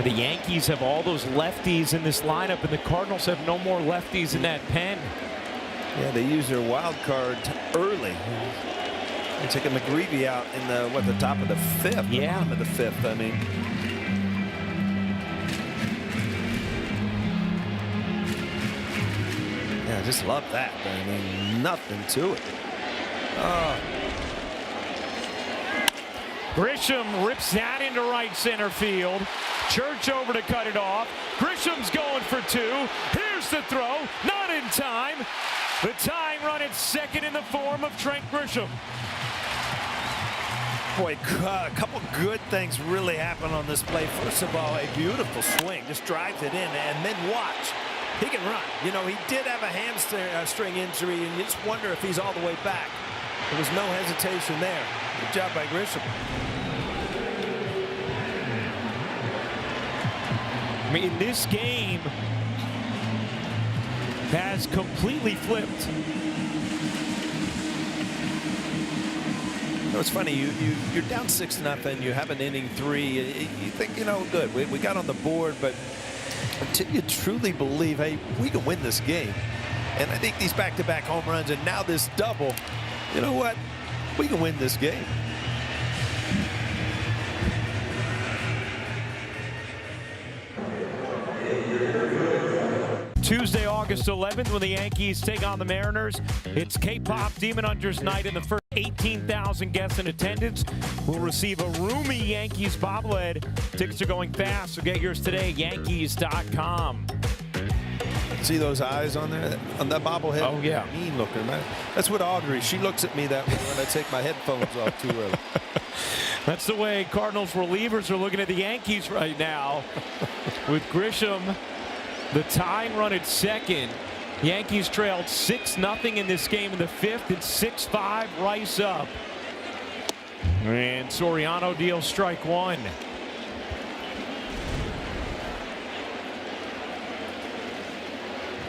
The Yankees have all those lefties in this lineup, and the Cardinals have no more lefties in that pen. Yeah, they use their wild card early. They're taking McGreevy out in the top of the fifth. Yeah, the bottom of the fifth. I mean, yeah, I just love that. I mean, nothing to it. Oh. Grisham rips that into right center field. Church over to cut it off. Grisham's going for two. Here's the throw. Not in time. The tying run at second in the form of Trent Grisham. Boy, a couple good things really happened on this play. First of all, a beautiful swing. Just drives it in, and then watch. He can run. You know, he did have a hamstring injury, and you just wonder if he's all the way back. There was no hesitation there. Good job by Grisham. I mean, this game has completely flipped. You know, it's funny, you're down 6-0, you have an inning 3, you think, you know, good, we got on the board, but until you truly believe, hey, we can win this game. And I think these back-to-back home runs and now this double, you know what, we can win this game. Tuesday, August 11th, when the Yankees take on the Mariners. It's K-Pop Demon Hunters night, and the first 18,000 guests in attendance will receive a roomy Yankees bobblehead. Tickets are going fast, so get yours today, Yankees.com. See those eyes on there, on that bobblehead? Oh, yeah. Mean looking, man. That's what Audrey, she looks at me that way when I take my headphones off too early. That's the way Cardinals relievers are looking at the Yankees right now. With Grisham, the tying run at second. Yankees trailed 6-0 in this game in the fifth. It's 6-5, Rice up. And Soriano deals strike one.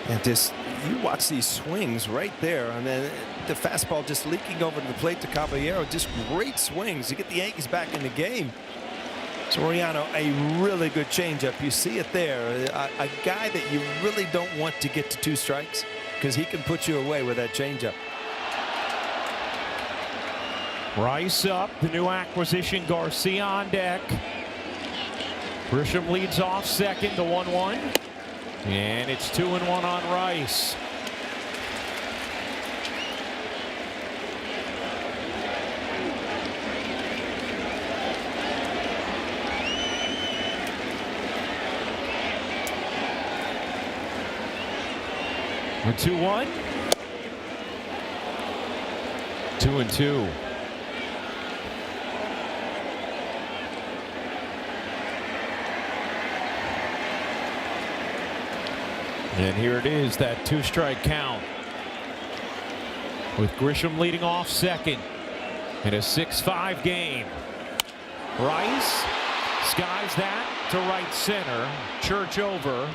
And just, you watch these swings right there. I mean, the fastball just leaking over to the plate to Caballero. Just great swings to get the Yankees back in the game. Soriano, a really good changeup. You see it there. A guy that you really don't want to get to 2 strikes because he can put you away with that changeup. Rice up. The new acquisition, Garcia on deck. Grisham leads off second, the 1-1. And it's 2-1 on Rice. A 2-1. 2-2. And here it is, that 2-strike count. With Grisham leading off second in a 6-5 game. Rice skies that to right center. Church over.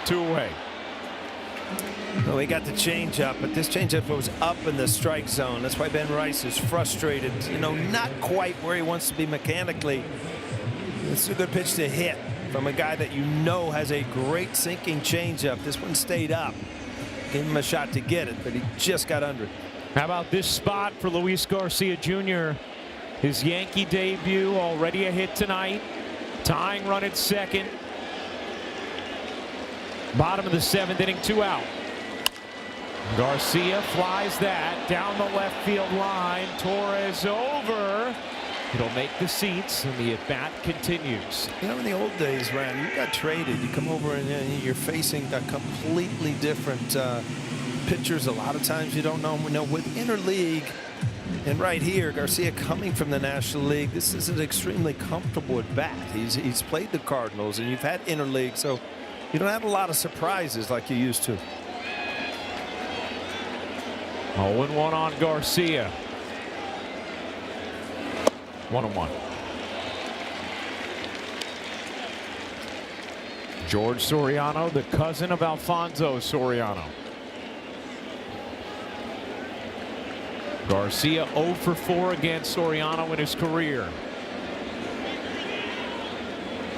2 away. Well, he got the changeup, but this changeup was up in the strike zone. That's why Ben Rice is frustrated. You know, not quite where he wants to be mechanically. It's a good pitch to hit from a guy that you know has a great sinking changeup. This one stayed up. Gave him a shot to get it, but he just got under it. How about this spot for Luis Garcia Jr.? His Yankee debut, already a hit tonight. Tying run at second. Bottom of the 7th inning, 2 out. Garcia flies that down the left field line. Torres over. It'll make the seats, and the at-bat continues. You know, in the old days, Ryan, you got traded. You come over and you're facing a completely different pitchers. A lot of times you don't know. With interleague, And right here, Garcia coming from the National League, this is an extremely comfortable at bat. He's played the Cardinals, and you've had interleague, so you don't have a lot of surprises like you used to. 0-1 on Garcia. 1-1. George Soriano, the cousin of Alfonso Soriano. Garcia 0 for 4 against Soriano in his career.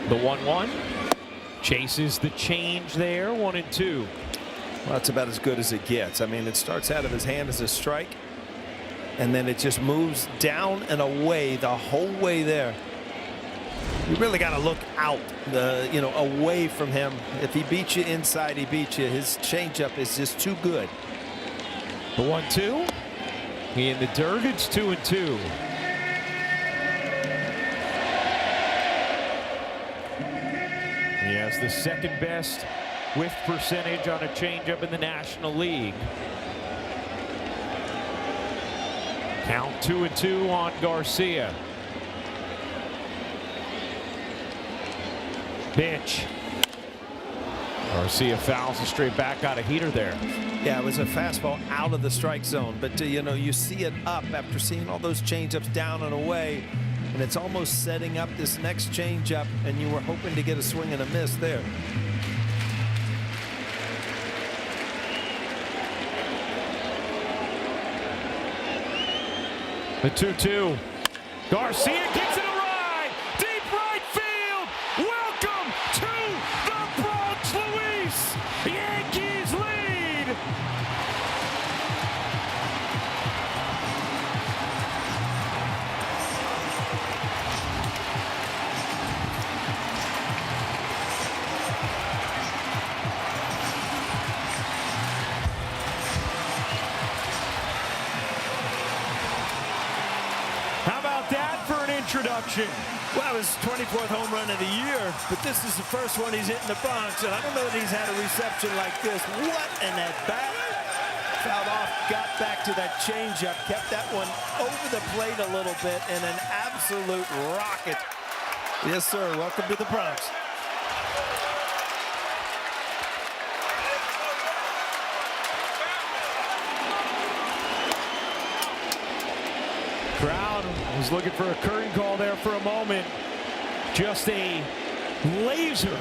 The 1-1 chases the change there. 1-2. Well, that's about as good as it gets. I mean, it starts out of his hand as a strike, and then it just moves down and away the whole way there. You really got to look out, away from him. If he beats you inside, he beats you. His changeup is just too good. The 1-2. In the dirt, it's 2-2. He has the second best whiff percentage on a changeup in the National League. Count 2-2 on Garcia. Pitch. Garcia fouls a straight back out of heater there. Yeah, it was a fastball out of the strike zone, but you see it up after seeing all those changeups down and away, and it's almost setting up this next changeup, and you were hoping to get a swing and a miss there. The 2-2. Garcia gets it a ride. Deep right field. Welcome to the Bronx, Luis. Yankees lead. How about that for an introduction? Well, it was his 24th home run of the year, but this is the first one he's hit in the Bronx, and I don't know that he's had a reception like this. What an at-bat. Fouled off, got back to that changeup, kept that one over the plate a little bit, and an absolute rocket. Yes, sir. Welcome to the Bronx. Crowd was looking for a curtain call there for a moment. Just a laser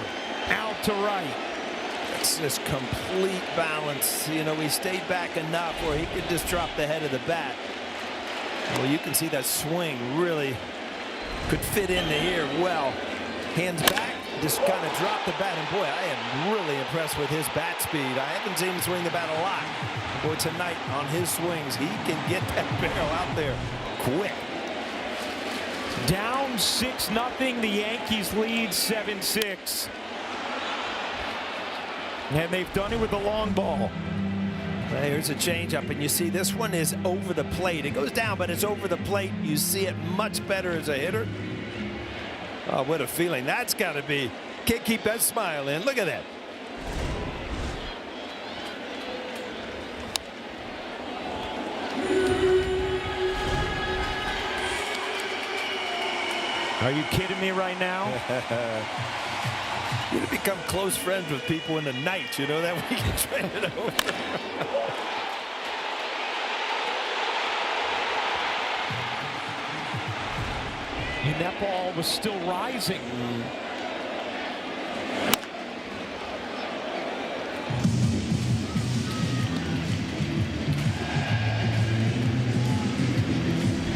out to right. It's just complete balance. He stayed back enough where he could just drop the head of the bat. Well, you can see that swing really could fit into here well. Hands back, just kind of dropped the bat. And boy, I am really impressed with his bat speed. I haven't seen him swing the bat a lot. Boy, tonight on his swings, he can get that barrel out there quick. Down 6-0. The Yankees lead 7-6. And they've done it with the long ball. Well, here's a changeup, and you see this one is over the plate. It goes down, but it's over the plate. You see it much better as a hitter. Oh, what a feeling that's got to be. Can't keep that smile in. Look at that. Are you kidding me right now? You become close friends with people in the night, that we can trade it over. And that ball was still rising.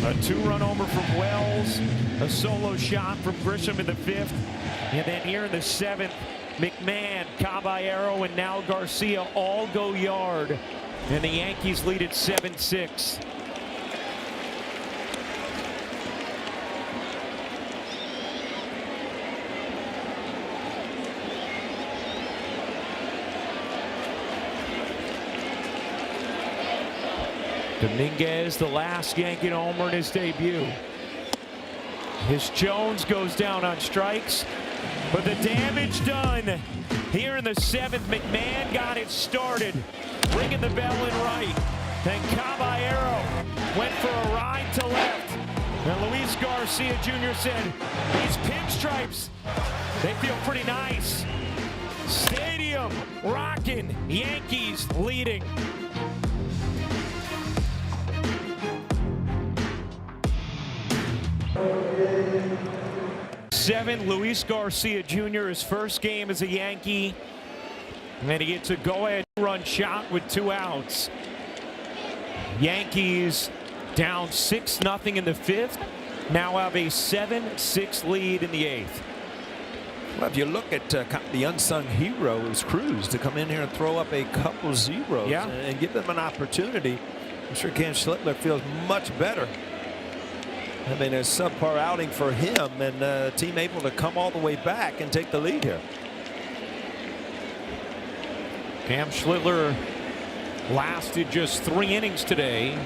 A 2-run homer from Wells, a solo shot from Grisham in the 5th, and then here in the 7th, McMahon, Caballero, and now Garcia all go yard, and the Yankees lead at 7-6. Dominguez, the last Yankee homer in his debut. His Jones goes down on strikes, but the damage done here in the 7th. McMahon got it started, ringing the bell in right. Then Caballero went for a ride to left. And Luis Garcia Jr. said, these pinstripes, they feel pretty nice. Stadium rocking, Yankees leading. Seven, Luis Garcia Jr., his first game as a Yankee. And he gets a go-ahead run shot with 2 outs. Yankees down 6-0 in the 5th. Now have a 7-6 lead in the 8th. Well, if you look at the unsung heroes, Cruz, to come in here and throw up a couple zeros and give them an opportunity, I'm sure Cam Schlittler feels much better. I mean, a subpar outing for him, and the team able to come all the way back and take the lead here. Cam Schlittler lasted just 3 innings today.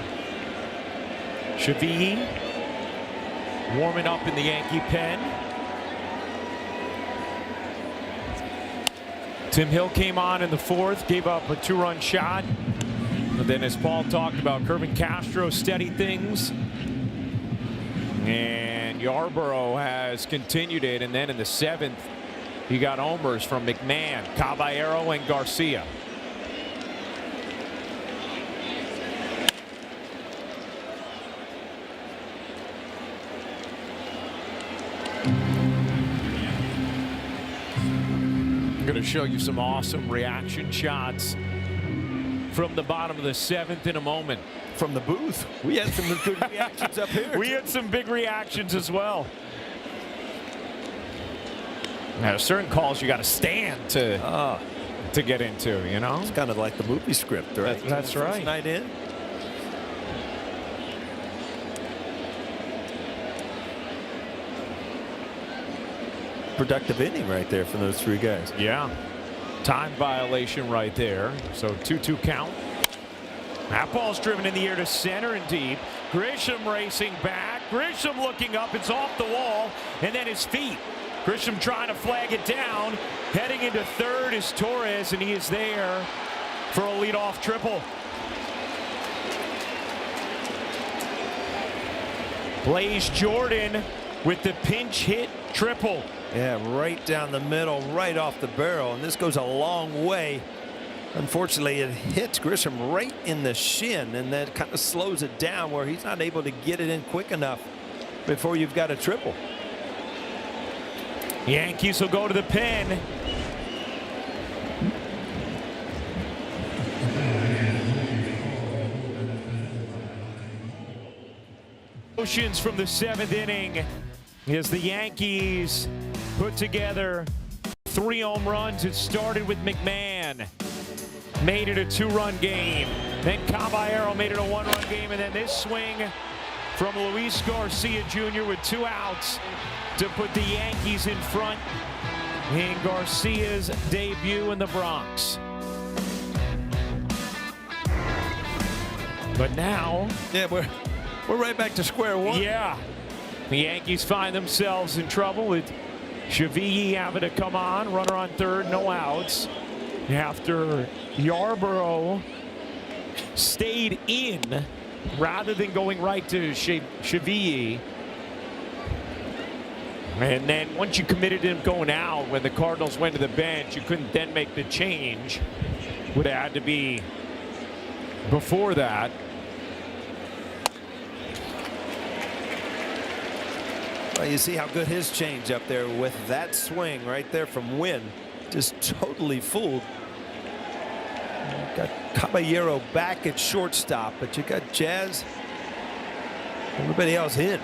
Shavii warming up in the Yankee pen. Tim Hill came on in the 4th, gave up a 2-run shot. But then, as Paul talked about, Kervin Castro steadied things. And Yarborough has continued it. And then in the 7th, he got homers from McMahon, Caballero, and Garcia. I'm going to show you some awesome reaction shots from the bottom of the 7th in a moment. From the booth, we had some good reactions up here. We had some big reactions as well. Now, certain calls you got to stand to get into, you know? It's kind of like the movie script, right? That's right. First night in. Productive inning right there from those 3 guys. Yeah. Time violation right there. So 2-2 count. That ball's driven in the air to center and deep. Grisham racing back. Grisham looking up. It's off the wall. And then his feet. Grisham trying to flag it down. Heading into 3rd is Torres, and he is there for a leadoff triple. Blaze Jordan with the pinch hit triple. Yeah, right down the middle, right off the barrel, and this goes a long way. Unfortunately, it hits Grisham right in the shin, and that kind of slows it down where he's not able to get it in quick enough before you've got a triple. Yankees will go to the pen. Motions from the 7th inning as the Yankees put together 3 home runs. It started with McMahon. Made it a 2-run game. Then Caballero made it a 1-run game. And then this swing from Luis Garcia Jr. with 2 outs to put the Yankees in front in Garcia's debut in the Bronx. But now, yeah, we're right back to square one. Yeah, the Yankees find themselves in trouble with Shavii having to come on, runner on 3rd, no outs. After Yarborough stayed in rather than going right to Shavii. And then once you committed him going out, when the Cardinals went to the bench, you couldn't then make the change. Would have had to be before that. Well, you see how good his change up there with that swing right there from Wynn. Just totally fooled. Got Caballero back at shortstop, but you got Jazz, everybody else in.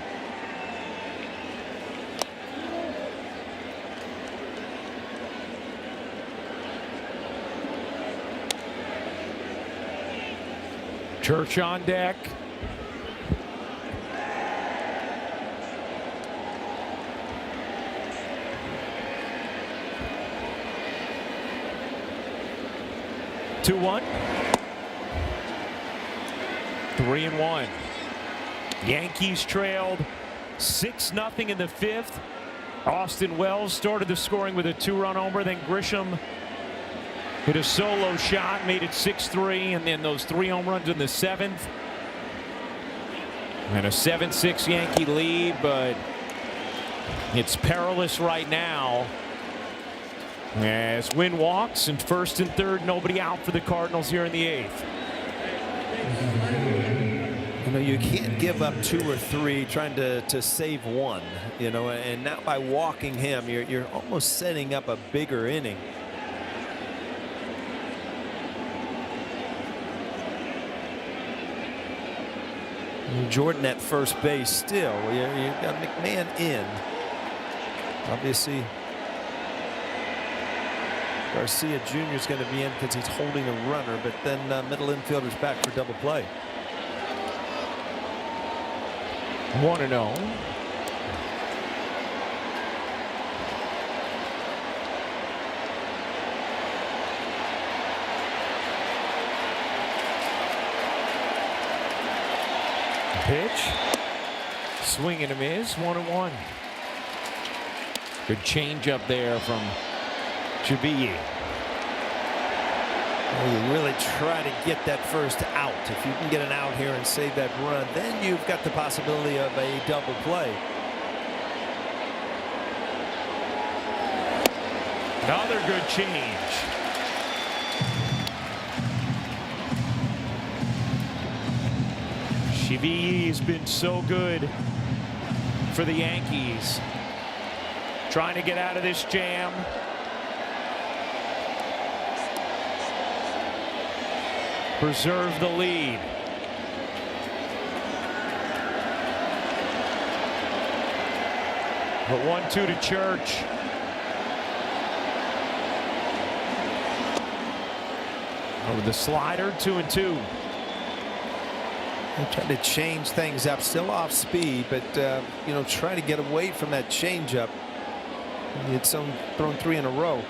Church on deck. Two, 1. 3-1. Yankees trailed 6-0 in the 5th. Austin Wells started the scoring with a 2-run homer. Then Grisham Hit a solo shot, made it 6-3, and then those 3 home runs in the 7th. And a 7-6 Yankee lead, but it's perilous right now. As Wynn walks, and 1st and 3rd, nobody out for the Cardinals here in the 8th. You know, you can't give up 2 or 3 trying to save 1, you know, and now by walking him, you're almost setting up a bigger inning. Jordan at first base still. You got McMahon in. Obviously, Garcia Jr. is going to be in because he's holding a runner, but then middle infielder's back for double play. 1-0. Pitch. Swing and a miss. 1-1. Good change up there from Cheville. Well, you really try to get that first out. If you can get an out here and save that run, then you've got the possibility of a double play. Another good change. Cheville has been so good for the Yankees. Trying to get out of this jam. Preserve the lead. But 1-2 to Church. Over the slider, 2-2. They're trying to change things up, still off speed, but you know, try to get away from that changeup. It's thrown 3 in a row.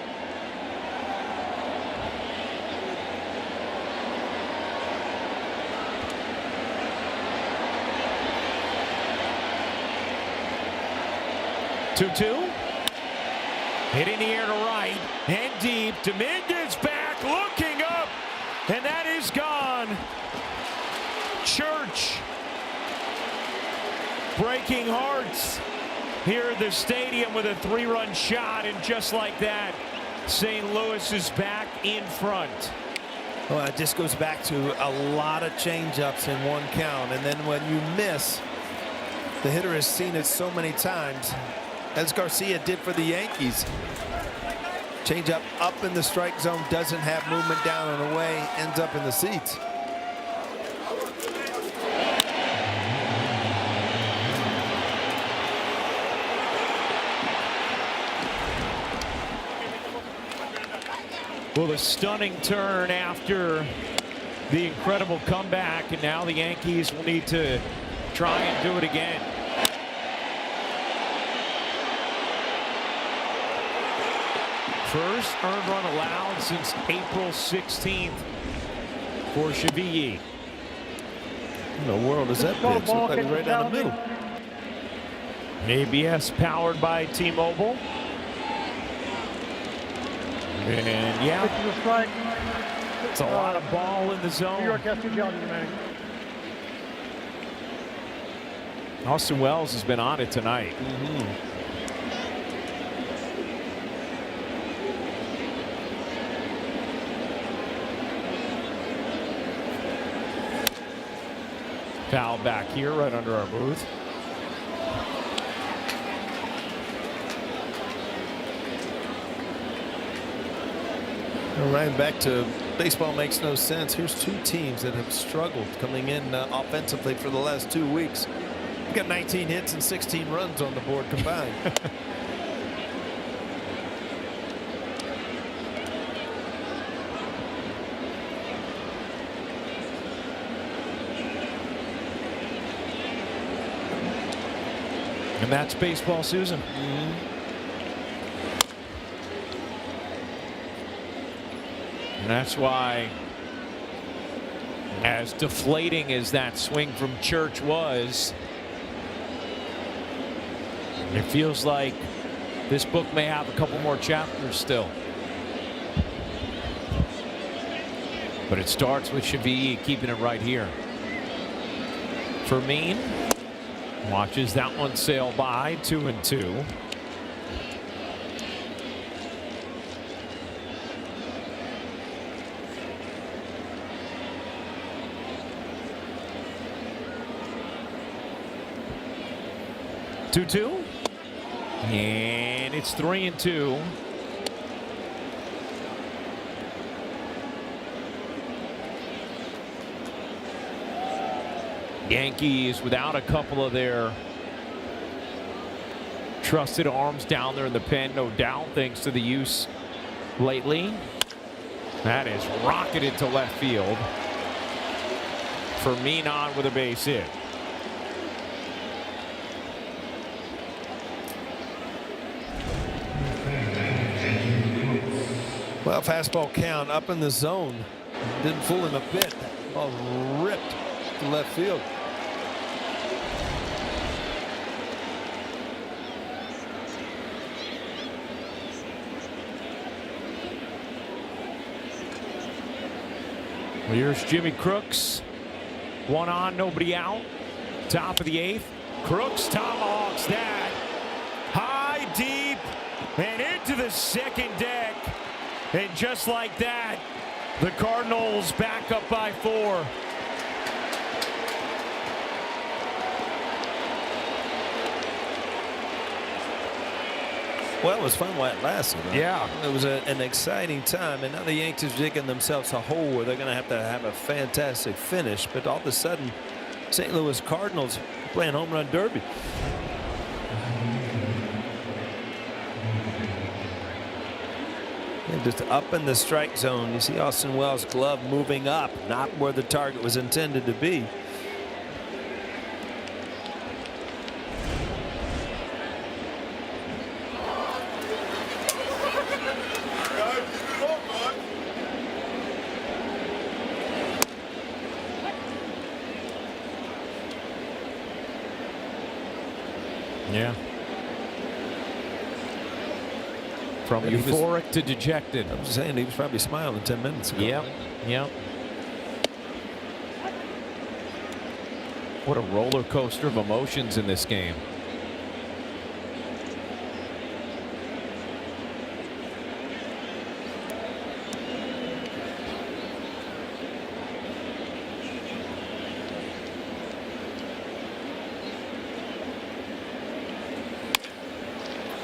Hit in the air to right and deep. Dominguez back, looking up, and that is gone. Church breaking hearts here at the stadium with a 3-run shot, and just like that, St. Louis is back in front. Well, it just goes back to a lot of changeups in 1 count, and then when you miss, the hitter has seen it so many times, as Garcia did for the Yankees. Changeup up in the strike zone, doesn't have movement down and away, ends up in the seats. Well, a stunning turn after the incredible comeback, and now the Yankees will need to try and do it again. First earned run allowed since April 16th for Cheville. In the world is that pitch? Looks like it's right down the middle. ABS powered by T-Mobile. And yeah, it's a lot of ball in the zone. New York has 2 challenges remaining. Austin Wells has been on it tonight. Foul back here right under our booth. Right back to baseball makes no sense. Here's 2 teams that have struggled coming in offensively for the last 2 weeks. We've got 19 hits and 16 runs on the board combined. And that's baseball, Susan. And that's why, as deflating as that swing from Church was, it feels like this book may have a couple more chapters still. But it starts with Shavi keeping it right here. Fermin watches that one sail by, 2-2. Two, and it's 3-2. Yankees without a couple of their trusted arms down there in the pen, no doubt, thanks to the use lately. That is rocketed to left field. Fermin on with a base hit. Well, fastball count up in the zone. Didn't fool him a bit. Ball ripped to left field. Well, here's Jimmy Crooks. One on, nobody out. Top of the 8th. Crooks tomahawks that. High, deep, and into the second deck. And just like that, the Cardinals back up by 4. Well, it was fun while it lasted. Huh? Yeah. It was an exciting time, and now the Yankees digging themselves a hole where they're going to have a fantastic finish. But all of a sudden, St. Louis Cardinals playing home run derby. And just up in the strike zone, you see Austin Wells' glove moving up, not where the target was intended to be. Yeah. From euphoric to dejected. I'm just saying, he was probably smiling 10 minutes ago. Yep. Yep. What a roller coaster of emotions in this game.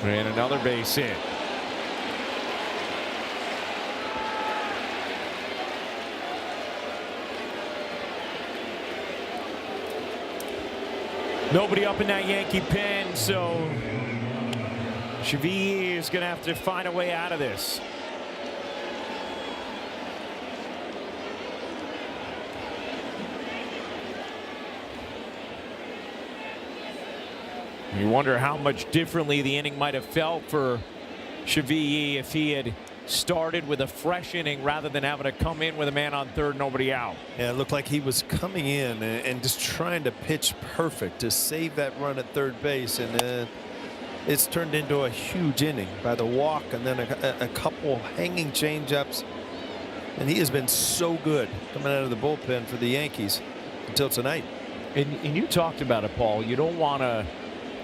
And another base hit. Nobody up in that Yankee pen, so Shavi is going to have to find a way out of this. You wonder how much differently the inning might have felt for Shavi if he had started with a fresh inning rather than having to come in with a man on third, nobody out. Yeah, it looked like he was coming in and just trying to pitch perfect to save that run at third base, and it's turned into a huge inning by the walk and then a couple hanging changeups. And he has been so good coming out of the bullpen for the Yankees until tonight. And you talked about it, Paul. You don't want to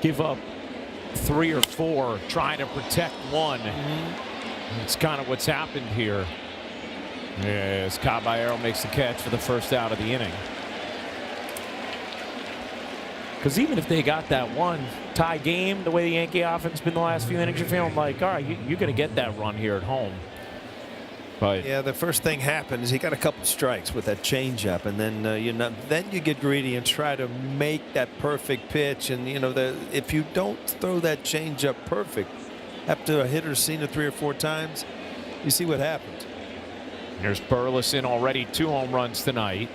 give up 3 or 4 trying to protect one. It's kind of what's happened here. As Caballero makes the catch for the first out of the inning. Because even if they got that one tie game, the way the Yankee offense has been the last few innings, you're feeling like, all right, you're going to get that run here at home. But yeah, the first thing happened is he got a couple strikes with that changeup, and then then you get greedy and try to make that perfect pitch. And if you don't throw that changeup perfect, after a hitter's seen it 3 or 4 times, you see what happens. There's Burleson, already 2 home runs tonight.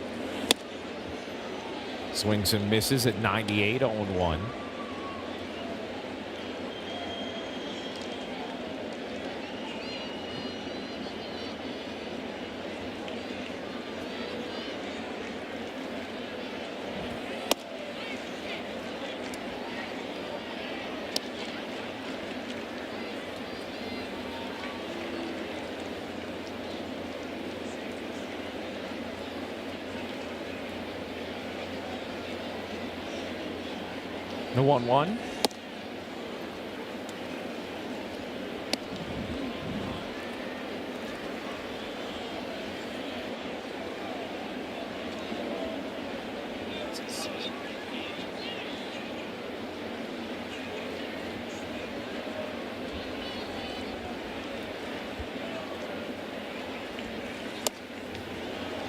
Swings and misses at 98, 0-1. The 1-1.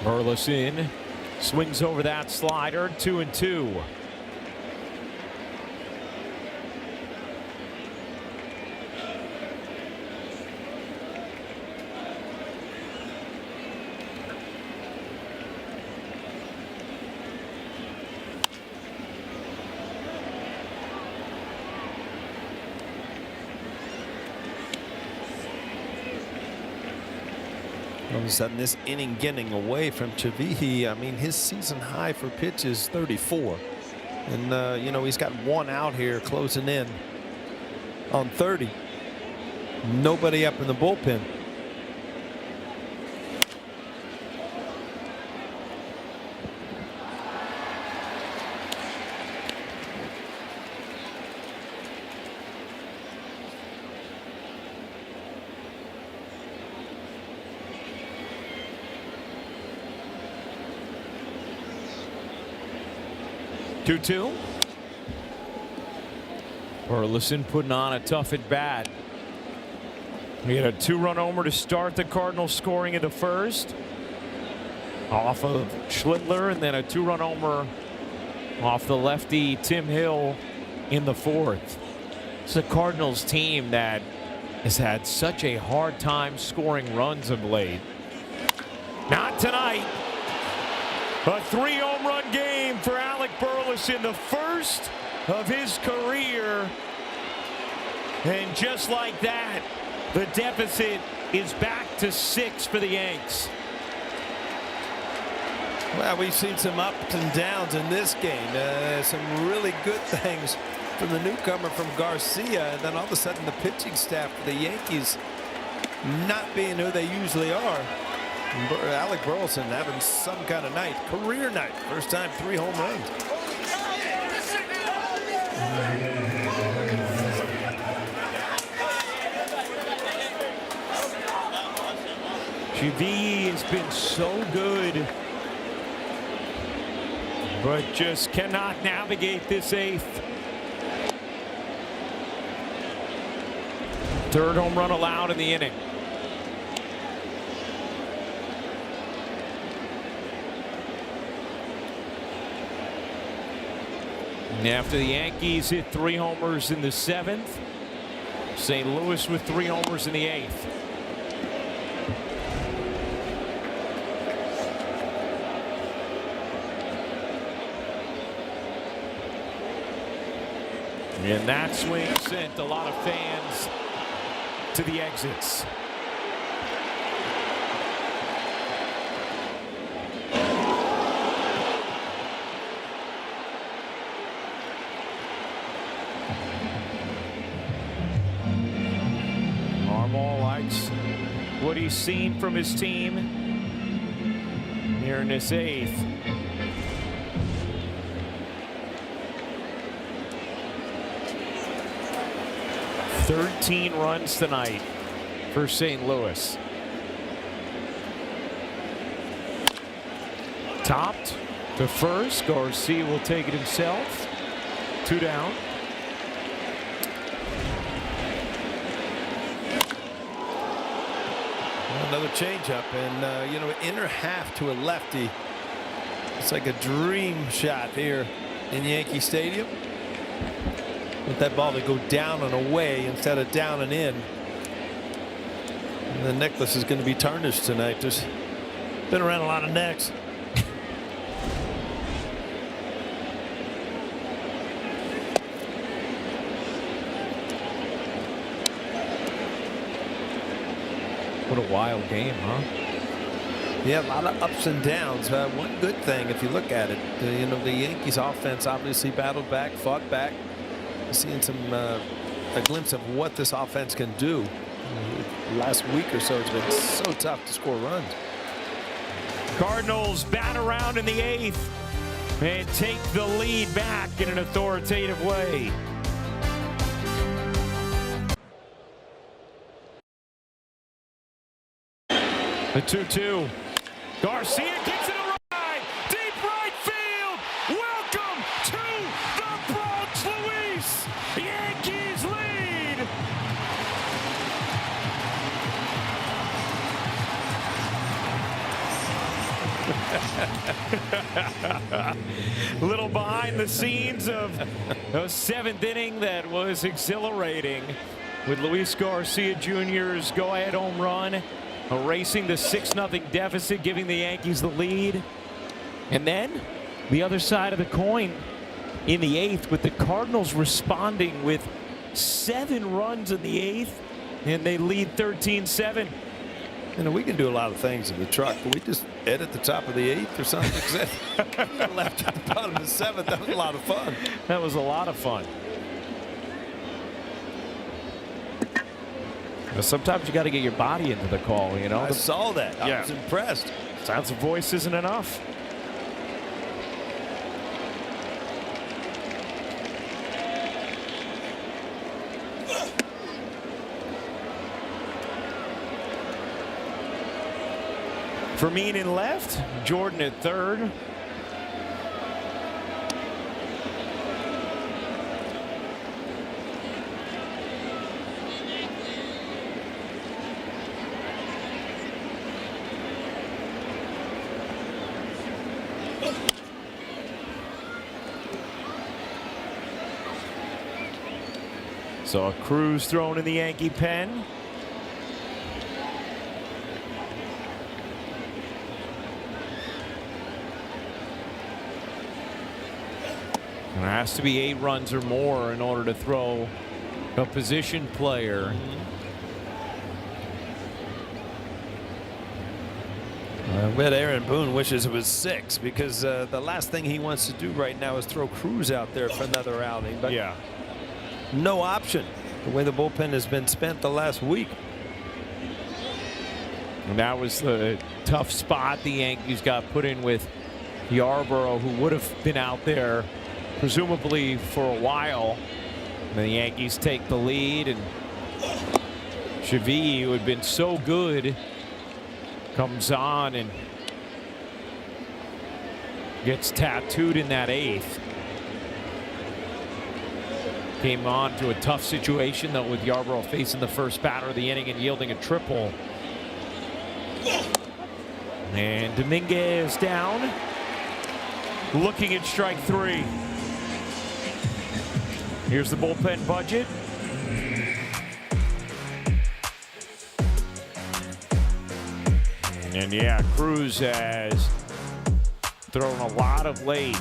Burleson swings over that slider, 2-2. All of a sudden, this inning getting away from Chavihi. I mean, his season high for pitch is 34. And, you know, he's got one out here closing in on 30. Nobody up in the bullpen. Two. Burleson putting on a tough at bat. We had a 2-run homer to start the Cardinals scoring in the first off of Schlittler, and then a 2-run homer off the lefty Tim Hill in the fourth. It's a Cardinals team that has had such a hard time scoring runs of late. Not tonight. A 3-home run game for Alec Burleson, the first of his career. And just like that, the deficit is back to 6 for the Yanks. Well, we've seen some ups and downs in this game. Some really good things from the newcomer from Garcia, and then all of a sudden the pitching staff for the Yankees not being who they usually are. Alec Burleson having some kind of night, career night, first time 3 home runs. Chavihi has been so good, but just cannot navigate this 8th. 3rd home run allowed in the inning. And after the Yankees hit 3 homers in the 7th, St. Louis with 3 homers in the 8th. And that swing sent a lot of fans to the exits. What he's seen from his team here in this 8th. $13 runs tonight for St. Louis. Topped to first. Garcia will take it himself. 2 down. Another changeup, and you know, inner half to a lefty. It's like a dream shot here in Yankee Stadium. Want that ball to go down and away instead of down and in. And the necklace is going to be tarnished tonight. There's been around a lot of necks. What a wild game, huh? Yeah, a lot of ups and downs. One good thing, if you look at it, you know, the Yankees offense obviously battled back, fought back. Seeing some a glimpse of what this offense can do. Last week or so, it's been so tough to score runs. Cardinals bat around in the 8th. and take the lead back in an authoritative way. The 2-2. Garcia gets it a ride. Deep right field. Welcome to the Bronx, Luis. Yankees lead. Little behind the scenes of a seventh inning that was exhilarating with Luis Garcia Jr.'s go-ahead home run, erasing the 6-0 deficit, giving the Yankees the lead. And then the other side of the coin in the 8th, with the Cardinals responding with 7 runs in the 8th, and they lead 13-7. You know, we can do a lot of things in the truck, but we just edit the top of the 8th or something. Left at the bottom of the 7th. That was a lot of fun. That was a lot of fun. But sometimes you got to get your body into the call, you know. I saw that. Yeah. I was impressed. Sounds of voice isn't enough. Fermin in left, Jordan at third. So a Cruz thrown in the Yankee pen. There has to be 8 runs or more in order to throw a position player. I bet Aaron Boone wishes it was 6, because the last thing he wants to do right now is throw Cruz out there for another outing. But yeah, no option, the way the bullpen has been spent the last week. And that was the tough spot the Yankees got put in with Yarborough, who would have been out there presumably for a while. And the Yankees take the lead, and Chevy, who had been so good, comes on and gets tattooed in that 8th. Came on to a tough situation, though, with Yarborough facing the first batter of the inning and yielding a triple. And Dominguez down, looking at strike 3. Here's the bullpen budget. And yeah, Cruz has thrown a lot of late.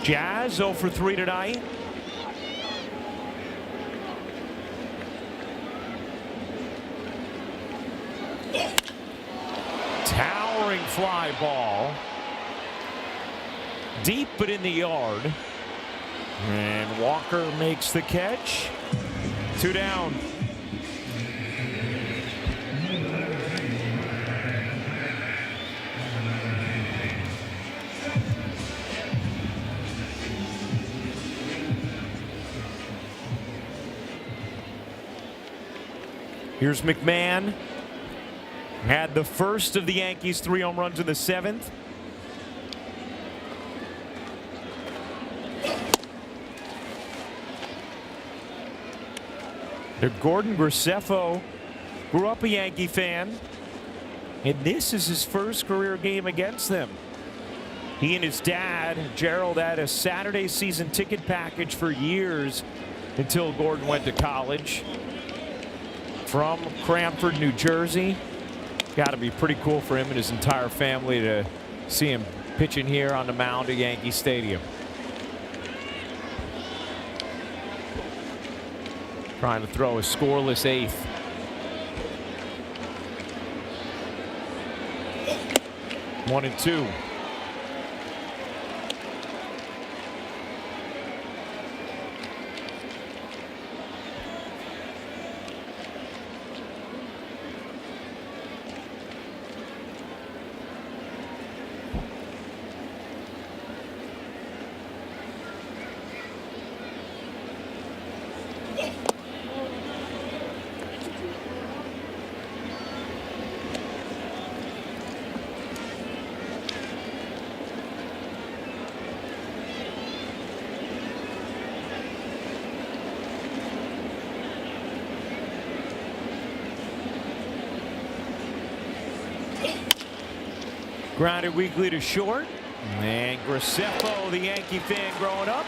Jazz 0 for 3 tonight. Towering fly ball. Deep but in the yard. And Walker makes the catch. 2 down. Here's McMahon. Had the first of the Yankees' 3 home runs in the 7th. Gordon Graceffo grew up a Yankee fan, and this is his first career game against them. He and his dad, Gerald, had a Saturday season ticket package for years until Gordon went to college. From Cranford, New Jersey. Got to be pretty cool for him and his entire family to see him pitching here on the mound at Yankee Stadium. Trying to throw a scoreless 8th. 1-2. Grounded weakly to short. And Graceffo, the Yankee fan growing up,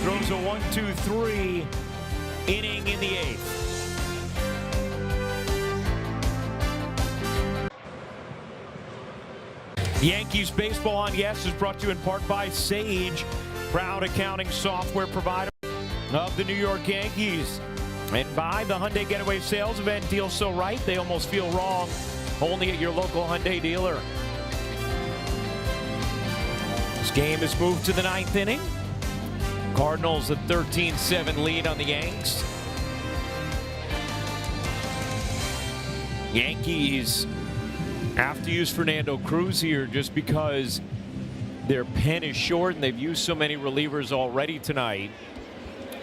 throws a 1-2-3 inning in the 8th. Yankees Baseball on Yes is brought to you in part by Sage, proud accounting software provider of the New York Yankees. And by the Hyundai Getaway Sales Event, deals so right, they almost feel wrong. Only at your local Hyundai dealer. This game has moved to the 9th inning. Cardinals a 13-7 lead on the Yanks. Yankees have to use Fernando Cruz here just because their pen is short and they've used so many relievers already tonight.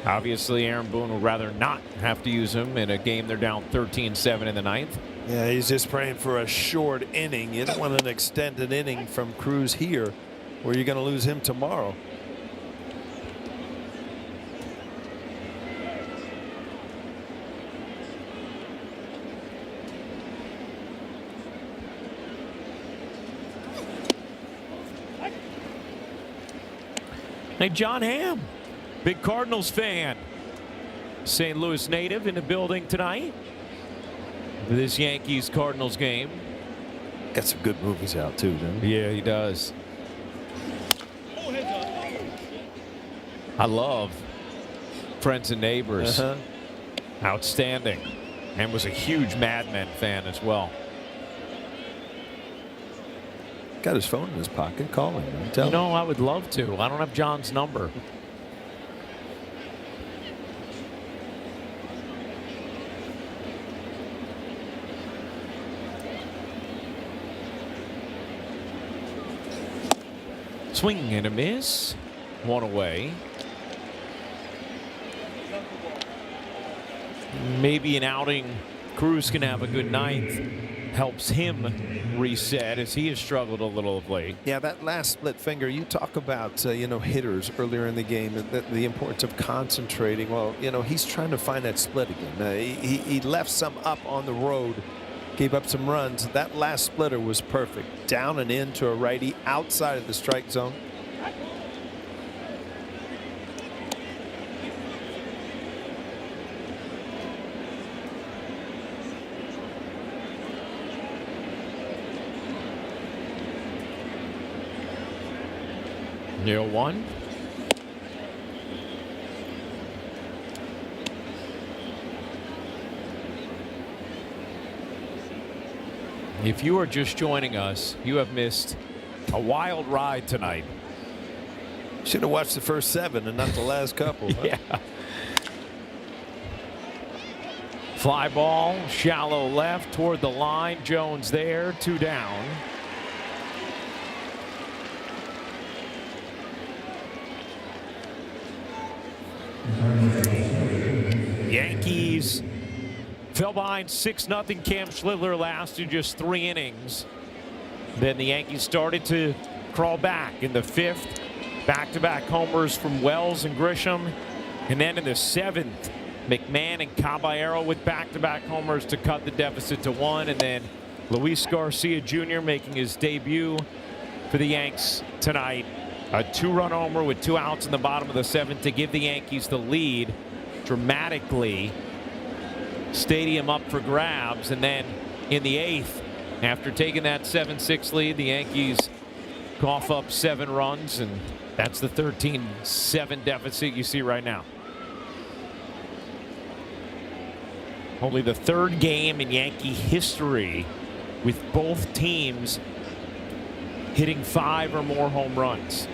Obviously, Aaron Boone would rather not have to use him in a game they're down 13-7 in the 9th. Yeah, he's just praying for a short inning. You don't want an extended inning from Cruz here, where you're going to lose him tomorrow. Hey, John Hamm, big Cardinals fan, St. Louis native in the building tonight. This Yankees Cardinals game. Got some good movies out too, doesn't he? Yeah, he does. I love Friends and Neighbors. Outstanding. And was a huge Mad Men fan as well. Got his phone in his pocket. Call him. Tell him. You know, I would love to. I don't have John's number. Swing and a miss. One away. Maybe an outing. Cruz can have a good 9th. Helps him reset as he has struggled a little of late. Yeah, that last split finger, you talk about, hitters earlier in the game, and the importance of concentrating. Well, he's trying to find that split again. He left some up on the road, gave up some runs. That last splitter was perfect. Down and in to a righty outside of the strike zone. Near one. If you are just joining us, you have missed a wild ride tonight. Should have watched the first 7 and not the last couple. Yeah. Fly ball, shallow left toward the line. Jones there, 2 down. Yankees fell behind 6-0. Cam Schlittler lasted just 3 innings. Then the Yankees started to crawl back in the 5th. Back-to-back homers from Wells and Grisham. And then in the 7th, McMahon and Caballero with back-to-back homers to cut the deficit to 1. And then Luis Garcia Jr. making his debut for the Yanks tonight. A 2-run homer with 2 outs in the bottom of the 7th to give the Yankees the lead dramatically. Stadium up for grabs. And then in the 8th, after taking that 7-6 lead, the Yankees cough up 7 runs, and that's the 13-7 deficit you see right now. Only the 3rd game in Yankee history with both teams hitting 5 or more home runs.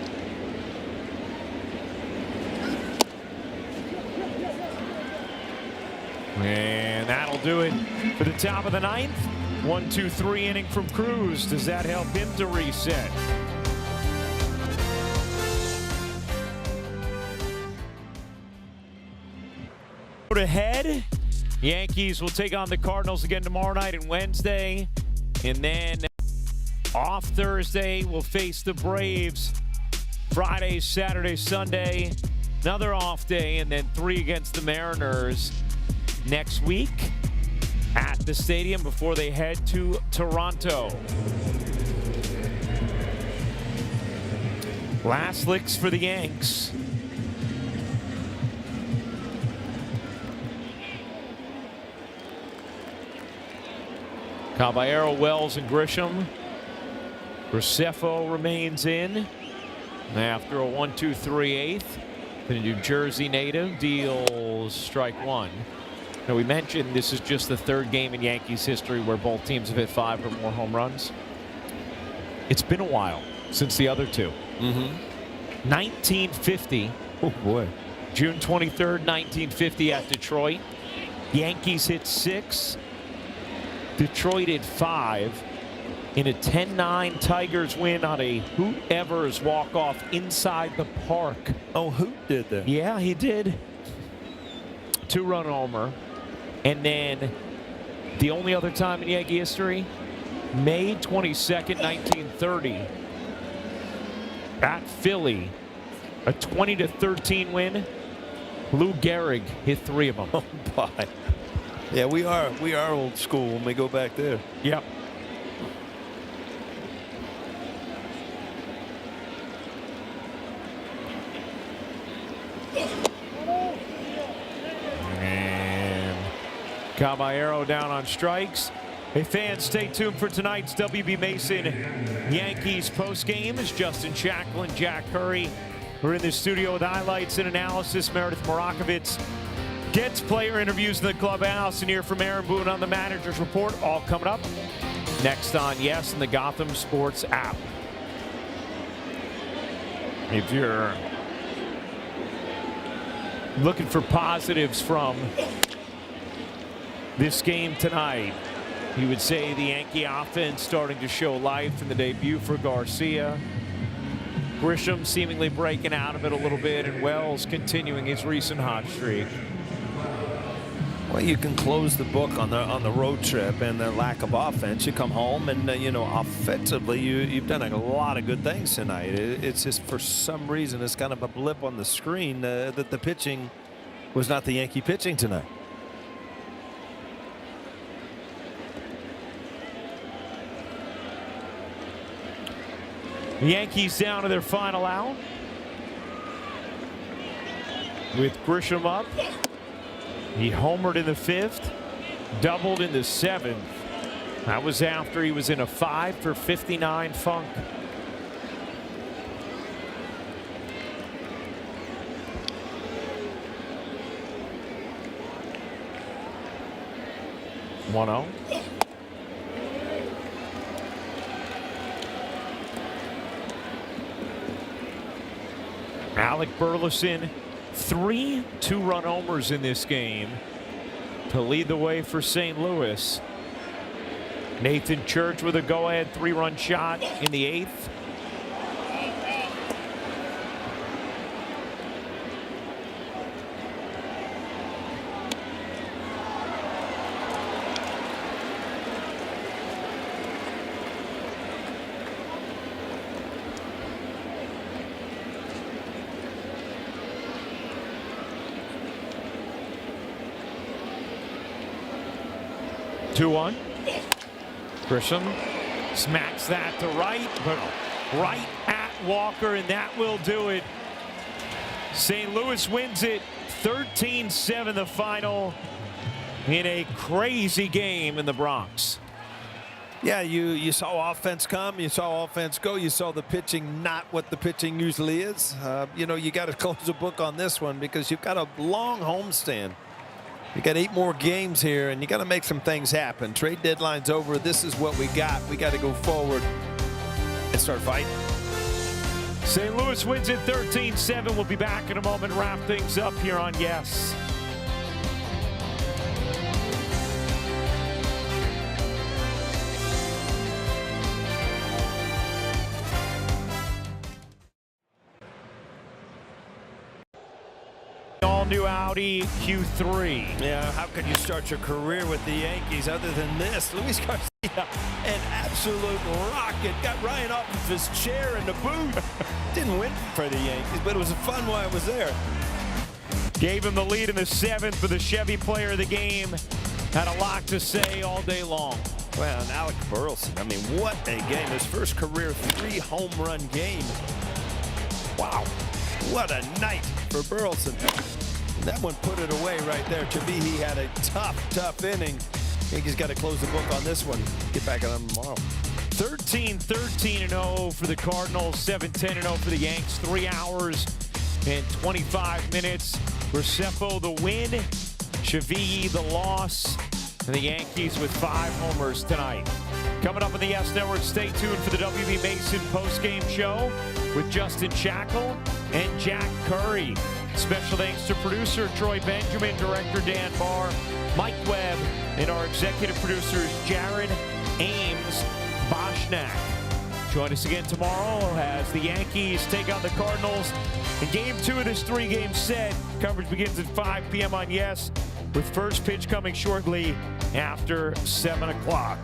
And that'll do it for the top of the 9th. 1-2-3 inning from Cruz. Does that help him to reset? Ahead, Yankees will take on the Cardinals again tomorrow night and Wednesday, and then off Thursday we'll face the Braves. Friday, Saturday, Sunday, another off day, and then 3 against the Mariners next week at the stadium before they head to Toronto. Last licks for the Yanks. Caballero, Wells, and Grisham. Graceffo remains in after a 1-2-3-8. The New Jersey native deals strike 1. Now, we mentioned this is just the 3rd game in Yankees history where both teams have hit 5 or more home runs. It's been a while since the other 2. 1950. Oh, boy. June 23rd, 1950 at Detroit. Yankees hit 6. Detroit hit 5 in a 10-9 Tigers win on a Hoot Evers walk-off inside the park. Oh, Hoot did that? Yeah, he did. 2-run homer. And then the only other time in Yankee history, May 22nd, 1930, at Philly, a 20-13 win. Lou Gehrig hit 3 of them. Oh, boy. Yeah, we are old school when we go back there. Yep. And Caballero down on strikes. Hey fans, stay tuned for tonight's WB Mason Yankees postgame as Justin Shacklin, Jack Curry are in the studio with highlights and analysis. Meredith Morakovitz gets player interviews in the clubhouse, and hear from Aaron Boone on the manager's report. All coming up next on Yes and the Gotham Sports app. If you're looking for positives from this game tonight, you would say the Yankee offense starting to show life in the debut for Garcia. Grisham seemingly breaking out of it a little bit, and Wells continuing his recent hot streak. Well, you can close the book on the road trip and the lack of offense. You come home and you know, offensively you've done a lot of good things tonight. It's just for some reason it's kind of a blip on the screen that the pitching was not the Yankee pitching tonight. The Yankees down to their final out with Grisham up. He homered in the 5th, doubled in the 7th. That was after he was in a 5-for-59 funk. One-0. Alec Burleson, 3 2-run homers in this game to lead the way for St. Louis. Nathan Church with a go-ahead 3-run shot in the 8th. Two-one. Grisham smacks that to right, but right at Walker, and that will do it. St. Louis wins it 13-7 the final in a crazy game in the Bronx. Yeah, you saw offense come, you saw offense go, you saw the pitching not what the pitching usually is. You know, you got to close the book on this one because you've got a long homestand. You got 8 more games here, and you got to make some things happen. Trade deadline's over. This is what we got. We got to go forward. and start fighting. St. Louis wins it 13-7. We'll be back in a moment, wrap things up here on Yes. All-new Audi Q3. Yeah, how could you start your career with the Yankees other than this? Luis Garcia, an absolute rocket. Got Ryan off of his chair in the booth. Didn't win for the Yankees, but it was fun while it was there. Gave him the lead in the 7th for the Chevy player of the game. Had a lot to say all day long. Well, and Alec Burleson, I mean, what a game. His first career 3-home run game. Wow, what a night for Burleson. That one put it away right there. To me, he had a tough inning. Yankees got to close the book on this one. Get back on him tomorrow. 13-13-0 for the Cardinals, 7-10-0 for the Yanks. 3 hours and 25 minutes. Restrepo the win, Chevy the loss, and the Yankees with 5 homers tonight. Coming up on the Yes Network, stay tuned for the W.B. Mason postgame show with Justin Shackle and Jack Curry. Special thanks to producer Troy Benjamin, director Dan Barr, Mike Webb, and our executive producers Jared Ames Boschnack. Join us again tomorrow as the Yankees take on the Cardinals in Game 2 of this 3-game set. Coverage begins at 5 p.m. on Yes, with first pitch coming shortly after 7 o'clock.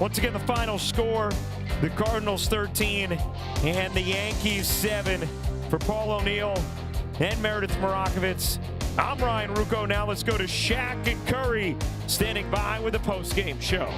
Once again, the final score, the Cardinals 13 and the Yankees 7. For Paul O'Neill and Meredith Marakovitz, I'm Ryan Rucco. Now let's go to Shaq and Curry standing by with the postgame show.